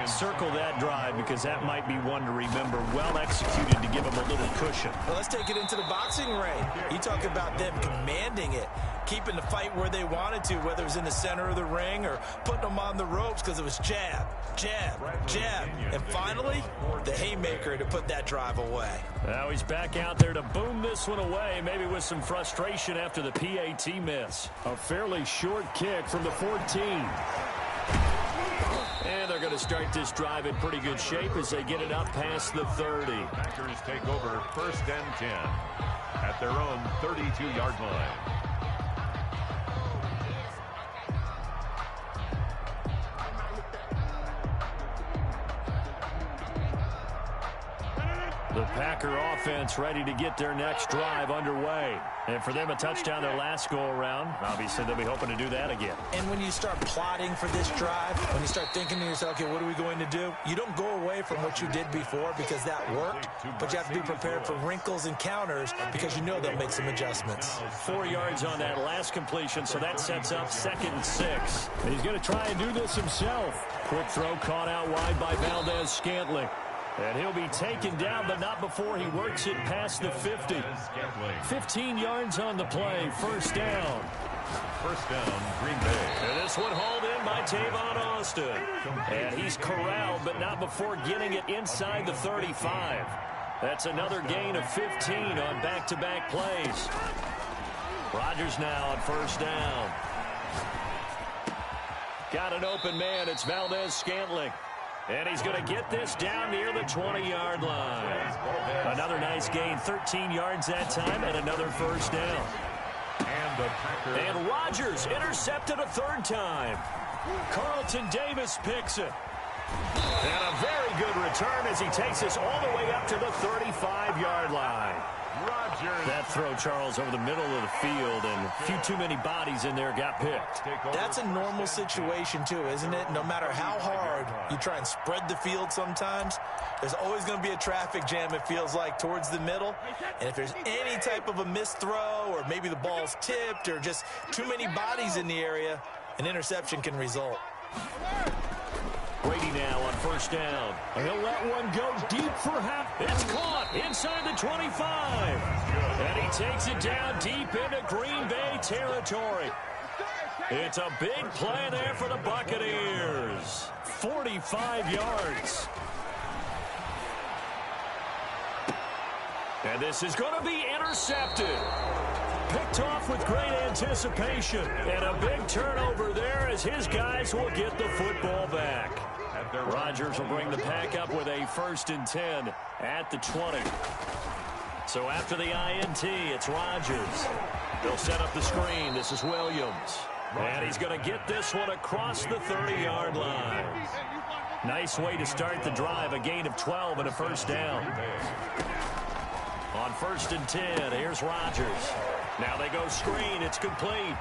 Circle that drive because that might be one to remember. Well executed to give them a little cushion. Well, let's take it into the boxing ring. You talk about them commanding it, keeping the fight where they wanted to, whether it was in the center of the ring or putting them on the ropes because it was jab, jab, jab. And finally, the haymaker to put that drive away. Now he's back out there to boom this one away, maybe with some frustration after the PAT miss. A fairly short kick from the 14. And they're going to start this drive in pretty good shape as they get it up past the 30. Packers take over first and 10 at their own 32-yard line. The Packer offense ready to get their next drive underway. And for them, a touchdown their last go-around. Obviously, they'll be hoping to do that again. And when you start plotting for this drive, when you start thinking to yourself, okay, what are we going to do? You don't go away from what you did before because that worked, but you have to be prepared for wrinkles and counters because you know they'll make some adjustments. 4 yards on that last completion, so that sets up 2nd and 6. And he's going to try and do this himself. Quick throw caught out wide by Valdes-Scantling. And he'll be taken down, but not before he works it past the 50. 15 yards on the play, 1st down. 1st down, Green Bay. And this one hauled in by Tavon Austin. And he's corralled, but not before getting it inside the 35. That's another gain of 15 on back-to-back plays. Rodgers now on 1st down. Got an open man. It's Valdes-Scantling. And he's going to get this down near the 20-yard line. Another nice gain, 13 yards that time, and another 1st down. And Rodgers intercepted a 3rd time. Carlton Davis picks it. And a very good return as he takes us all the way up to the 35-yard line. Rodgers. That throw, Charles, over the middle of the field, and a few too many bodies in there got picked. That's a normal situation, too, isn't it? No matter how hard you try and spread the field sometimes, there's always going to be a traffic jam, it feels like, towards the middle. And if there's any type of a missed throw or maybe the ball's tipped or just too many bodies in the area, an interception can result. Brady now on 1st down. He'll let one go deep for half. It's caught inside the 25. And he takes it down deep into Green Bay territory. It's a big play there for the Buccaneers. 45 yards. And this is going to be intercepted. Picked off with great anticipation. And a big turnover there as his guys will get the football back. Rodgers will bring the pack up with a 1st and 10 at the 20. So after the INT, it's Rodgers. They'll set up the screen. This is Williams. And he's going to get this one across the 30-yard line. Nice way to start the drive. A gain of 12 and a 1st down. On 1st and 10, here's Rodgers. Now they go screen. It's complete.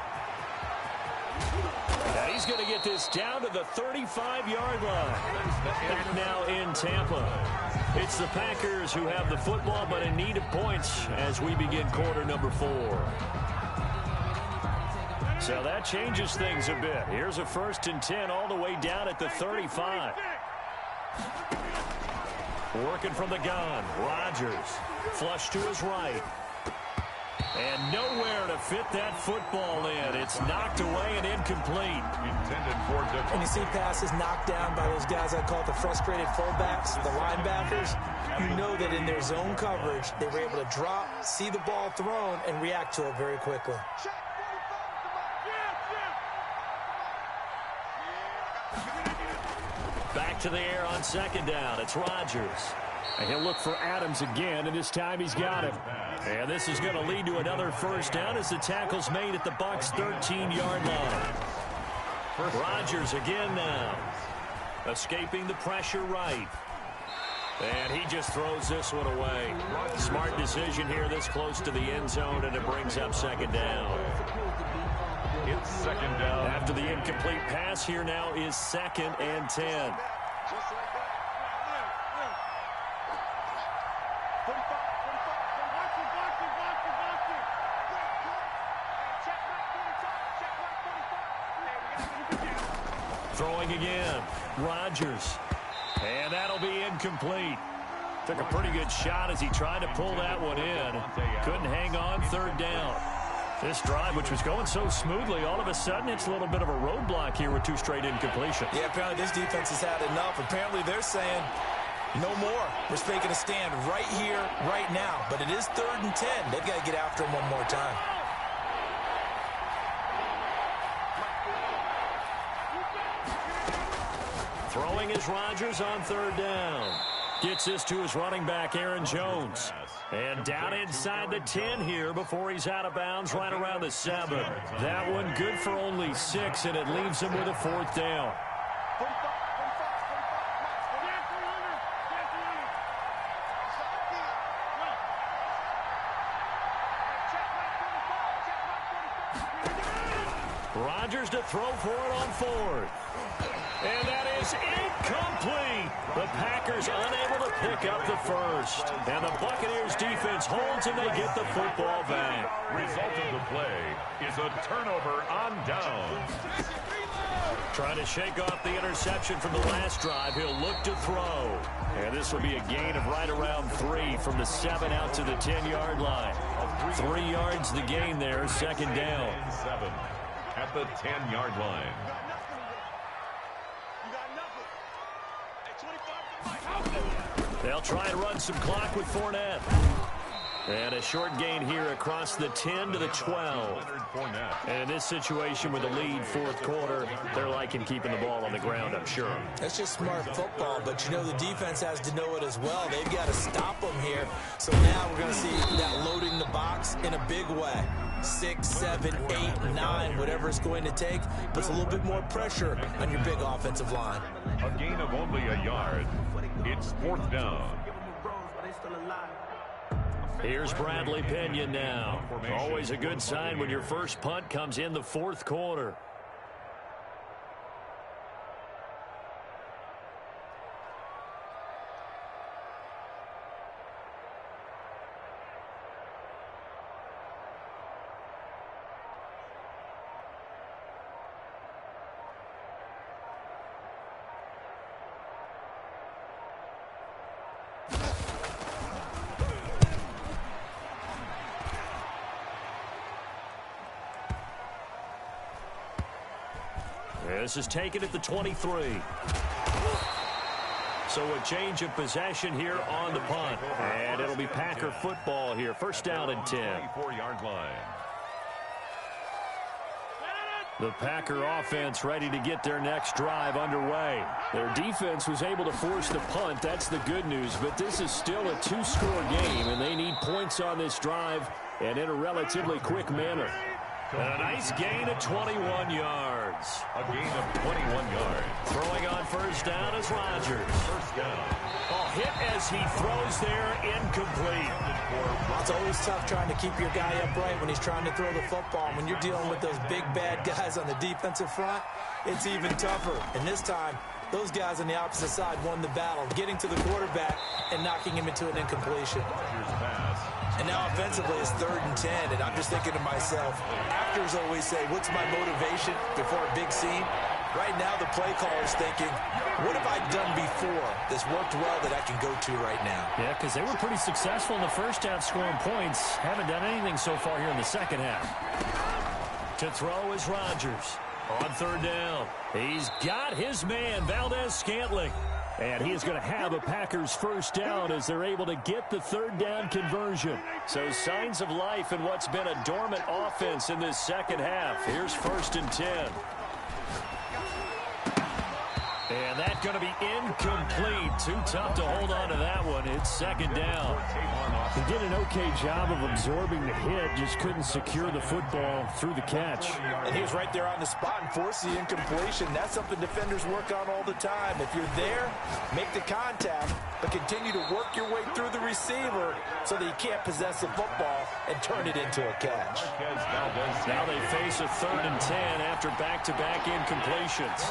And he's going to get this down to the 35-yard line. Back now in Tampa. It's the Packers who have the football, but in need of points as we begin quarter number 4. So that changes things a bit. Here's a 1st and 10 all the way down at the 35. Working from the gun. Rodgers. Flush to his right. And nowhere to fit that football in. It's knocked away and incomplete. When you see passes knocked down by those guys I call the frustrated fullbacks, the linebackers, you know that in their zone coverage, they were able to drop, see the ball thrown, and react to it very quickly. Back to the air on 2nd down. It's Rodgers. And he'll look for Adams again, and this time he's got him. And this is going to lead to another 1st down as the tackle's made at the Bucs' 13-yard line. Rodgers again now. Escaping the pressure right. And he just throws this one away. Smart decision here this close to the end zone, and it brings up 2nd down. It's 2nd down. After the incomplete pass, here now is 2nd and 10. Throwing again, Rodgers. And that'll be incomplete. Took a pretty good shot as he tried to pull that one in. Couldn't hang on, 3rd down. This drive, which was going so smoothly, all of a sudden it's a little bit of a roadblock here with 2 straight incompletions. Yeah, apparently this defense has had enough. Apparently they're saying, no more. We're making a stand right here, right now. But it is 3rd and 10. They've got to get after him one more time. Throwing is Rodgers on 3rd down. Gets this to his running back, Aaron Jones. And down inside the 10 here before he's out of bounds right around the 7. That one good for only 6, and it leaves him with a 4th down. Rodgers to throw for it on fourth. And that is incomplete. The Packers unable to pick up the first. And the Buccaneers defense holds and they get the football back. Result of the play is a turnover on downs. Trying to shake off the interception from the last drive. He'll look to throw. And this will be a gain of right around 3 from the 7 out to the 10-yard line. 3 yards the gain there, second down. 7 at the 10-yard line. They'll try and run some clock with Fournette. And a short gain here across the 10 to the 12. And in this situation with a lead fourth quarter, they're liking keeping the ball on the ground, I'm sure. That's just smart football, but you know the defense has to know it as well. They've got to stop them here. So now we're going to see that loading the box in a big way. 6, 7, 8, 9, whatever it's going to take, puts a little bit more pressure on your big offensive line. A gain of only a yard. It's fourth down. Here's Bradley Pinion now. Always a good sign when your first punt comes in the fourth quarter. This is taken at the 23. So a change of possession here on the punt. And it'll be Packer football here. First down and 10. 24-yard line. The Packer offense ready to get their next drive underway. Their defense was able to force the punt. That's the good news. But this is still a two-score game, and they need points on this drive and in a relatively quick manner. And a nice gain of 21 yards. A gain of 21 yards. Throwing on first down is Rodgers. First down. A hit as he throws there, incomplete. It's always tough trying to keep your guy upright when he's trying to throw the football. When you're dealing with those big, bad guys on the defensive front, it's even tougher. And this time, those guys on the opposite side won the battle, getting to the quarterback and knocking him into an incompletion. And now offensively it's 3rd and 10, and I'm just thinking to myself, actors always say, what's my motivation before a big scene? Right now the play caller's thinking, what have I done before that's worked well that I can go to right now? Yeah, because they were pretty successful in the first half scoring points. Haven't done anything so far here in the second half. To throw is Rodgers. On 3rd down, he's got his man, Valdez-Scantling. And he is going to have a Packers first down as they're able to get the 3rd down conversion. So signs of life in what's been a dormant offense in this second half. Here's 1st and 10. And that's going to be incomplete. Too tough to hold on to that one. It's 2nd down. He did an okay job of absorbing the hit, just couldn't secure the football through the catch. And he was right there on the spot and forced the incompletion. That's something defenders work on all the time. If you're there, make the contact, but continue to work your way through the receiver so that you can't possess the football and turn it into a catch. Now they face a 3rd and 10 after back-to-back incompletions.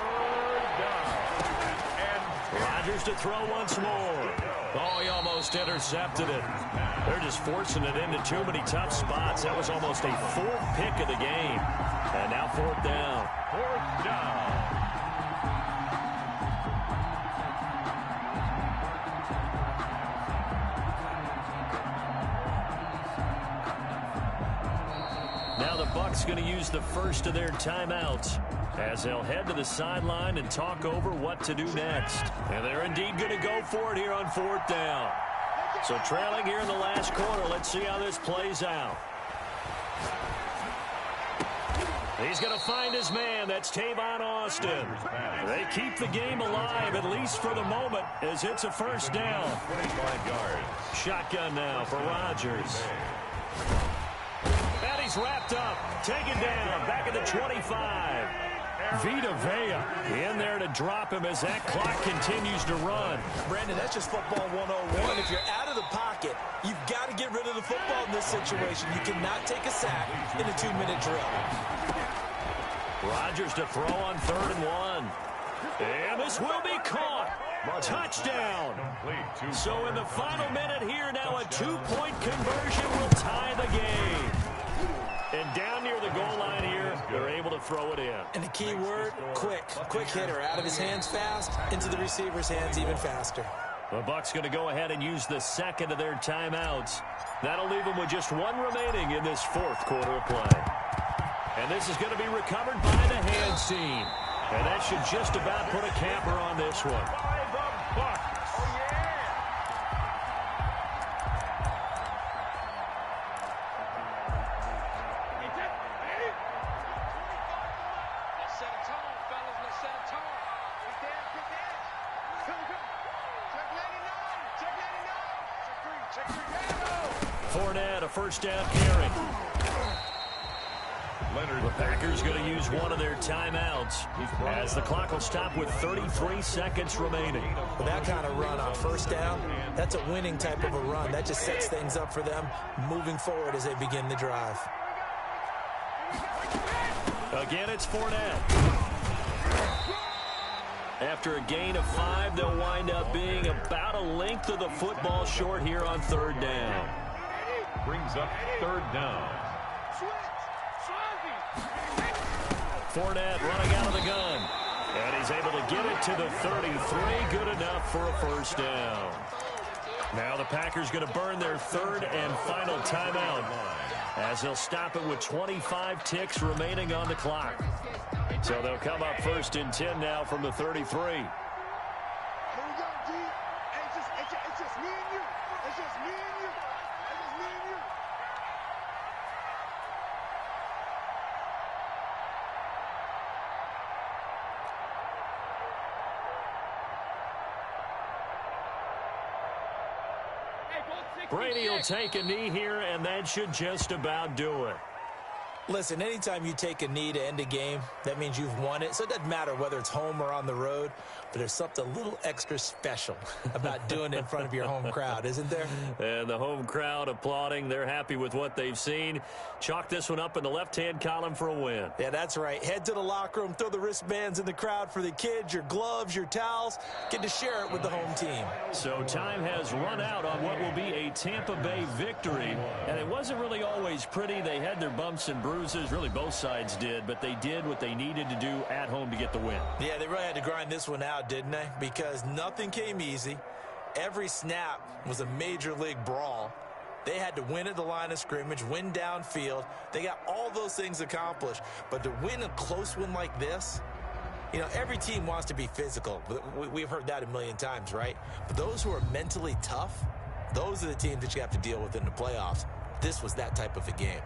Rodgers to throw once more. Oh, he almost intercepted it. They're just forcing it into too many tough spots. That was almost a 4th pick of the game. And now 4th down. 4th down. Now the Bucs going to use the first of their timeouts as they'll head to the sideline and talk over what to do next. And they're indeed going to go for it here on 4th down. So trailing here in the last quarter, let's see how this plays out. He's going to find his man. That's Tavon Austin. They keep the game alive, at least for the moment, as it's a first down. 25 yards. Shotgun now for Rodgers. And he's wrapped up. Taken down. Back at the 25. Vita Vea in there to drop him as that clock continues to run. Brandon, that's just football 101. If you're out of the pocket, you've got to get rid of the football in this situation. You cannot take a sack in a 2-minute drill. Rodgers to throw on 3rd and 1. And this will be caught. Touchdown. So in the final minute here, now a 2-point conversion will tie the game. And down near the goal line here, they're able to throw it in. And the key word, quick. Quick hitter. Out of his hands fast, into the receiver's hands even faster. The Bucs going to go ahead and use the second of their timeouts. That'll leave them with just one remaining in this 4th quarter of play. And this is going to be recovered by the hands team. And that should just about put a capper on this one. Fournette, a first down carry. The Packers going to use one of their timeouts as the clock will stop with 33 seconds remaining. With that kind of run on first down, that's a winning type of a run. That just sets things up for them moving forward as they begin the drive. Again, it's Fournette. After a gain of 5, they'll wind up being about a length of the football short here on 3rd down. Brings up 3rd down. Fournette running out of the gun. And he's able to get it to the 33. Good enough for a first down. Now the Packers going to burn their 3rd and final timeout as they'll stop it with 25 ticks remaining on the clock. So they'll come up 1st and 10 now from the 33. Here we go, D. It's just me and you. It's just me and you. It's just me and you. Brady will take a knee here, and that should just about do it. Listen, anytime you take a knee to end a game, that means you've won it. So it doesn't matter whether it's home or on the road, but there's something a little extra special about doing it in front of your home crowd, isn't there? And the home crowd applauding. They're happy with what they've seen. Chalk this one up in the left-hand column for a win. Yeah, that's right. Head to the locker room, throw the wristbands in the crowd for the kids, your gloves, your towels. Get to share it with the home team. So time has run out on what will be a Tampa Bay victory. And it wasn't really always pretty. They had their bumps and bruises. Really, both sides did. But they did what they needed to do at home to get the win. Yeah, they really had to grind this one out, didn't they? Because nothing came easy. Every snap was a major league brawl. They had to win at the line of scrimmage, win downfield. They got all those things accomplished. But to win a close one like this, you know, every team wants to be physical. We've heard that a million times, right? But those who are mentally tough, those are the teams that you have to deal with in the playoffs. This was that type of a game.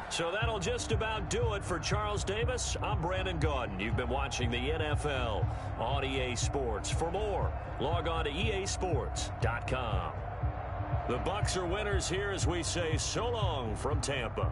So that'll just about do it for Charles Davis. I'm Brandon Gaudin. You've been watching the NFL on EA Sports. For more, log on to easports.com. The Bucs are winners here as we say so long from Tampa.